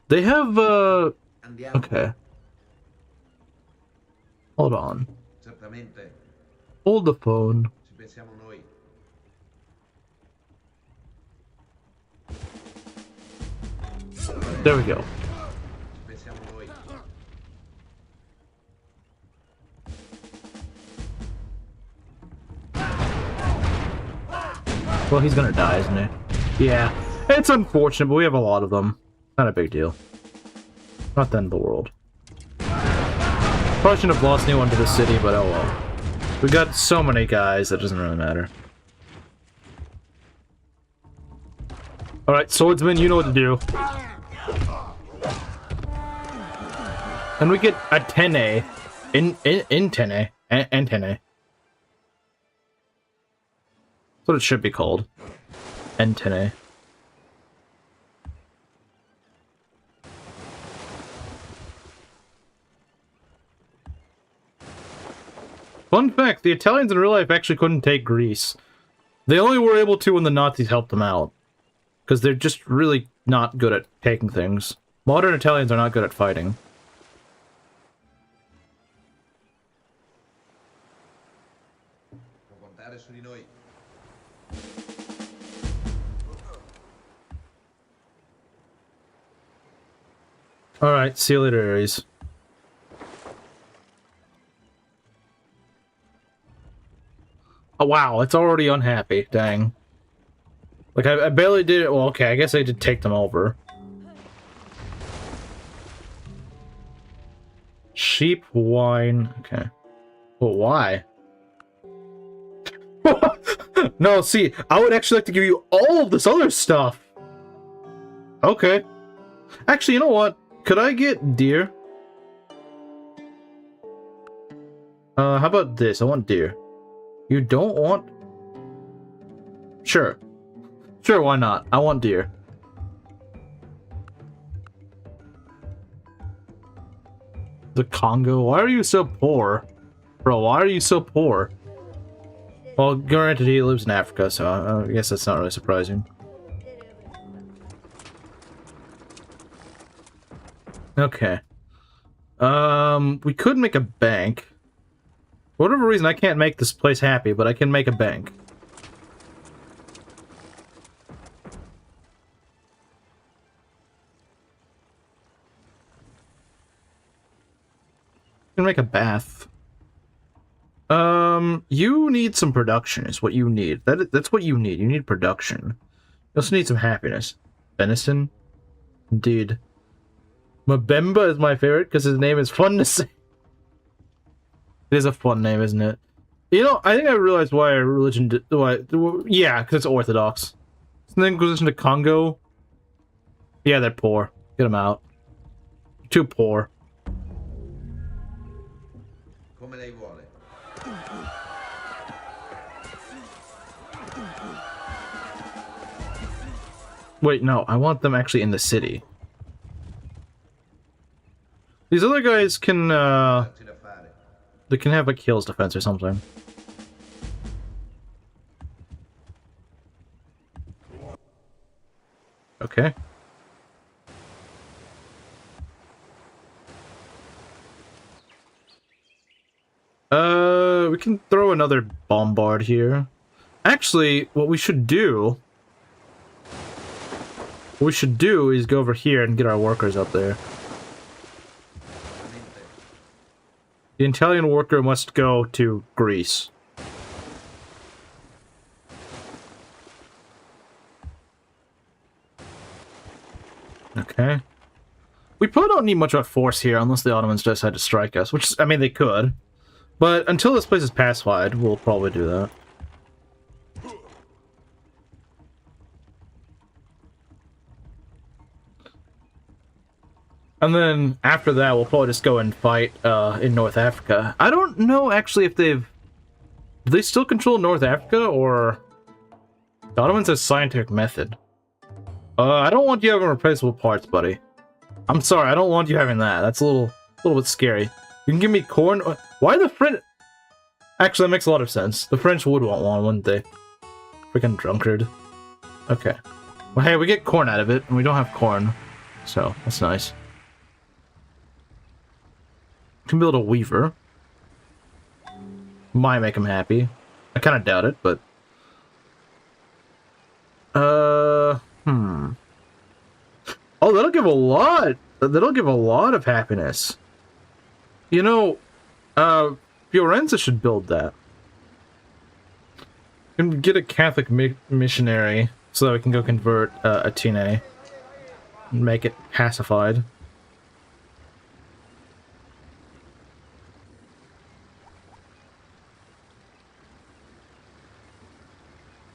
Speaker 1: They have, okay. Hold on. Hold the phone. There we go.
Speaker 2: Pensiamo noi.
Speaker 1: Well, he's gonna die, isn't he? Yeah. It's unfortunate, but we have a lot of them. Not a big deal. Not the end of the world. Probably shouldn't have lost anyone to the city, but oh well. We got so many guys, that doesn't really matter. Alright, swordsman, you know what to do. And we get a 10A. In 10A. And 10A. That's what it should be called. N10A. Fun fact, the Italians in real life actually couldn't take Greece. They only were able to when the Nazis helped them out. Because they're just really not good at taking things. Modern Italians are not good at fighting.
Speaker 2: Può contare su di noi.
Speaker 1: Alright, see you later, Ares. Oh wow, it's already unhappy, dang. Like, I barely did it. Well, okay, I guess I did take them over. Sheep, wine, okay. Well, why? No, see, I would actually like to give you all of this other stuff. Okay. Actually, you know what? Could I get deer? How about this? I want deer. You don't want... Sure. Sure, why not? I want deer. The Congo? Why are you so poor? Bro, why are you so poor? Well, granted, he lives in Africa, so I guess that's not really surprising. Okay. We could make a bank. For whatever reason, I can't make this place happy, but I can make a bank. I can make a bath. You need some production, is what you need. That's what you need. You need production. You also need some happiness. Venison? Indeed. Mbemba is my favorite because his name is fun to say. It is a fun name, isn't it? You know, I think I realized why our religion did... yeah, because it's Orthodox. It's the Inquisition to Congo. Yeah, they're poor. Get them out. Too poor.
Speaker 2: Come lei vuole.
Speaker 1: Wait, no, I want them actually in the city. These other guys can, they can have, like, Hills defense or something. Okay. We can throw another bombard here. Actually, what we should do... What we should do is go over here and get our workers up there. The Italian worker must go to Greece. Okay. We probably don't need much of a force here unless the Ottomans decide to strike us, which, I mean, they could. But until this place is pacified, we'll probably do that. And then after that, we'll probably just go and fight in North Africa. I don't know actually if they've... Do they still control North Africa, or... The Ottomans have scientific method. I don't want you having replaceable parts, buddy. I'm sorry, I don't want you having that. That's a little bit scary. You can give me corn... Why the French... Actually, that makes a lot of sense. The French would want one, wouldn't they? Freaking drunkard. Okay. Well, hey, we get corn out of it, and we don't have corn. So, that's nice. Can build a weaver. Might make him happy. I kind of doubt it, but... Oh, that'll give a lot. That'll give a lot of happiness. You know, Fiorenza should build that. And get a Catholic missionary so that we can go convert Atene and make it pacified.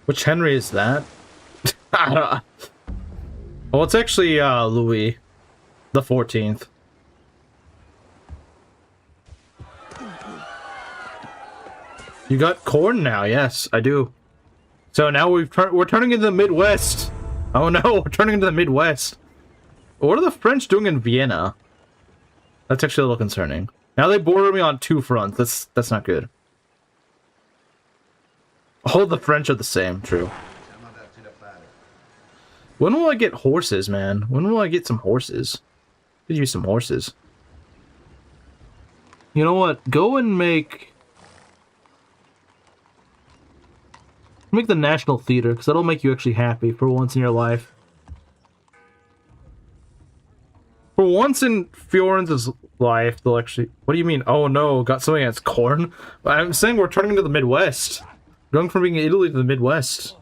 Speaker 1: Which Henry is that? I don't know. Well, it's actually Louis the 14th. You got corn now, yes, I do. So now we're turning into the Midwest. Oh no, we're turning into the Midwest. What are the French doing in Vienna? That's actually a little concerning. Now they border me on 2 fronts. That's not good. All the French are the same, true. When will I get horses, man? When will I get some horses? Could use some horses. You know what? Go and make the National Theater, because that'll make you actually happy for once in your life. For once in Fiorenza's life, they'll actually... What do you mean? Oh no, got something that's corn? I'm saying we're turning into the Midwest. Going from being Italy to the Midwest.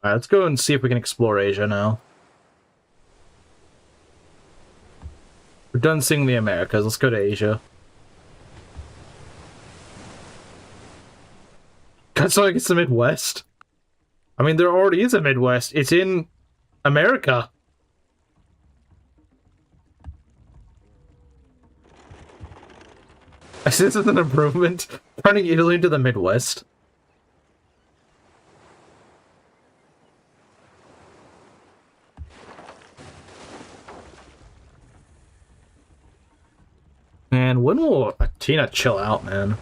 Speaker 1: Alright, let's go and see if we can explore Asia now. We're done seeing the Americas, let's go to Asia. That's like it's the Midwest. I mean, there already is a Midwest. It's in America. This is an improvement. Turning Italy into the Midwest. Man, when will Tina chill out, man?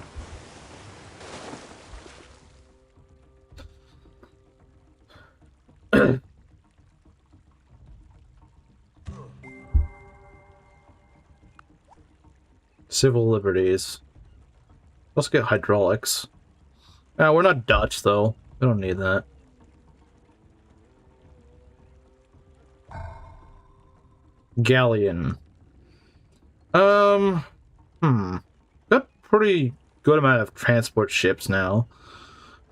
Speaker 1: Civil liberties. Let's get hydraulics. We're not Dutch, though. We don't need that. Galleon. Got pretty good amount of transport ships now.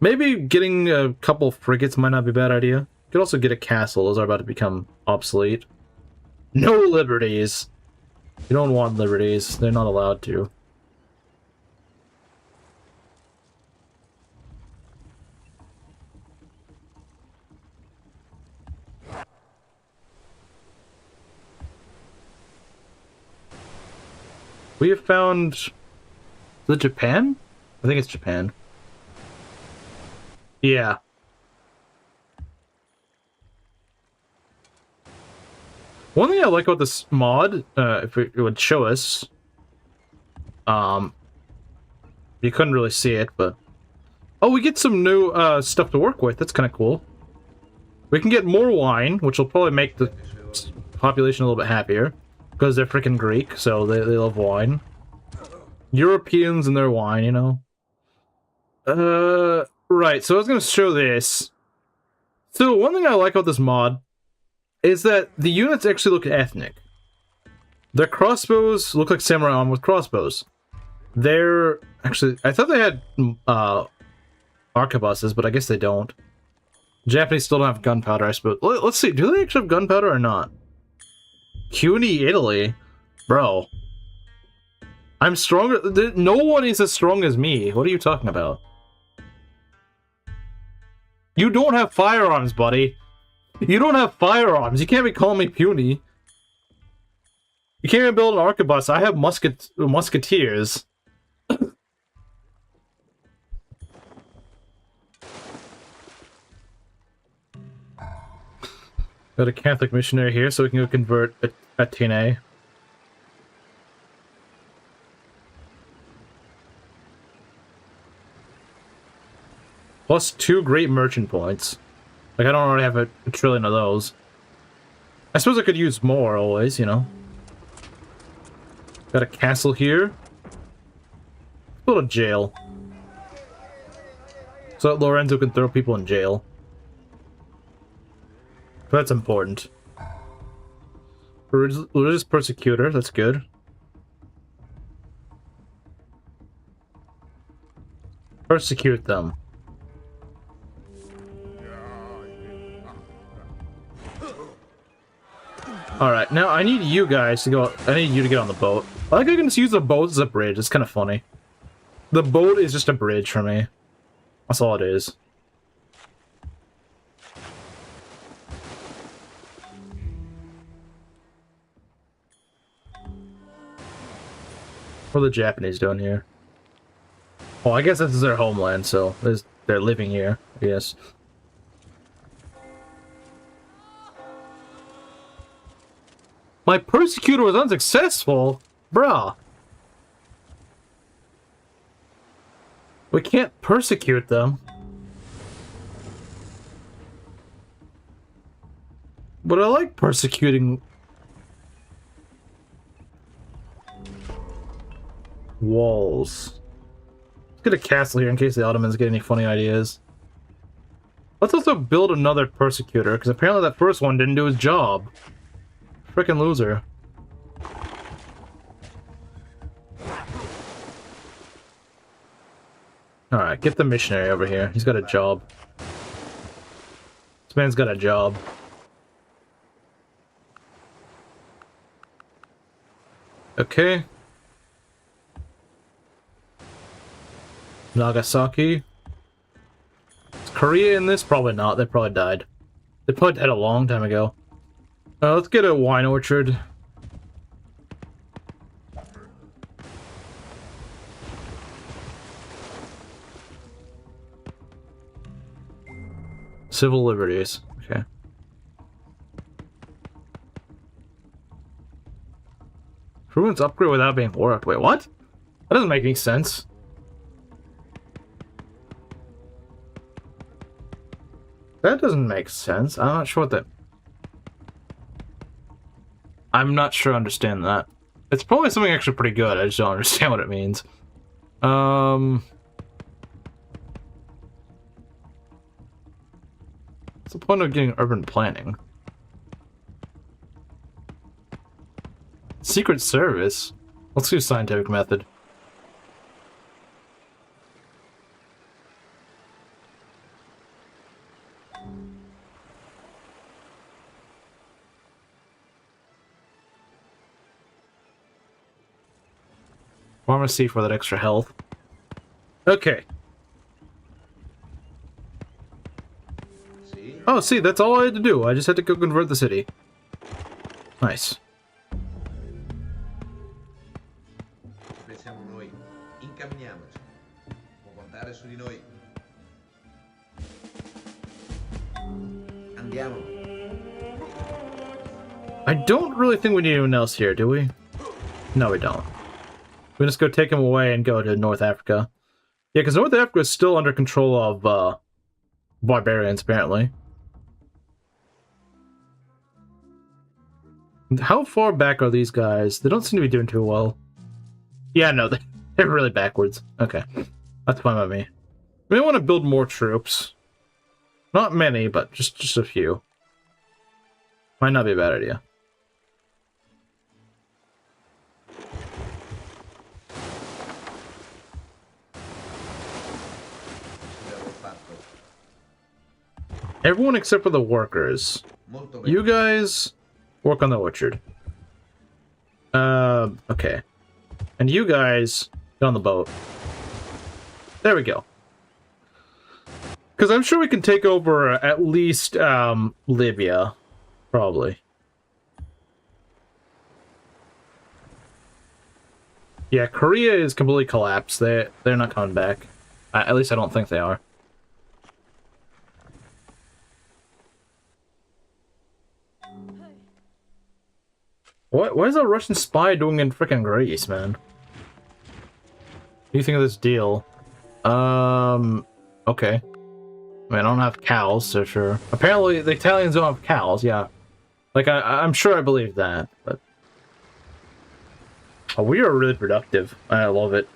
Speaker 1: Maybe getting a couple frigates might not be a bad idea. Could also get a castle. Those are about to become obsolete. No liberties. You don't want liberties. They're not allowed to. We have found... Is it Japan? I think it's Japan. Yeah. One thing I like about this mod, if it would show us... You couldn't really see it, but... Oh, we get some new stuff to work with. That's kind of cool. We can get more wine, which will probably make the population a little bit happier. Because they're freaking Greek, so they love wine. Europeans and their wine, you know. Right, so I was going to show this. So one thing I like about this mod is that the units actually look ethnic. Their crossbows look like samurai armor with crossbows. They're... Actually, I thought they had arquebuses, but I guess they don't. Japanese still don't have gunpowder, I suppose. Let's see, do they actually have gunpowder or not? CUNY, Italy? Bro. I'm stronger... No one is as strong as me. What are you talking about? You don't have firearms, buddy. You don't have firearms. You can't be calling me puny. You can't even build an arquebus. I have musketeers. Got a Catholic missionary here, so we can go convert Atene. Plus 2 great merchant points. Like, I don't already have a trillion of those. I suppose I could use more always, you know. Got a castle here. Build a jail. So that Lorenzo can throw people in jail. That's important. Religious persecutor, that's good. Persecute them. Alright, now I need you guys to go. I need you to get on the boat. I like I can just use the boat as a bridge. It's kind of funny. The boat is just a bridge for me. That's all it is. What are the Japanese doing here? Well, I guess this is their homeland, so they're living here, I guess. My persecutor was unsuccessful? Bruh. We can't persecute them. But I like persecuting... walls. Let's get a castle here in case the Ottomans get any funny ideas. Let's also build another persecutor, because apparently that first one didn't do his job. Frickin' loser. Alright, get the missionary over here. He's got a job. This man's got a job. Okay. Nagasaki. Is Korea in this? Probably not. They probably died. They probably died a long time ago. Let's get a wine orchard. Civil liberties. Okay. Improvements upgrade without being worked. Wait, what? That doesn't make any sense. That doesn't make sense. I'm not sure what that... I'm not sure I understand that. It's probably something actually pretty good. I just don't understand what it means. What's the point of getting urban planning? Secret Service? Let's do scientific method. Pharmacy for that extra health. Okay.
Speaker 2: See?
Speaker 1: Oh, see, that's all I had to do. I just had to go convert the city. Nice.
Speaker 2: Pensiamo noi. Incamminiamoci. Può contare su di noi. Andiamo.
Speaker 1: I don't really think we need anyone else here, do we? No, we don't. We just go take him away and go to North Africa. Yeah, because North Africa is still under control of barbarians, apparently. How far back are these guys? They don't seem to be doing too well. Yeah, no, they're really backwards. Okay, that's fine by me. We may want to build more troops. Not many, but just a few. Might not be a bad idea. Everyone except for the workers.
Speaker 2: Molto bene.
Speaker 1: You guys work on the orchard. Okay. And you guys get on the boat. There we go. Because I'm sure we can take over at least Libya. Probably. Yeah, Korea is completely collapsed. They're not coming back. At least I don't think they are. What is a Russian spy doing in frickin' Greece, man? What do you think of this deal? Okay. I mean, I don't have cows, so sure. Apparently, the Italians don't have cows, yeah. Like, I'm sure I believe that, but... Oh, we are really productive. I love it.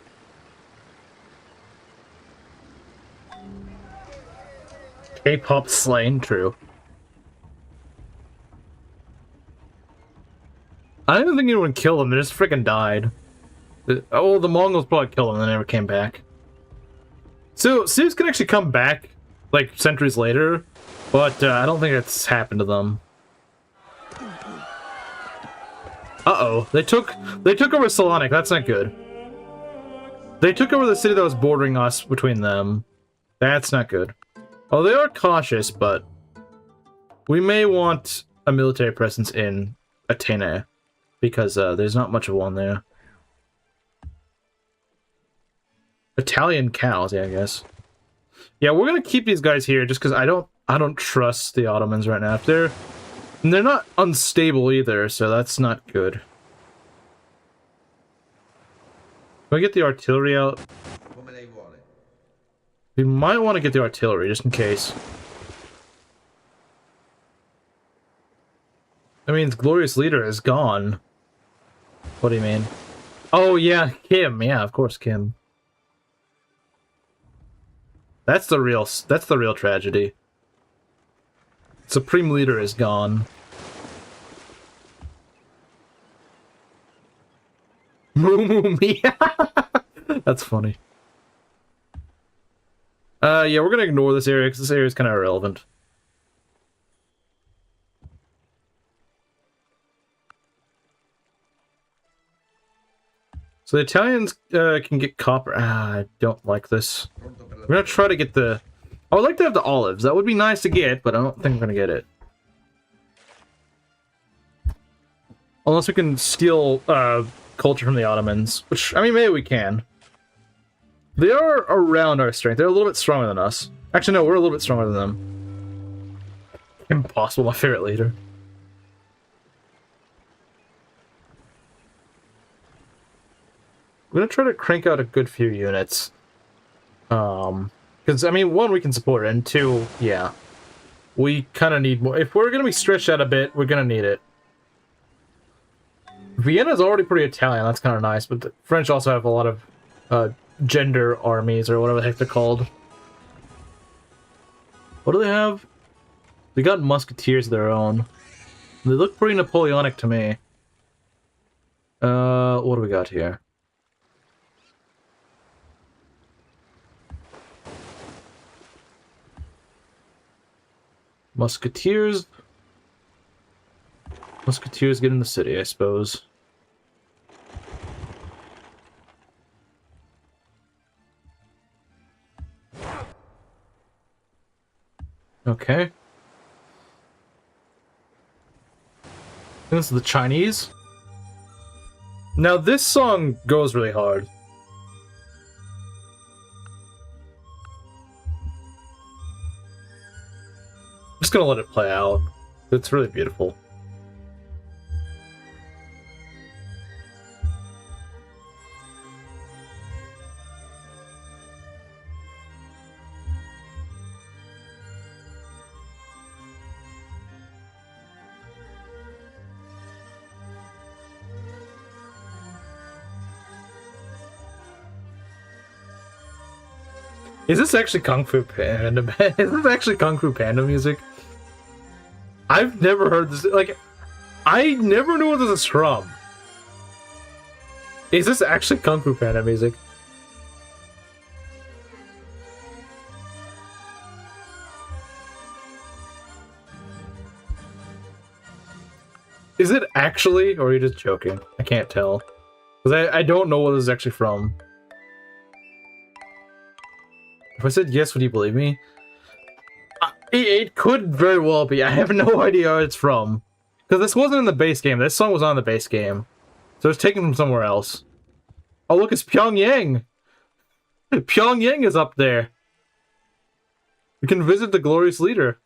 Speaker 1: K-pop slang, true. I don't even think anyone killed them, they just freaking died. Oh, the Mongols probably killed them and they never came back. So, Sims can actually come back, like, centuries later, but I don't think it's happened to them. Uh-oh, they took over Salonik, that's not good. They took over the city that was bordering us between them. That's not good. Oh, they are cautious, but we may want a military presence in Athena, because there's not much of one there. Italian cows, yeah, I guess. Yeah, we're gonna keep these guys here just because I don't trust the Ottomans right now. They're not unstable either, so that's not good. Can we get the artillery out? We might want to get the artillery just in case. I mean, the glorious leader is gone. What do you mean? Oh yeah, Kim. Yeah, of course, Kim. That's the real tragedy. Supreme leader is gone. Moo Mia. That's funny. Yeah, we're gonna ignore this area because this area is kind of irrelevant. So the Italians can get copper. I don't like this. We're gonna try to get the... I would like to have the olives. That would be nice to get, but I don't think I'm gonna get it. Unless we can steal culture from the Ottomans, which, I mean, maybe we can. They are around our strength. They're a little bit stronger than us. Actually, no, we're a little bit stronger than them. Impossible, my favorite leader. I'm gonna try to crank out a good few units. Because, I mean, one, we can support it, and two, yeah. We kind of need more. If we're gonna be stretched out a bit, we're gonna need it. Vienna's already pretty Italian, that's kind of nice, but the French also have a lot of gender armies, or whatever the heck they're called. What do they have? They got musketeers of their own. They look pretty Napoleonic to me. What do we got here? Musketeers. Musketeers get in the city, I suppose. Okay. This is the Chinese. Now this song goes really hard. I'm just gonna let it play out. It's really beautiful. Is this actually Kung Fu Panda? Is this actually Kung Fu Panda music? I've never heard this. Like, I never knew what this is from. Is this actually Kung Fu Panda music? Is it actually, or are you just joking? I can't tell. Because I don't know what this is actually from. If I said yes, would you believe me? It could very well be. I have no idea where it's from. Because this wasn't in the base game. This song was on the base game. So it's taken from somewhere else. Oh, look, it's Pyongyang! Pyongyang is up there. We can visit the glorious leader.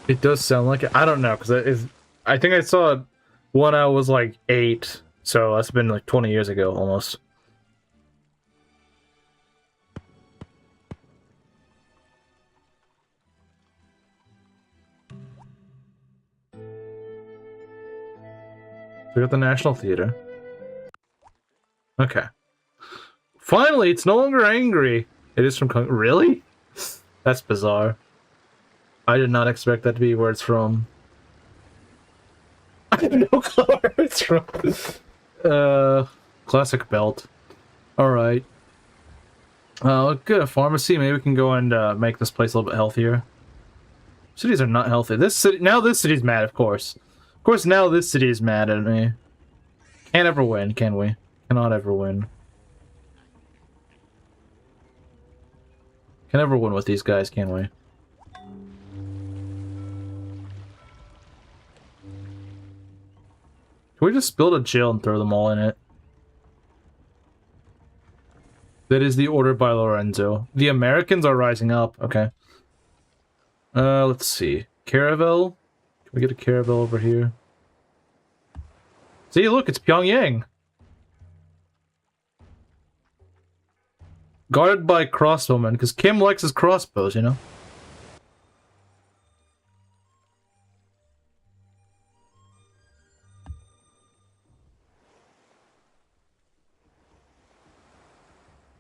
Speaker 1: It does sound like it. I don't know, because I think I saw it when I was like 8. So that's been like 20 years ago, almost. We got the National Theater. Okay. Finally, it's no longer angry. It is from really? That's bizarre. I did not expect that to be where it's from. I have no clue where it's from. Classic belt. Alright. Good, a pharmacy. Maybe we can go and make this place a little bit healthier. Cities are not healthy. This city's mad, of course. Of course, now this city is mad at me. Can't ever win, can we? Cannot ever win. Can never win with these guys, can we? Can we just build a jail and throw them all in it? That is the order by Lorenzo. The Americans are rising up. Okay. Let's see. Caravel? Can we get a caravel over here? See, look, it's Pyongyang. Guarded by crossbowmen, because Kim likes his crossbows, you know?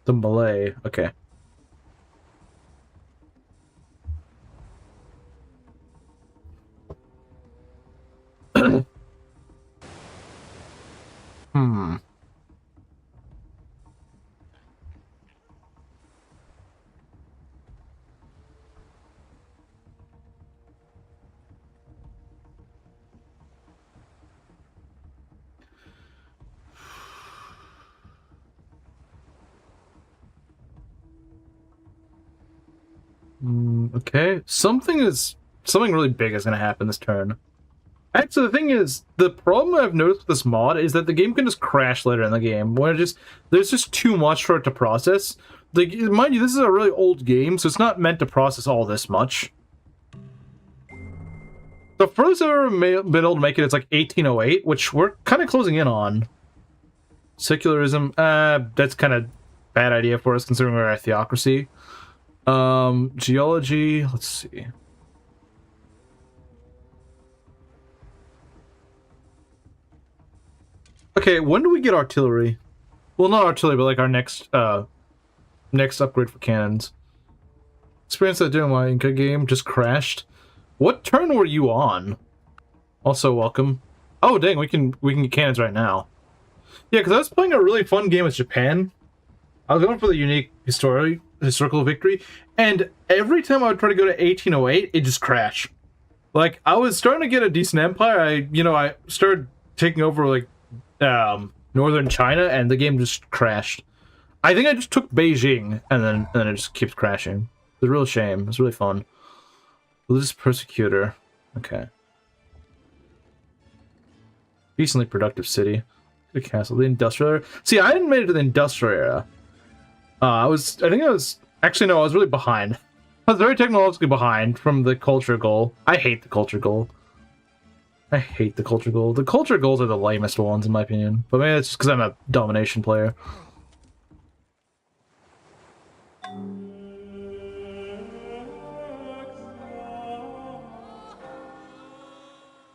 Speaker 1: The Malay, okay. Okay, something really big is gonna happen this turn. Actually, the thing is, the problem I've noticed with this mod is that the game can just crash later in the game, where there's just too much for it to process. Like, mind you, this is a really old game, so it's not meant to process all this much. The furthest I've ever been able to make it, it's like 1808, which we're kind of closing in on. Secularism, that's kind of bad idea for us, considering we're a theocracy. Geology, let's see. Okay, when do we get artillery? Well, not artillery, but like our next upgrade for cannons. Experience that during my Inca game just crashed. What turn were you on? Also, welcome. Oh, dang, we can get cannons right now. Yeah, because I was playing a really fun game with Japan. I was going for the unique historical victory, and every time I would try to go to 1808, it just crashed. Like, I was starting to get a decent empire. I started taking over, like, northern China, and the game just crashed. I think I just took Beijing, and then it just keeps crashing. It's a real shame. It's really fun. Religious persecutor. Okay. Decently productive city. Good castle. The industrial era. See, I hadn't made it to the industrial era. I was really behind. I was very technologically behind from the culture goal. I hate the culture goal. I hate the culture goal. The culture goals are the lamest ones, in my opinion. But maybe it's just because I'm a domination player.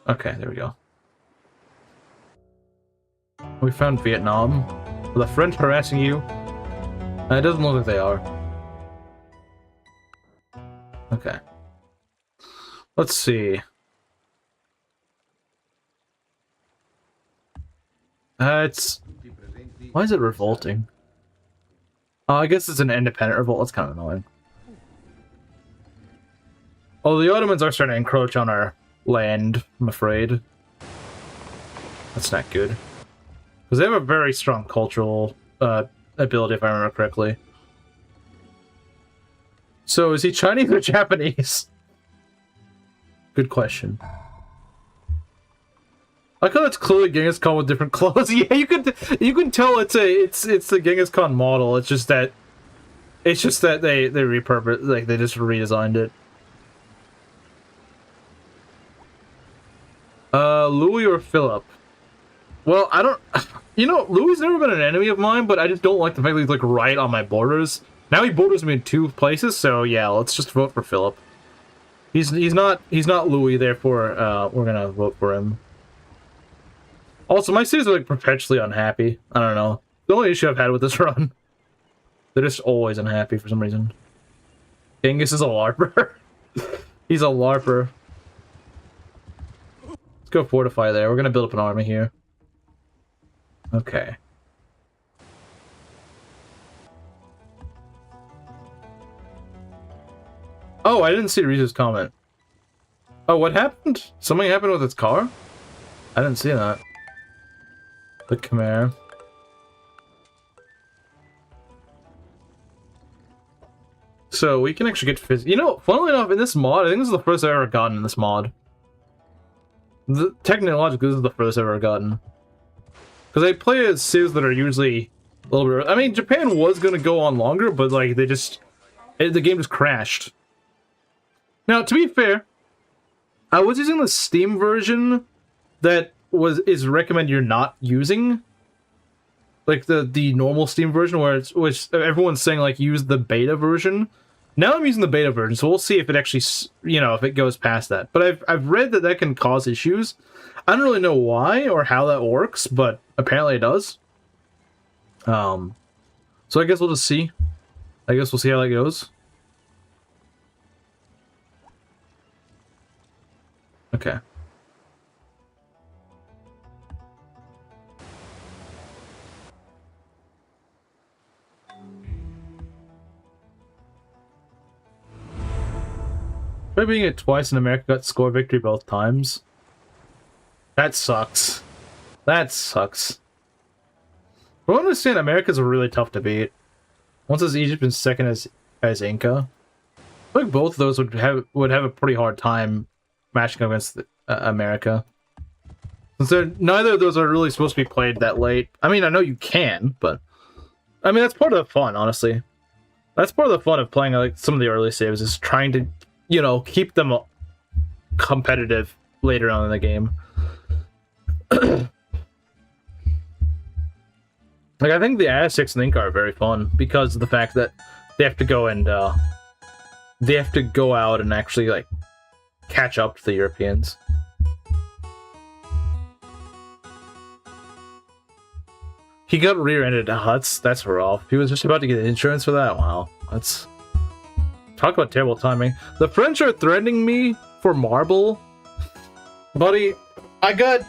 Speaker 1: Okay, there we go. We found Vietnam. Are the French harassing you? It doesn't look like they are. Okay. Let's see. Why is it revolting? I guess it's an independent revolt. That's kind of annoying. Oh, the Ottomans are starting to encroach on our land, I'm afraid. That's not good. Because they have a very strong cultural ability, if I remember correctly. So, is he Chinese or Japanese? Good question. I like how it's clearly Genghis Khan with different clothes. Yeah, you can tell it's the Genghis Khan model. It's just that they repurposed, like they just redesigned it. Louis or Philip? Well, I don't. You know, Louis never been an enemy of mine, but I just don't like the fact that he's like right on my borders. Now he borders me in 2 places, so yeah, let's just vote for Philip. He's not Louis, therefore we're gonna vote for him. Also, my cities are like perpetually unhappy. I don't know. The only issue I've had with this run. They're just always unhappy for some reason. Genghis is a LARPer. He's a LARPer. Let's go fortify there. We're gonna build up an army here. Okay. Oh, I didn't see Rizu's comment. Oh, what happened? Something happened with its car? I didn't see that. The Khmer. So we can actually get you know, funnily enough, in this mod, I think this is the first I've ever gotten in this mod. Technologically, this is the first I've ever gotten. Because I play as civs that are usually a little bit... I mean, Japan was going to go on longer, but like, they just... the game just crashed. Now, to be fair, I was using the Steam version that is recommended you're not using. Like the normal Steam version where which everyone's saying like use the beta version. Now I'm using the beta version, so we'll see if it actually, you know, if it goes past that. But I've read that can cause issues. I don't really know why or how that works, but apparently it does. So I guess we'll just see. I guess we'll see how that goes. Okay. By being it twice in America got score victory both times. That sucks. That sucks. I understand America's really tough to beat. Once as Egypt and second as Inca. I think both of those would have a pretty hard time matching up against America. Since neither of those are really supposed to be played that late. I mean, I know you can, but I mean that's part of the fun, honestly. That's part of the fun of playing like some of the early saves is trying to, you know, keep them competitive later on in the game. Like, I think the Aztecs and Inca are very fun because of the fact that they have to go and they have to go out and actually like catch up to the Europeans. He got rear-ended at Huts. That's rough. He was just about to get insurance for that. Wow, that's talk about terrible timing. The French are threatening me for marble, buddy. I got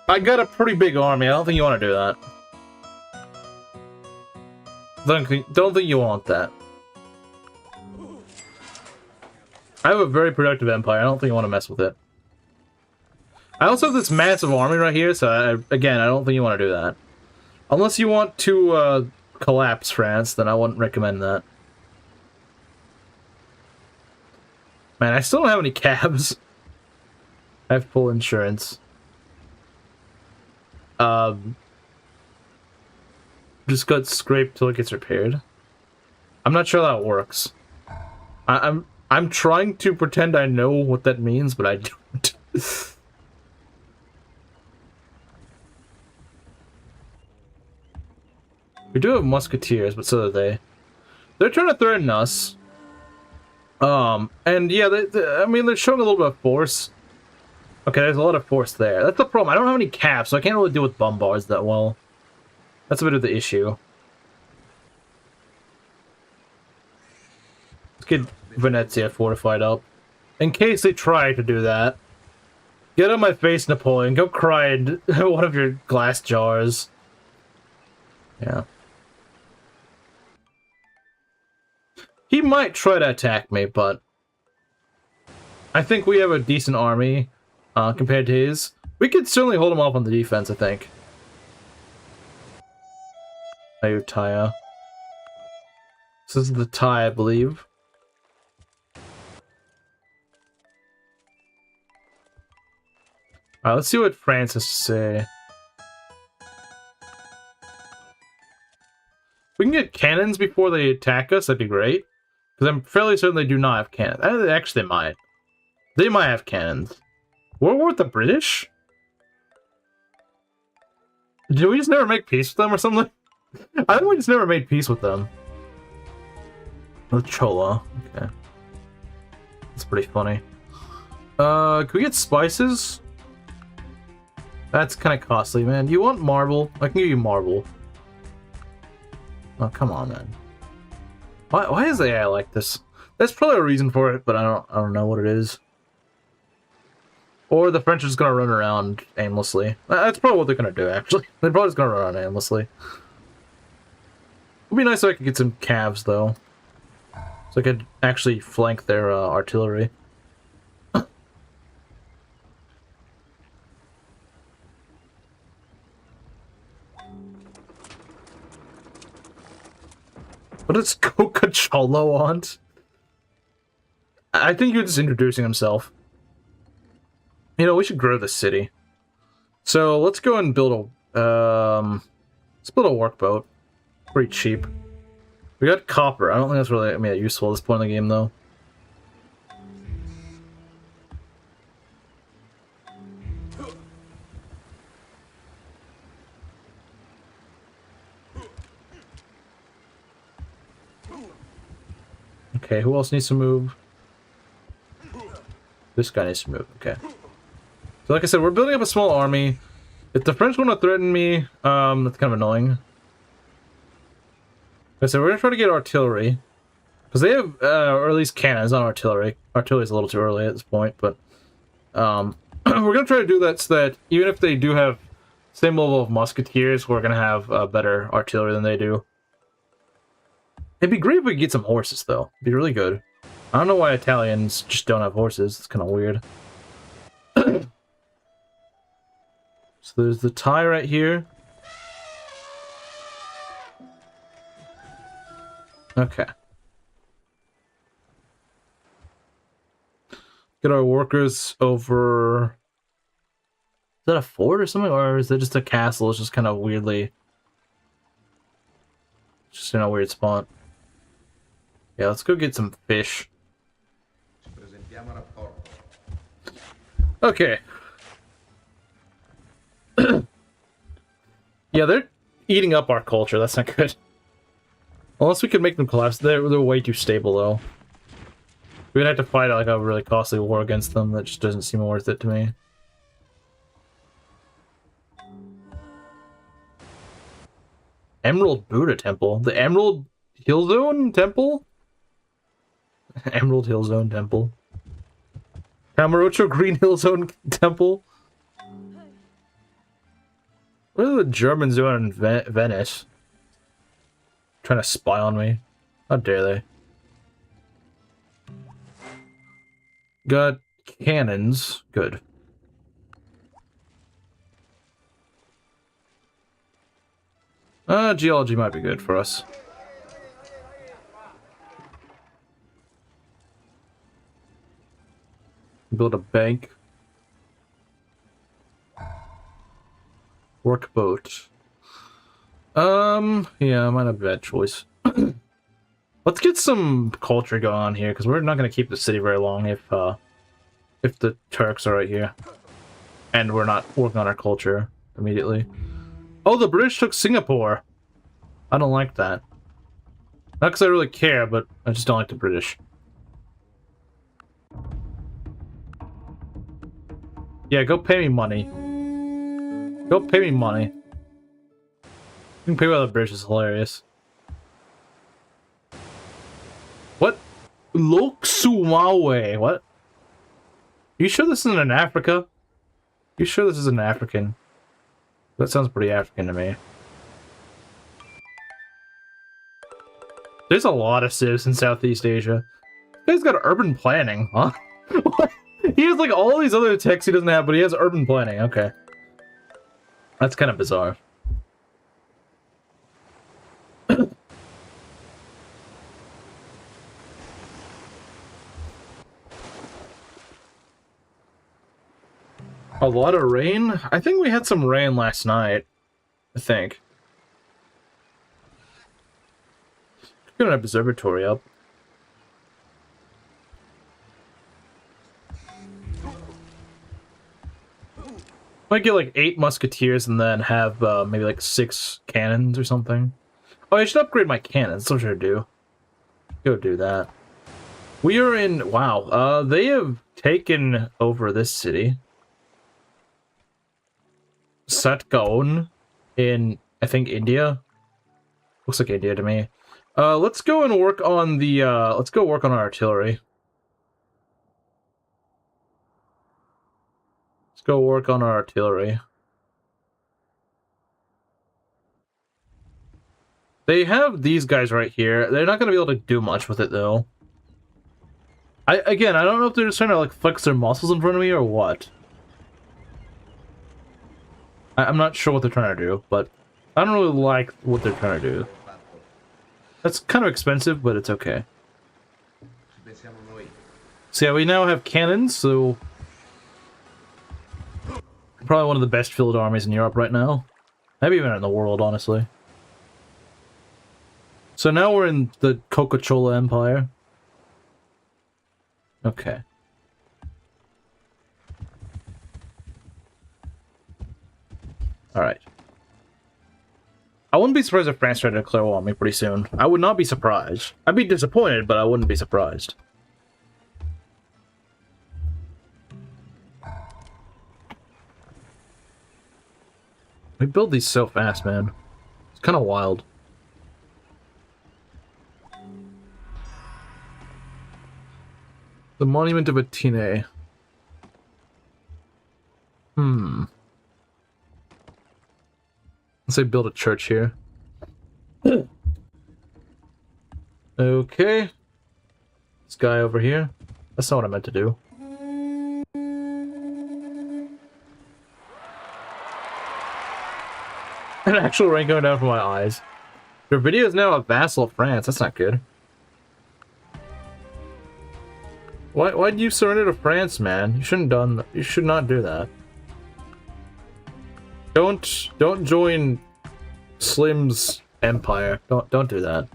Speaker 1: a pretty big army. I don't think you want to do that. Don't think you want that. I have a very productive empire. I don't think you want to mess with it. I also have this massive army right here, so again, I don't think you want to do that. Unless you want to collapse France, then I wouldn't recommend that. Man, I still don't have any cabs. I have full insurance. Just got scraped till it gets repaired. I'm not sure how that works. I'm trying to pretend I know what that means, but I don't. We do have musketeers, but so do they. They're trying to threaten us. And yeah, I mean, they're showing a little bit of force. Okay, there's a lot of force there. That's the problem. I don't have any caps, so I can't really deal with bombards that well. That's a bit of the issue. Let's get Venezia fortified up. In case they try to do that. Get on my face, Napoleon. Go cry in one of your glass jars. Yeah. He might try to attack me, but I think we have a decent army compared to his. We could certainly hold him off on the defense, I think. Ayutthaya. This is the Thai, I believe. Alright, let's see what France has to say. If we can get cannons before they attack us, that'd be great. Because I'm fairly certain they do not have cannons. Actually, they might. They might have cannons. War with the British? Did we just never make peace with them or something? I think we just never made peace with them. The Chola. Okay. That's pretty funny. Can we get spices? That's kind of costly, man. You want marble? I can give you marble. Oh, come on, man. Why is the AI like this? There's probably a reason for it, but I don't know what it is. Or the French are just gonna run around aimlessly. That's probably what they're gonna do, actually. They're probably just gonna run around aimlessly. It'd be nice if I could get some calves, though. So I could actually flank their artillery. What is Coca-Cholo on? I think he was just introducing himself. You know, we should grow the city. So let's go and build a let's build a workboat. Pretty cheap. We got copper. I don't think that's really useful at this point in the game, though. Okay, who else needs to move? This guy needs to move. Okay. So like I said, we're building up a small army. If the French want to threaten me, that's kind of annoying. Okay, so we're gonna try to get artillery. Because they have, or at least cannons, not artillery. Artillery's a little too early at this point, but... we're gonna try to do that so that even if they do have same level of musketeers, we're gonna have better artillery than they do. It'd be great if we could get some horses, though. It'd be really good. I don't know why Italians just don't have horses. It's kind of weird. So there's the tie right here. Okay. Get our workers over... Is that a fort or something? Or is it just a castle? It's just kind of weirdly... Just in a weird spot. Yeah, let's go get some fish. Okay. Yeah, they're eating up our culture. That's not good. Unless we could make them collapse. They're way too stable, though. We'd have to fight like a really costly war against them. That just doesn't seem worth it to me. Emerald Buddha Temple? The Emerald Hill Zone Temple? Emerald Hill Zone Temple. Camarocho Green Hill Zone Temple? What are the Germans doing in Venice? Trying to spy on me? How dare they? Got cannons. Good. Geology might be good for us. Build a bank. Workboat. Yeah, I might have a bad choice. Let's get some culture going on here, because we're not going to keep the city very long if the Turks are right here. And we're not working on our culture immediately. Oh, the British took Singapore! I don't like that. Not because I really care, but I just don't like the British. Yeah, go pay me money. Go pay me money. You can pay by the British is hilarious. What? Lok Sumawe. What? You sure this isn't in Africa? You sure this isn't African? That sounds pretty African to me. There's a lot of civs in Southeast Asia. This guy's got urban planning, huh? What? He has like all these other techs he doesn't have, but he has urban planning. Okay. That's kind of bizarre. A lot of rain? I think we had some rain last night. I think. Get an observatory up. Might get like 8 musketeers and then have maybe like 6 cannons or something. Oh, I should upgrade my cannons. That's what I should do. Go do that. We are in... Wow. They have taken over this city. Satgaon in, I think, India. Looks like idea to me. Let's go and work on the, let's go work on our artillery. Let's go work on our artillery. They have these guys right here. They're not going to be able to do much with it, though. Again, I don't know if they're just trying to, like, flex their muscles in front of me or what. I'm not sure what they're trying to do, but I don't really like what they're trying to do. That's kind of expensive, but it's okay. So yeah, we now have cannons, so... probably one of the best field armies in Europe right now. Maybe even in the world, honestly. So now we're in the Coca-Cola Empire. Okay. Alright. I wouldn't be surprised if France tried to declare war on me pretty soon. I would not be surprised. I'd be disappointed, but I wouldn't be surprised. We build these so fast, man. It's kind of wild. The Monument of Atene. Let's say build a church here. Okay. This guy over here. That's not what I meant to do. An actual rain going down from my eyes. Your video is now a vassal of France. That's not good. Why'd you surrender to France, man? You shouldn't done that. You should not do that. Don't join Slim's empire. Don't do that.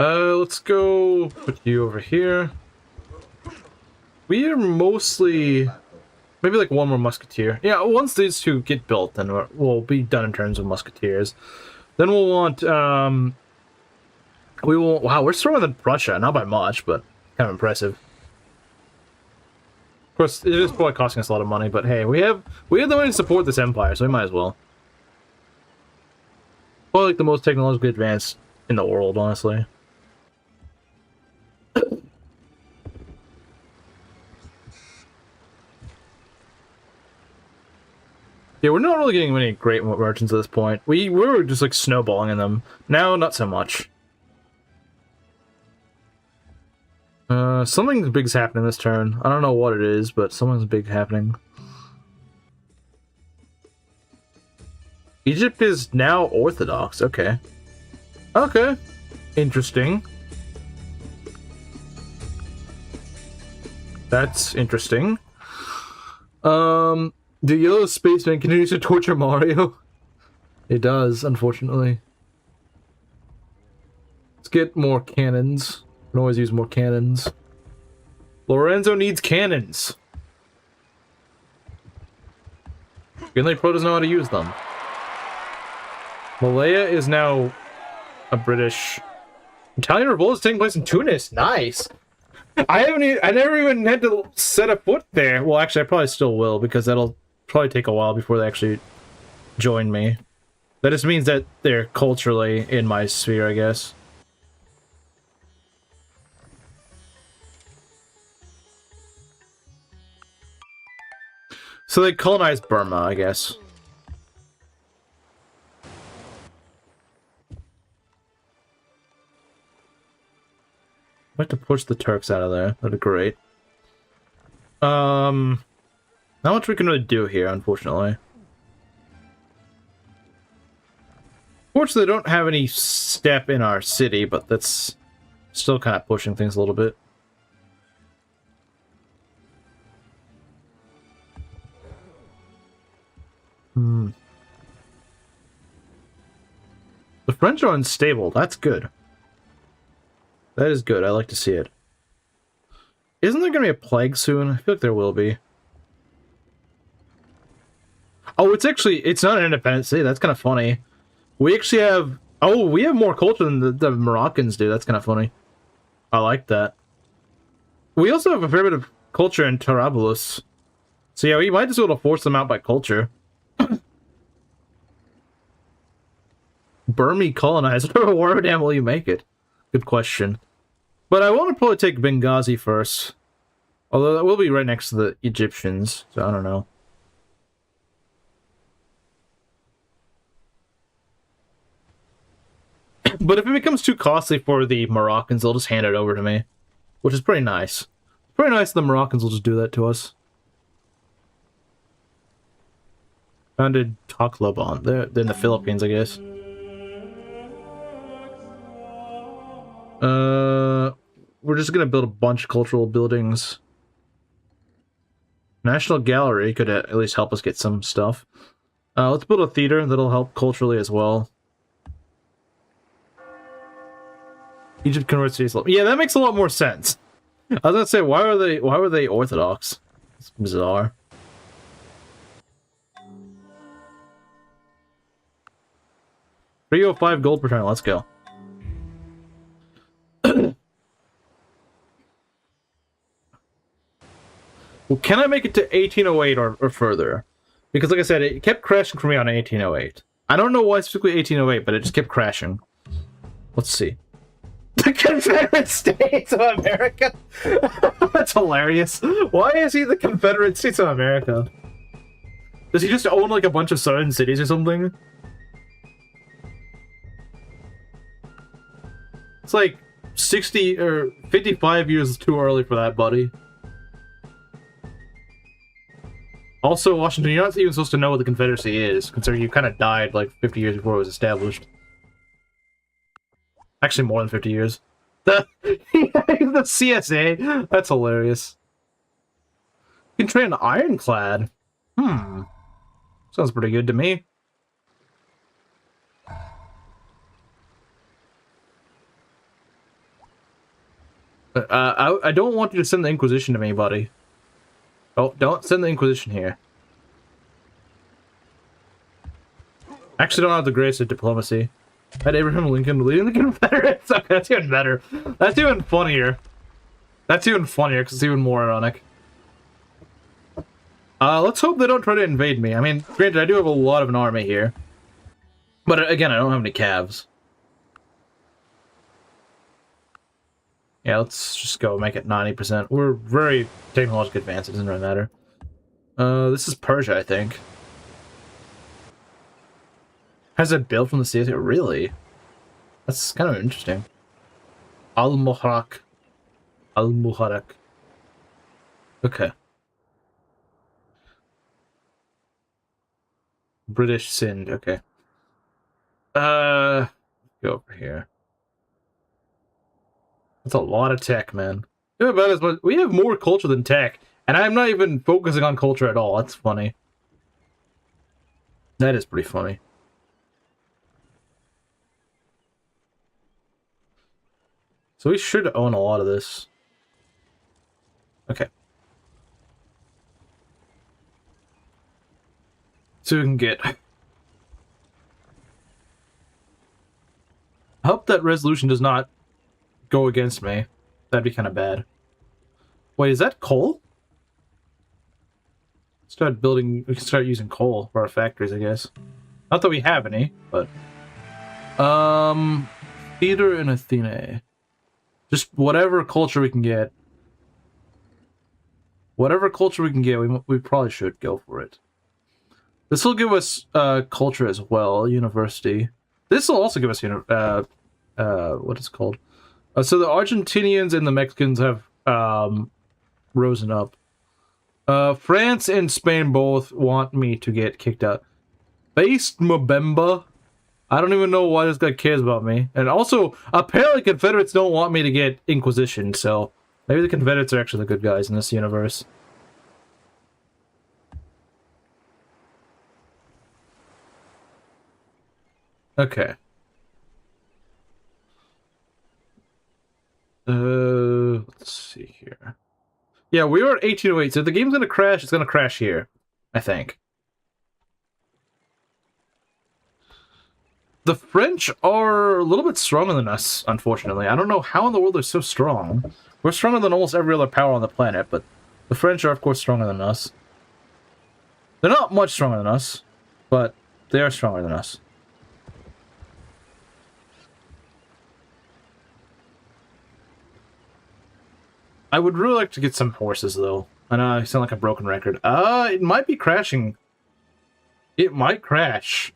Speaker 1: Let's go put you over here. We are mostly... maybe like one more musketeer. Yeah, once these two get built, then we'll be done in terms of musketeers. Then we'll want, we will... wow, we're stronger than Prussia. Not by much, but kind of impressive. Of course, it is probably costing us a lot of money, but hey, we have the money to support this empire, so we might as well. Probably like the most technologically advanced in the world, honestly. Yeah, we're not really getting many great merchants at this point. We were just like snowballing in them. Now, not so much. Something big's happening this turn. I don't know what it is, but something's big happening. Egypt is now Orthodox. Okay. Okay. Interesting. That's interesting. The yellow spaceman continues to torture Mario. It does, unfortunately. Let's get more cannons. We can always use more cannons. Lorenzo needs cannons. Finlay Pro doesn't know how to use them. Malaya is now a British. Italian revolt is taking place in Tunis. Nice. I never even had to set a foot there. Well, actually, I probably still will, because that'll probably take a while before they actually join me. That just means that they're culturally in my sphere, I guess. So they colonized Burma, I guess. I'd like to push the Turks out of there. That'd be great. Not much we can really do here, unfortunately. Fortunately, they don't have any step in our city, but that's still kind of pushing things a little bit. The French are unstable. That's good. That is good. I like to see it. Isn't there gonna be a plague soon? I feel like there will be. Oh, it's not an independent city. That's kind of funny. We actually have... Oh, we have more culture than the Moroccans do. That's kind of funny. I like that. We also have a fair bit of culture in Tarabulus. So yeah, we might just be able to force them out by culture. Burmese colonized. Where damn will you make it? Good question. But I want to probably take Benghazi first. Although that will be right next to the Egyptians, so I don't know. But if it becomes too costly for the Moroccans, they'll just hand it over to me. Which is pretty nice. Pretty nice the Moroccans will just do that to us. Founded Tacloban. They're in the Philippines, I guess. We're just gonna build a bunch of cultural buildings. National Gallery could at least help us get some stuff. Let's build a theater that'll help culturally as well. Egypt converts to Islam. Yeah, that makes a lot more sense. I was gonna say, why were they Orthodox? It's bizarre. $305 gold per turn. Let's go. Well, can I make it to 1808 or further? Because, like I said, it kept crashing for me on 1808. I don't know why specifically 1808, but it just kept crashing. Let's see. The Confederate States of America? That's hilarious. Why is he the Confederate States of America? Does he just own, like, a bunch of southern cities or something? It's like 60 or 55 years too early for that, buddy. Also, Washington, you're not even supposed to know what the Confederacy is, considering you kind of died like 50 years before it was established. Actually, more than 50 years. The CSA? That's hilarious. You can train an ironclad. Sounds pretty good to me. I don't want you to send the Inquisition to me, buddy. Oh, don't send the Inquisition here. Actually, don't have the grace of diplomacy. Had Abraham Lincoln leading the Confederates? Okay, that's even better. That's even funnier. That's even funnier, because it's even more ironic. Let's hope they don't try to invade me. I mean, granted, I do have a lot of an army here. But again, I don't have any calves. Yeah, let's just go make it 90%. We're very technologically advanced, it doesn't really matter. This is Persia, I think. Has it built from the CSA? Really? That's kind of interesting. Al-Muharrak. Al-Muharrak. Okay. British Sind, okay. Go over here. That's a lot of tech, man. Yeah, about as much. We have more culture than tech, and I'm not even focusing on culture at all. That's funny. That is pretty funny. So we should own a lot of this. Okay. So we can get... I hope that resolution does not go against me. That'd be kind of bad. Wait, is that coal? Start building... We can start using coal for our factories, I guess. Not that we have any, but... Theater in Athene. Just whatever culture we can get. Whatever culture we can get, we probably should go for it. This will give us culture as well, university. This will also give us what is it called? So the Argentinians and the Mexicans have risen up. France and Spain both want me to get kicked out. Based Mbemba. I don't even know why this guy cares about me. And also, apparently Confederates don't want me to get Inquisition, so maybe the Confederates are actually the good guys in this universe. Okay. Let's see here. Yeah, we are at 1808, so if the game's gonna crash, it's gonna crash here, I think. The French are a little bit stronger than us, unfortunately. I don't know how in the world they're so strong. We're stronger than almost every other power on the planet, but the French are, of course, stronger than us. They're not much stronger than us, but they are stronger than us. I would really like to get some horses, though. I know I sound like a broken record. It might be crashing. It might crash.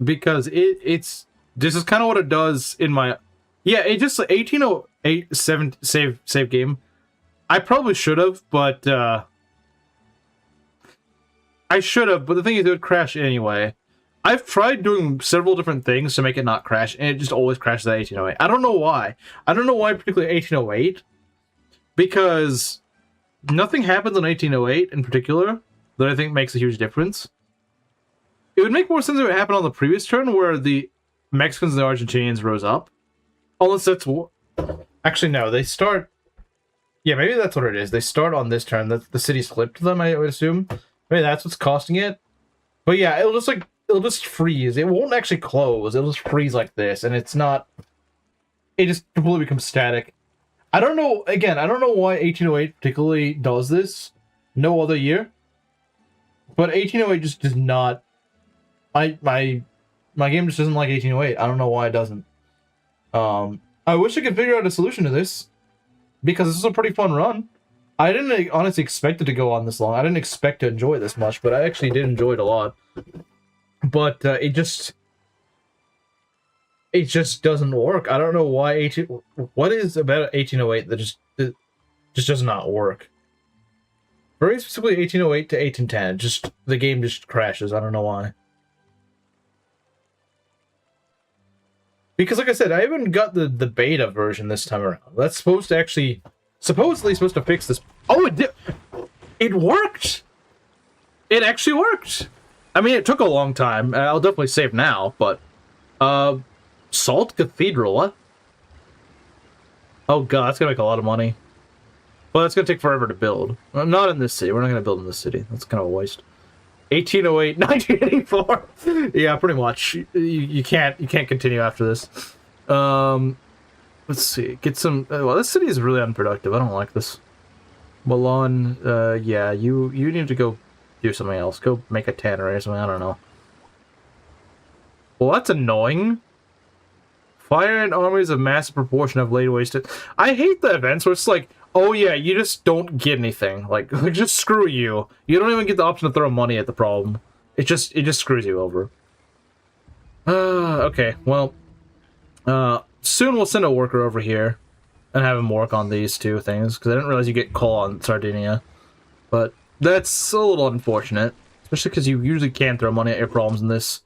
Speaker 1: Because it's... This is kind of what it does in my... Yeah, it just... 1808 save game. I probably should have, but... I should have, but the thing is, it would crash anyway. I've tried doing several different things to make it not crash, and it just always crashes at 1808. I don't know why. I don't know why particularly 1808, because nothing happens on 1808 in particular that I think makes a huge difference. It would make more sense if it happened on the previous turn, where the Mexicans and the Argentinians rose up. Unless that's... Actually, no, they start... Yeah, maybe that's what it is. They start on this turn. The city's flipped to them, I would assume. Maybe that's what's costing it. But yeah, it'll just freeze. It won't actually close. It'll just freeze like this, and it's not... It just completely becomes static. I don't know, again, I don't know why 1808 particularly does this. No other year. But 1808 just does not... My game just doesn't like 1808. I don't know why it doesn't. I wish I could figure out a solution to this, because this is a pretty fun run. I didn't honestly expect it to go on this long. I didn't expect to enjoy it this much, but I actually did enjoy it a lot. But it just doesn't work. I don't know why what is about 1808 that just does not work. Very specifically 1808 to 1810. Just the game just crashes. I don't know why. Because like I said, I haven't got the beta version this time around. That's supposed to actually... Supposedly supposed to fix this. Oh, it did. It worked. It actually worked. I mean, it took a long time. I'll definitely save now, but Salt Cathedral. What? Oh god, that's gonna make a lot of money. Well, that's gonna take forever to build. Not in this city. We're not gonna build in this city. That's kind of a waste. 1808, 1984. Yeah, pretty much. You can't continue after this. Let's see. Get some... well, this city is really unproductive. I don't like this. Milan, yeah, you need to go do something else. Go make a tannery or something. I don't know. Well, that's annoying. Fire and armies of massive proportion have laid waste. I hate the events where it's like, oh yeah, you just don't get anything. Like just screw you. You don't even get the option to throw money at the problem. It just screws you over. Okay, well... soon we'll send a worker over here and have him work on these two things, because I didn't realize you get coal on Sardinia. But that's a little unfortunate, especially because you usually can throw money at your problems in this.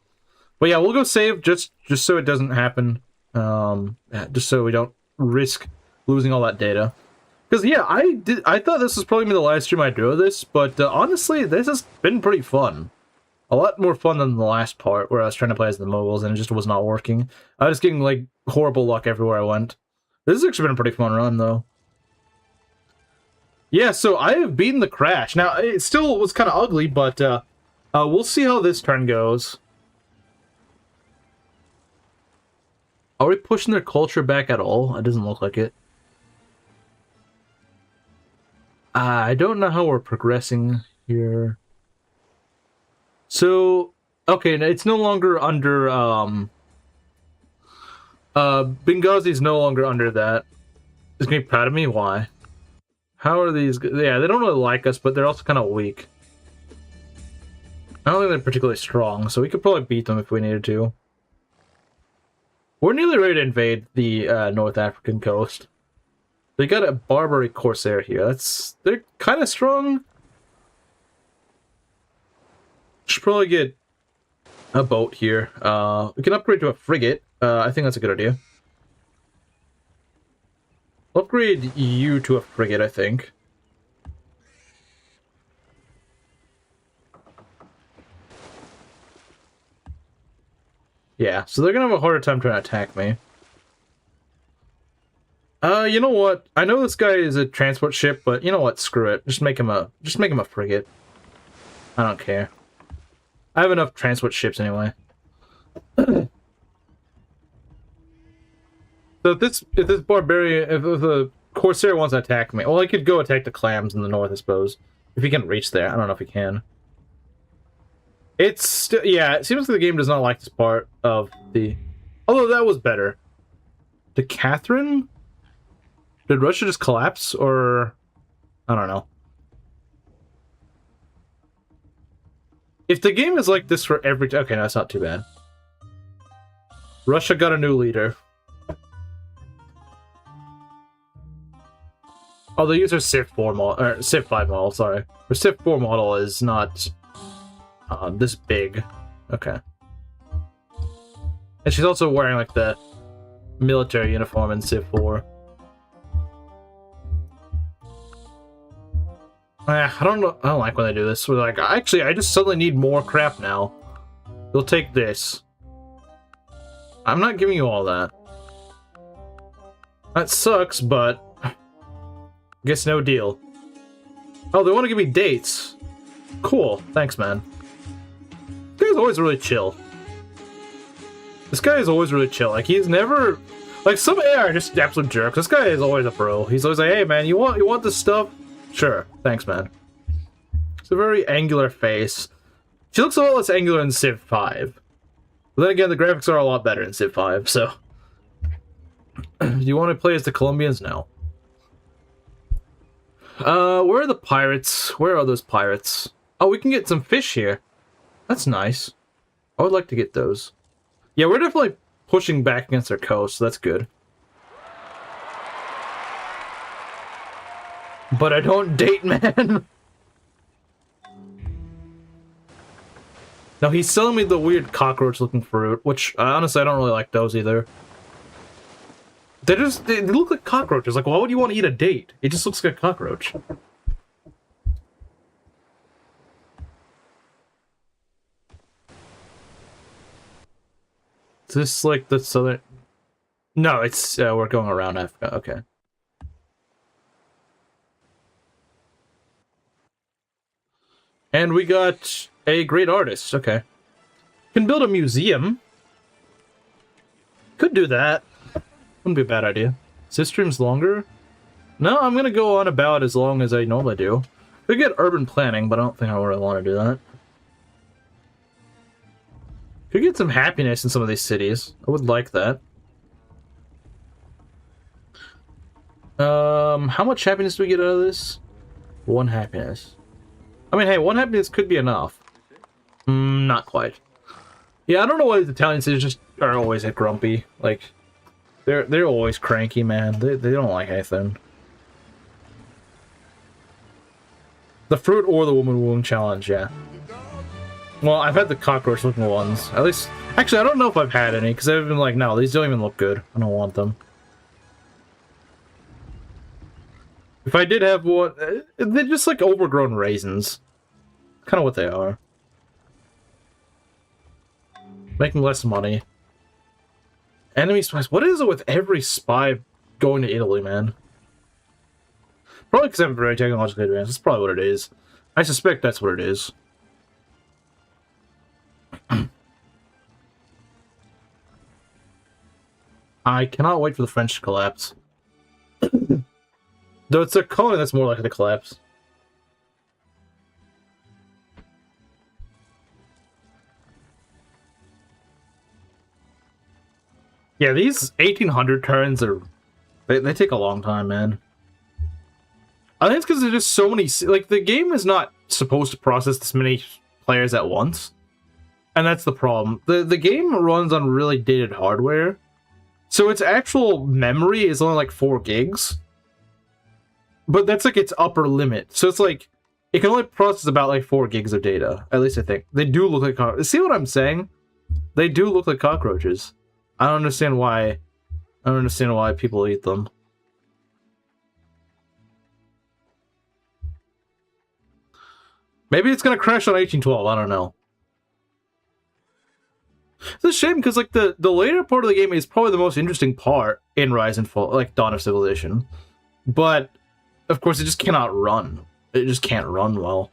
Speaker 1: But yeah, we'll go save just so it doesn't happen. Just so we don't risk losing all that data. Because yeah, I thought this was probably gonna be the last stream I do of this, but honestly, this has been pretty fun. A lot more fun than the last part, where I was trying to play as the Moguls and it just was not working. I was getting, like, horrible luck everywhere I went. This has actually been a pretty fun run, though. Yeah, so I have beaten the Crash. Now, it still was kind of ugly, but we'll see how this turn goes. Are we pushing their culture back at all? It doesn't look like it. I don't know how we're progressing here. So, okay, it's no longer under, Benghazi's no longer under that. Is gonna be proud of me? Why? How are these? Yeah, they don't really like us, but they're also kind of weak. I don't think they're particularly strong, so we could probably beat them if we needed to. We're nearly ready to invade the North African coast. They got a Barbary Corsair here. They're kind of strong. Should probably get a boat here. We can upgrade to a frigate. I think that's a good idea. Upgrade you to a frigate, I think. Yeah, so they're gonna have a harder time trying to attack me. You know what? I know this guy is a transport ship, but you know what? Screw it. Just make him a frigate. I don't care. I have enough transport ships anyway. So if this barbarian, if the Corsair wants to attack me, well, I could go attack the clams in the north, I suppose. If he can reach there, I don't know if he can. It's still, yeah. It seems like the game does not like this part of the. Although that was better. Did Catherine? Did Russia just collapse, or I don't know. If the game is like this for every... Okay, no, that's not too bad. Russia got a new leader. Oh, they use their Civ 4 model, or Civ 5 model, sorry. Her Civ 4 model is not this big. Okay. And she's also wearing, like, the military uniform in Civ 4. I don't know. I don't like when they do this. We're like, actually, I just suddenly need more crap now. You'll take this. I'm not giving you all that. That sucks, but guess no deal. Oh, they want to give me dates. Cool. Thanks, man. This guy's always really chill. This guy is always really chill. Like, he's never... Like, some AI are just absolute jerks. This guy is always a bro. He's always like, hey, man, you want this stuff? Sure. Thanks, man. It's a very angular face. She looks a lot less angular in Civ 5. But then again, the graphics are a lot better in Civ 5, so... Do you want to play as the Colombians? No. Where are the pirates? Where are those pirates? Oh, we can get some fish here. That's nice. I would like to get those. Yeah, we're definitely pushing back against our coast, so that's good. But I don't date, man. No, he's selling me the weird cockroach-looking fruit, which, honestly, I don't really like those either. They look like cockroaches. Like, why would you want to eat a date? It just looks like a cockroach. Is this, like, the southern... No, it's, we're going around Africa. Okay. And we got a great artist. Okay. Can build a museum. Could do that. Wouldn't be a bad idea. Is this stream's longer? No, I'm gonna go on about as long as I normally do. We get urban planning, but I don't think I really want to do that. Could get some happiness in some of these cities. I would like that. How much happiness do we get out of this? 1 happiness. I mean, hey, 1 happiness could be enough. Not quite. Yeah, I don't know why the Italian cities just are always grumpy. Like, they're always cranky, man. They don't like anything. The fruit or the woman womb challenge, yeah. Well, I've had the cockroach-looking ones. At least, actually, I don't know if I've had any because I've been like, no, these don't even look good. I don't want them. If I did have one, they're just like overgrown raisins. Kind of what they are. Making less money. Enemy spies. What is it with every spy going to Italy, man? Probably because I'm very technologically advanced. That's probably what it is. I suspect that's what it is. I cannot wait for the French to collapse. Though it's a colony that's more likely to collapse. Yeah, these 1800 turns are... They take a long time, man. I think it's because there's just so many... Like, the game is not supposed to process this many players at once. And that's the problem. The game runs on really dated hardware. So its actual memory is only like 4 gigs. But that's like its upper limit. So it's like, it can only process about like 4 gigs of data. At least I think. They do look like cockroaches. See what I'm saying? They do look like cockroaches. I don't understand why. I don't understand why people eat them. Maybe it's gonna crash on 1812. I don't know. It's a shame because like the later part of the game is probably the most interesting part. in Rise and Fall, like Dawn of Civilization. But of course, it just cannot run. It just can't run well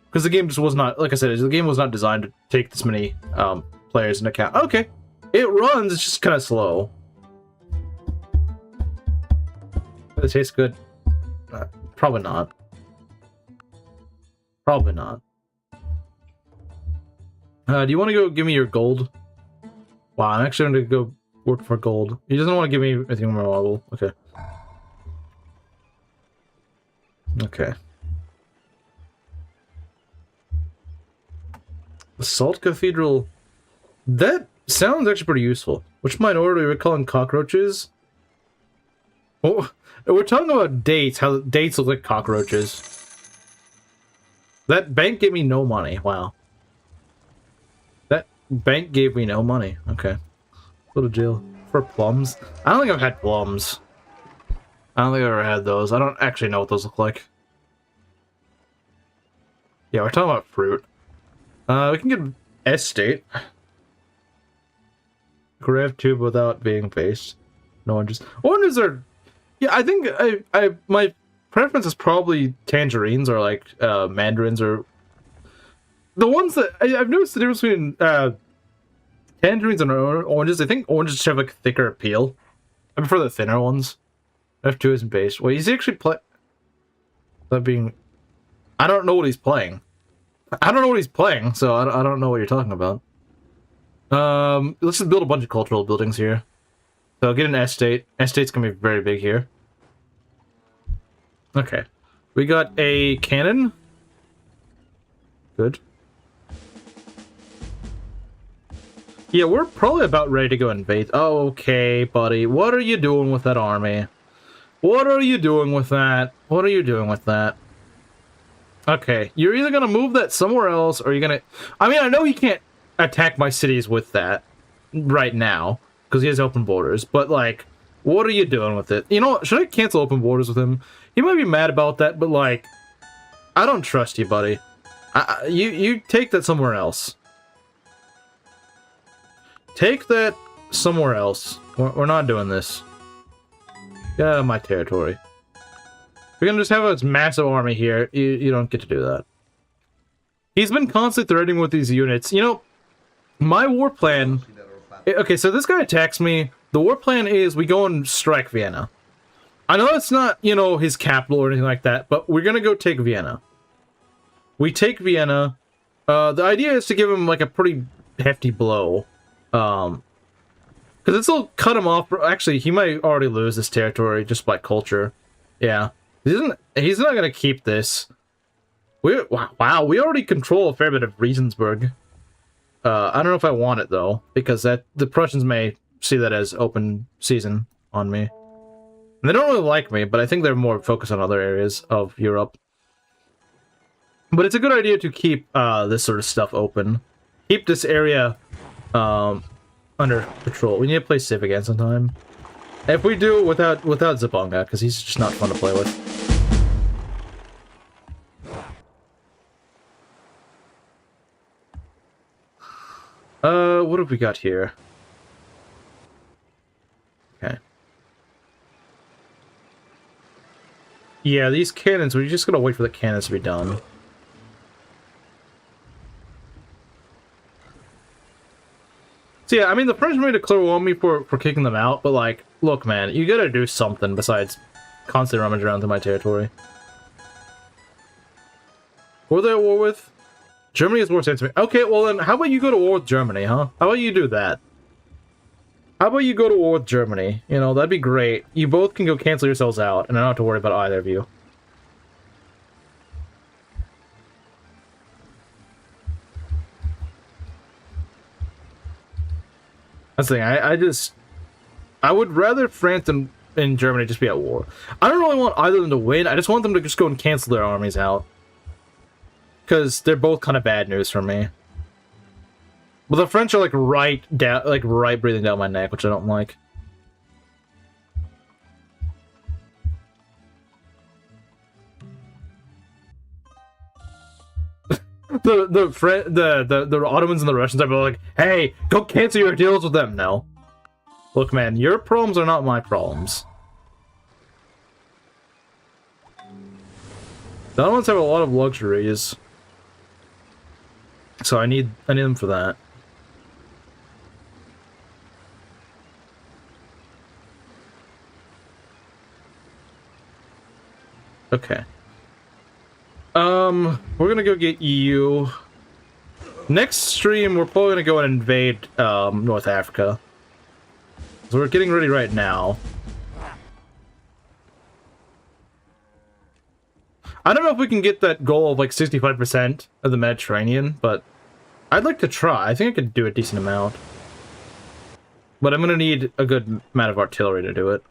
Speaker 1: because the game just was not, like I said, the game was not designed to take this many players into account. Okay, it runs. It's just kind of slow. Does it taste good? Probably not. Probably not. Do you want to go give me your gold? Wow, I'm actually going to go work for gold. He doesn't want to give me anything more marble. Okay. Okay. The Salt Cathedral. That sounds actually pretty useful. Which minority are we calling cockroaches? Oh, we're talking about dates. How dates look like cockroaches. That bank gave me no money. Wow. That bank gave me no money. Okay. Go to jail. For plums? I don't think I've had plums. I don't think I've ever had those. I don't actually know what those look like. Yeah, we're talking about fruit. We can get estate. Grab tube without being based. No oranges. Oranges are... Yeah, I think my preference is probably tangerines or like mandarins or... The ones that... I've noticed the difference between tangerines and oranges. I think oranges just have like thicker peel. I prefer the thinner ones. F2 isn't based. Wait, is he actually play... That being... I don't know what he's playing. I don't know what he's playing, so I don't know what you're talking about. Let's just build a bunch of cultural buildings here. So get an estate. Estate's gonna be very big here. Okay. We got a cannon. Good. Yeah, we're probably about ready to go invade. Okay, buddy. What are you doing with that army? What are you doing with that? What are you doing with that? Okay, you're either gonna move that somewhere else, or you're gonna... I mean, I know he can't attack my cities with that right now, because he has open borders, but, like, what are you doing with it? You know what? Should I cancel open borders with him? He might be mad about that, but, like, I don't trust you, buddy. You take that somewhere else. Take that somewhere else. We're not doing this. Get out of my territory. We're gonna just have this massive army here. You don't get to do that. He's been constantly threatening with these units. You know, my war plan... Okay, so this guy attacks me. The war plan is we go and strike Vienna. I know it's not, you know, his capital or anything like that, but we're gonna go take Vienna. We take Vienna. The idea is to give him, like, a pretty hefty blow. Because it'll cut him off. Actually, he might already lose this territory just by culture. Yeah. He's not gonna keep this. Wow, we already control a fair bit of Regensburg. I don't know if I want it though, because the Prussians may see that as open season on me. And they don't really like me, but I think they're more focused on other areas of Europe. But it's a good idea to keep this sort of stuff open. Keep this area under patrol. We need to play Civ again sometime. If we do without Zabonga, because he's just not fun to play with. What have we got here? Okay. Yeah, these cannons, we're just gonna wait for the cannons to be done. So yeah, I mean, the French made a clear war on me for kicking them out, but like, look man, you gotta do something besides constantly rummage around to my territory. Who are they at war with? Germany is war against me. Okay, well then, how about you go to war with Germany, huh? How about you do that? How about you go to war with Germany? You know, that'd be great. You both can go cancel yourselves out, and I don't have to worry about either of you. That's the thing, I would rather France and Germany just be at war. I don't really want either of them to win, I just want them to just go and cancel their armies out. Because they're both kind of bad news for me. But the French are like right breathing down my neck, which I don't like. the Ottomans and the Russians are like, hey, go cancel your deals with them now. Look, man, your problems are not my problems. The other ones have a lot of luxuries. So I need them for that. Okay. We're gonna go get EU. Next stream, we're probably gonna go and invade North Africa. So we're getting ready right now. I don't know if we can get that goal of like 65% of the Mediterranean, but I'd like to try. I think I could do a decent amount. But I'm gonna need a good amount of artillery to do it.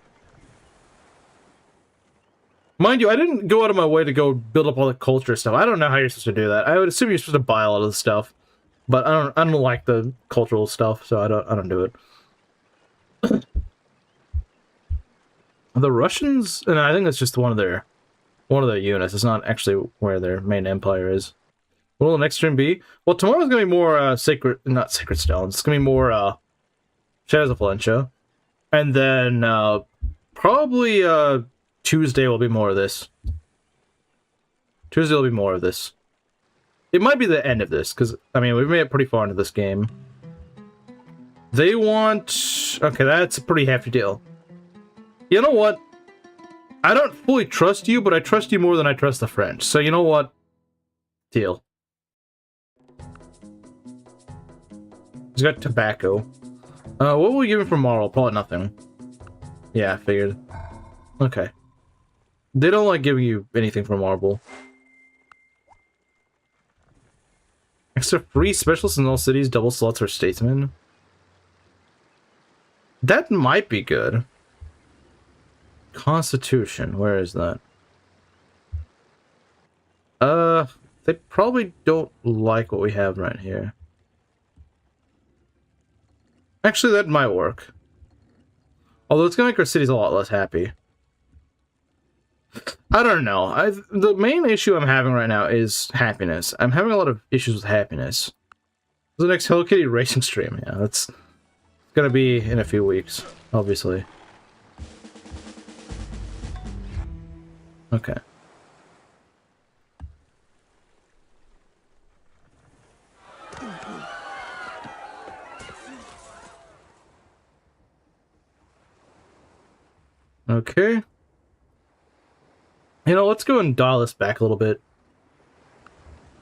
Speaker 1: Mind you, I didn't go out of my way to go build up all the culture stuff. I don't know how you're supposed to do that. I would assume you're supposed to buy a lot of the stuff, but I don't like the cultural stuff, so I don't do it. The Russians, and I think that's just one of their units. It's not actually where their main empire is. What will the next stream be? Well, tomorrow's gonna be more not Sacred Stones. It's gonna be more Shadows of Valencia, and then probably Tuesday will be more of this. Tuesday will be more of this. It might be the end of this, because, I mean, we've made it pretty far into this game. They want... Okay, that's a pretty hefty deal. You know what? I don't fully trust you, but I trust you more than I trust the French. So, you know what? Deal. He's got tobacco. What will we give him for moral? Probably nothing. Yeah, I figured. Okay. They don't like giving you anything for marble. Extra free specialists in all cities, double slots for statesmen. That might be good. Constitution, where is that? They probably don't like what we have right here. Actually, that might work. Although it's gonna make our cities a lot less happy. I don't know. The main issue I'm having right now is happiness. I'm having a lot of issues with happiness. The next Hello Kitty racing stream, yeah, that's gonna be in a few weeks, obviously. Okay. Okay. You know, let's go and dial this back a little bit.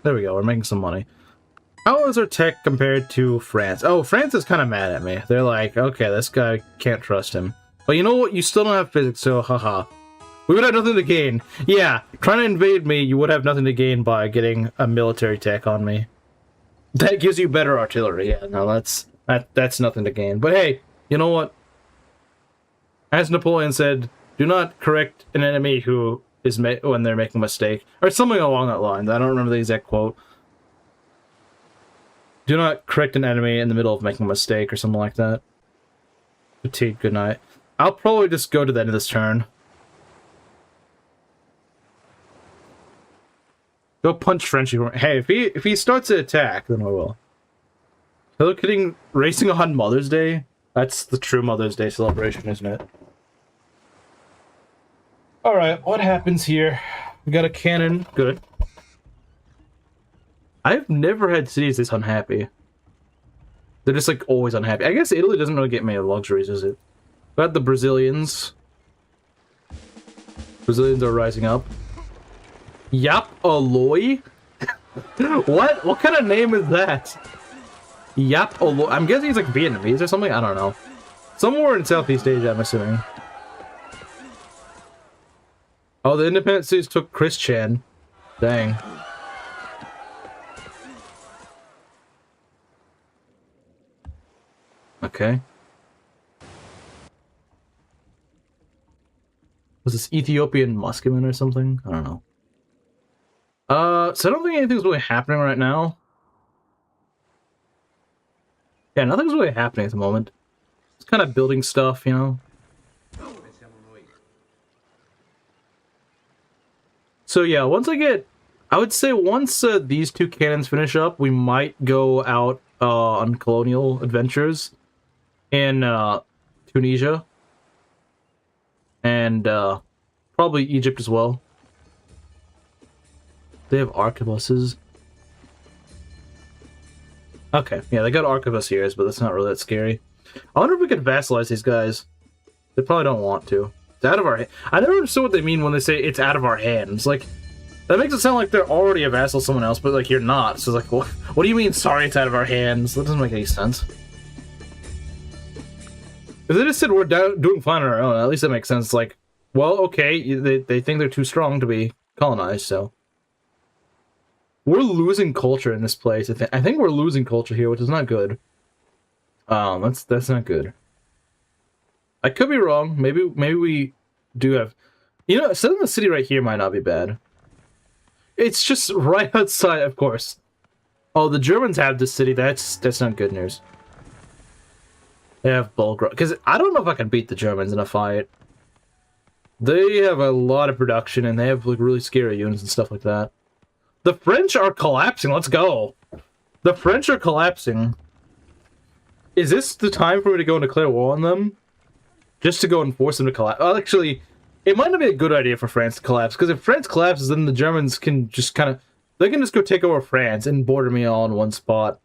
Speaker 1: There we go, we're making some money. How is our tech compared to France? Oh, France is kind of mad at me. They're like, okay, this guy, can't trust him. But you know what? You still don't have physics, so haha. We would have nothing to gain. Yeah, trying to invade me, you would have nothing to gain by getting a military tech on me. That gives you better artillery. Yeah, no, that's nothing to gain. But hey, you know what? As Napoleon said, do not correct an enemy who is when they're making a mistake. Or something along that line. I don't remember the exact quote. Do not correct an enemy in the middle of making a mistake or something like that. Fatigue, good night. I'll probably just go to the end of this turn. Go punch Frenchie. Hey, if he starts to attack, then I will. Hello Kitty racing on Mother's Day? That's the true Mother's Day celebration, isn't it? Alright, what happens here? We got a cannon. Good. I've never had cities this unhappy. They're just, like, always unhappy. I guess Italy doesn't really get many luxuries, does it? We got the Brazilians. Brazilians are rising up. Yap Aloy? What? What kind of name is that? Yap Aloy. I'm guessing he's like Vietnamese or something? I don't know. Somewhere in Southeast Asia, I'm assuming. Oh, the independent cities took Christian. Dang. Okay. Was this Ethiopian Muskemen or something? I don't know. So I don't think anything's really happening right now. Yeah, nothing's really happening at the moment. It's kind of building stuff, you know? So yeah, I would say once these two cannons finish up, we might go out on colonial adventures in 2 Tunisia, and probably Egypt as well. They have arquebuses. Okay, yeah, they got arquebus here, but that's not really that scary. I wonder if we could vassalize these guys. They probably don't want to. It's out of our. I never understood what they mean when they say it's out of our hands. Like, that makes it sound like they're already a vassal of someone else, but like you're not. So it's like, what do you mean? Sorry, it's out of our hands. That doesn't make any sense. If they just said we're doing fine on our own, at least that makes sense. Like, well, okay, they think they're too strong to be colonized, so we're losing culture in this place. I think we're losing culture here, which is not good. That's not good. I could be wrong. Maybe we do have, you know, setting the city right here might not be bad. It's just right outside, of course. Oh, the Germans have this city. That's not good news. They have Bulgar, because I don't know if I can beat the Germans in a fight. They have a lot of production, and they have like really scary units and stuff like that. The French are collapsing. Let's go. The French are collapsing. Is this the time for me to go and declare war on them? Just to go and force them to collapse? Well, actually, it might not be a good idea for France to collapse, because if France collapses, then the Germans can just kind of... They can just go take over France and border me all in one spot.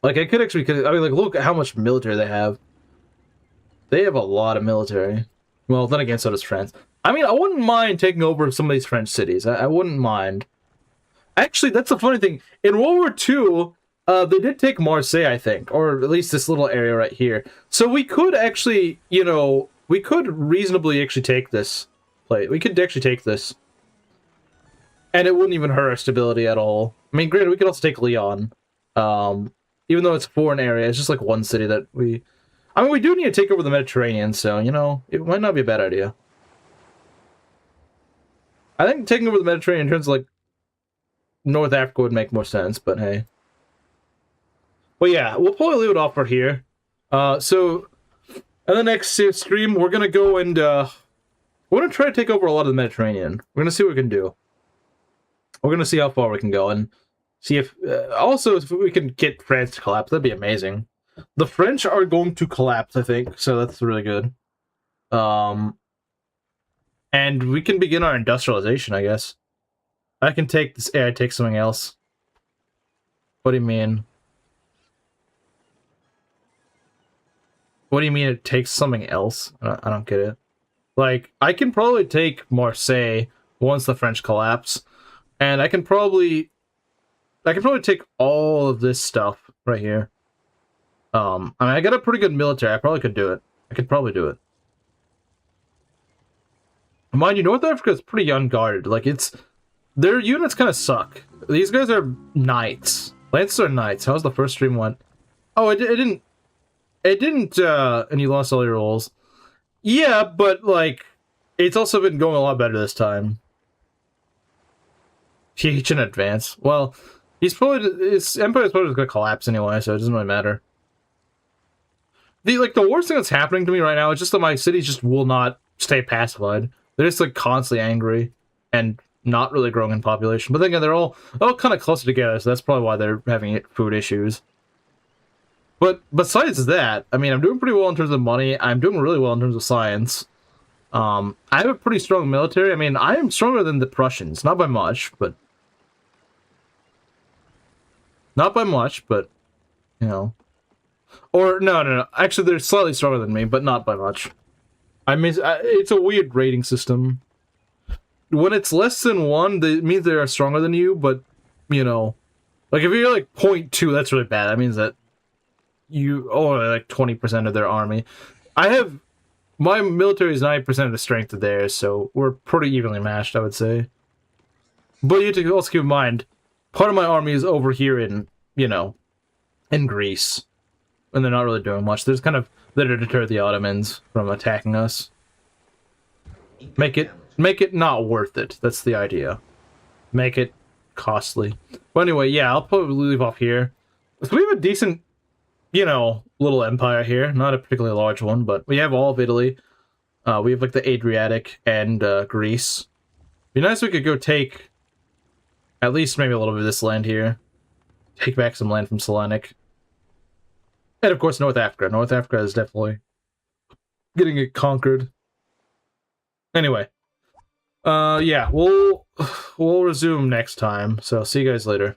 Speaker 1: Like, I could actually... I mean, like, look at how much military they have. They have a lot of military. Well, then again, so does France. I mean, I wouldn't mind taking over some of these French cities. I wouldn't mind. Actually, that's the funny thing. In World War II, they did take Marseille, I think. Or at least this little area right here. So we could actually, you know... We could reasonably actually take this place. We could actually take this. And it wouldn't even hurt our stability at all. I mean, granted, we could also take Lyon. Even though it's a foreign area, it's just like one city that we... I mean, we do need to take over the Mediterranean, so, you know, it might not be a bad idea. I think taking over the Mediterranean in terms of, like, North Africa would make more sense, but hey. But yeah, we'll probably leave it off right here. So... In the next stream, we're gonna go and, we're gonna try to take over a lot of the Mediterranean. We're gonna see what we can do. We're gonna see how far we can go, and see if, also, if we can get France to collapse, that'd be amazing. The French are going to collapse, I think, so that's really good. And we can begin our industrialization, I guess. I can take this, I take something else. What do you mean? What do you mean it takes something else? I don't get it. Like, I can probably take Marseille once the French collapse, and I can probably take all of this stuff right here. I mean, I got a pretty good military. I probably could do it. I could probably do it. Mind you, North Africa is pretty unguarded. Like, their units kind of suck. These guys are knights. Lancers are knights. How's the first stream went? Oh, it didn't, and you lost all your rolls. Yeah, but, like, it's also been going a lot better this time. He can advance. Well, his Empire's probably gonna collapse anyway, so it doesn't really matter. The worst thing that's happening to me right now is just that my cities just will not stay pacified. They're just, like, constantly angry and not really growing in population. But then again, they're all kind of closer together, so that's probably why they're having food issues. But besides that, I mean, I'm doing pretty well in terms of money. I'm doing really well in terms of science. I have a pretty strong military. I mean, I am stronger than the Prussians. Not by much, but... Not by much, but, you know... Or, no. Actually, they're slightly stronger than me, but not by much. I mean, it's a weird rating system. When it's less than 1, it means they are stronger than you, but, you know... Like, if you're, like, 0.2, that's really bad. That means that you owe, like, 20% of their army. My military is 90% of the strength of theirs, so we're pretty evenly matched, I would say. But you have to also keep in mind, part of my army is over here in, you know, in Greece. And they're not really doing much. There's kind of there to deter the Ottomans from attacking us. Make it not worth it. That's the idea. Make it costly. But anyway, yeah, I'll probably leave off here. So we have a decent, you know, little empire here. Not a particularly large one, but we have all of Italy. We have, like, the Adriatic and Greece. Be nice if we could go take at least maybe a little bit of this land here. Take back some land from Selanik. And, of course, North Africa. North Africa is definitely getting it conquered. Anyway, yeah, we'll resume next time. So see you guys later.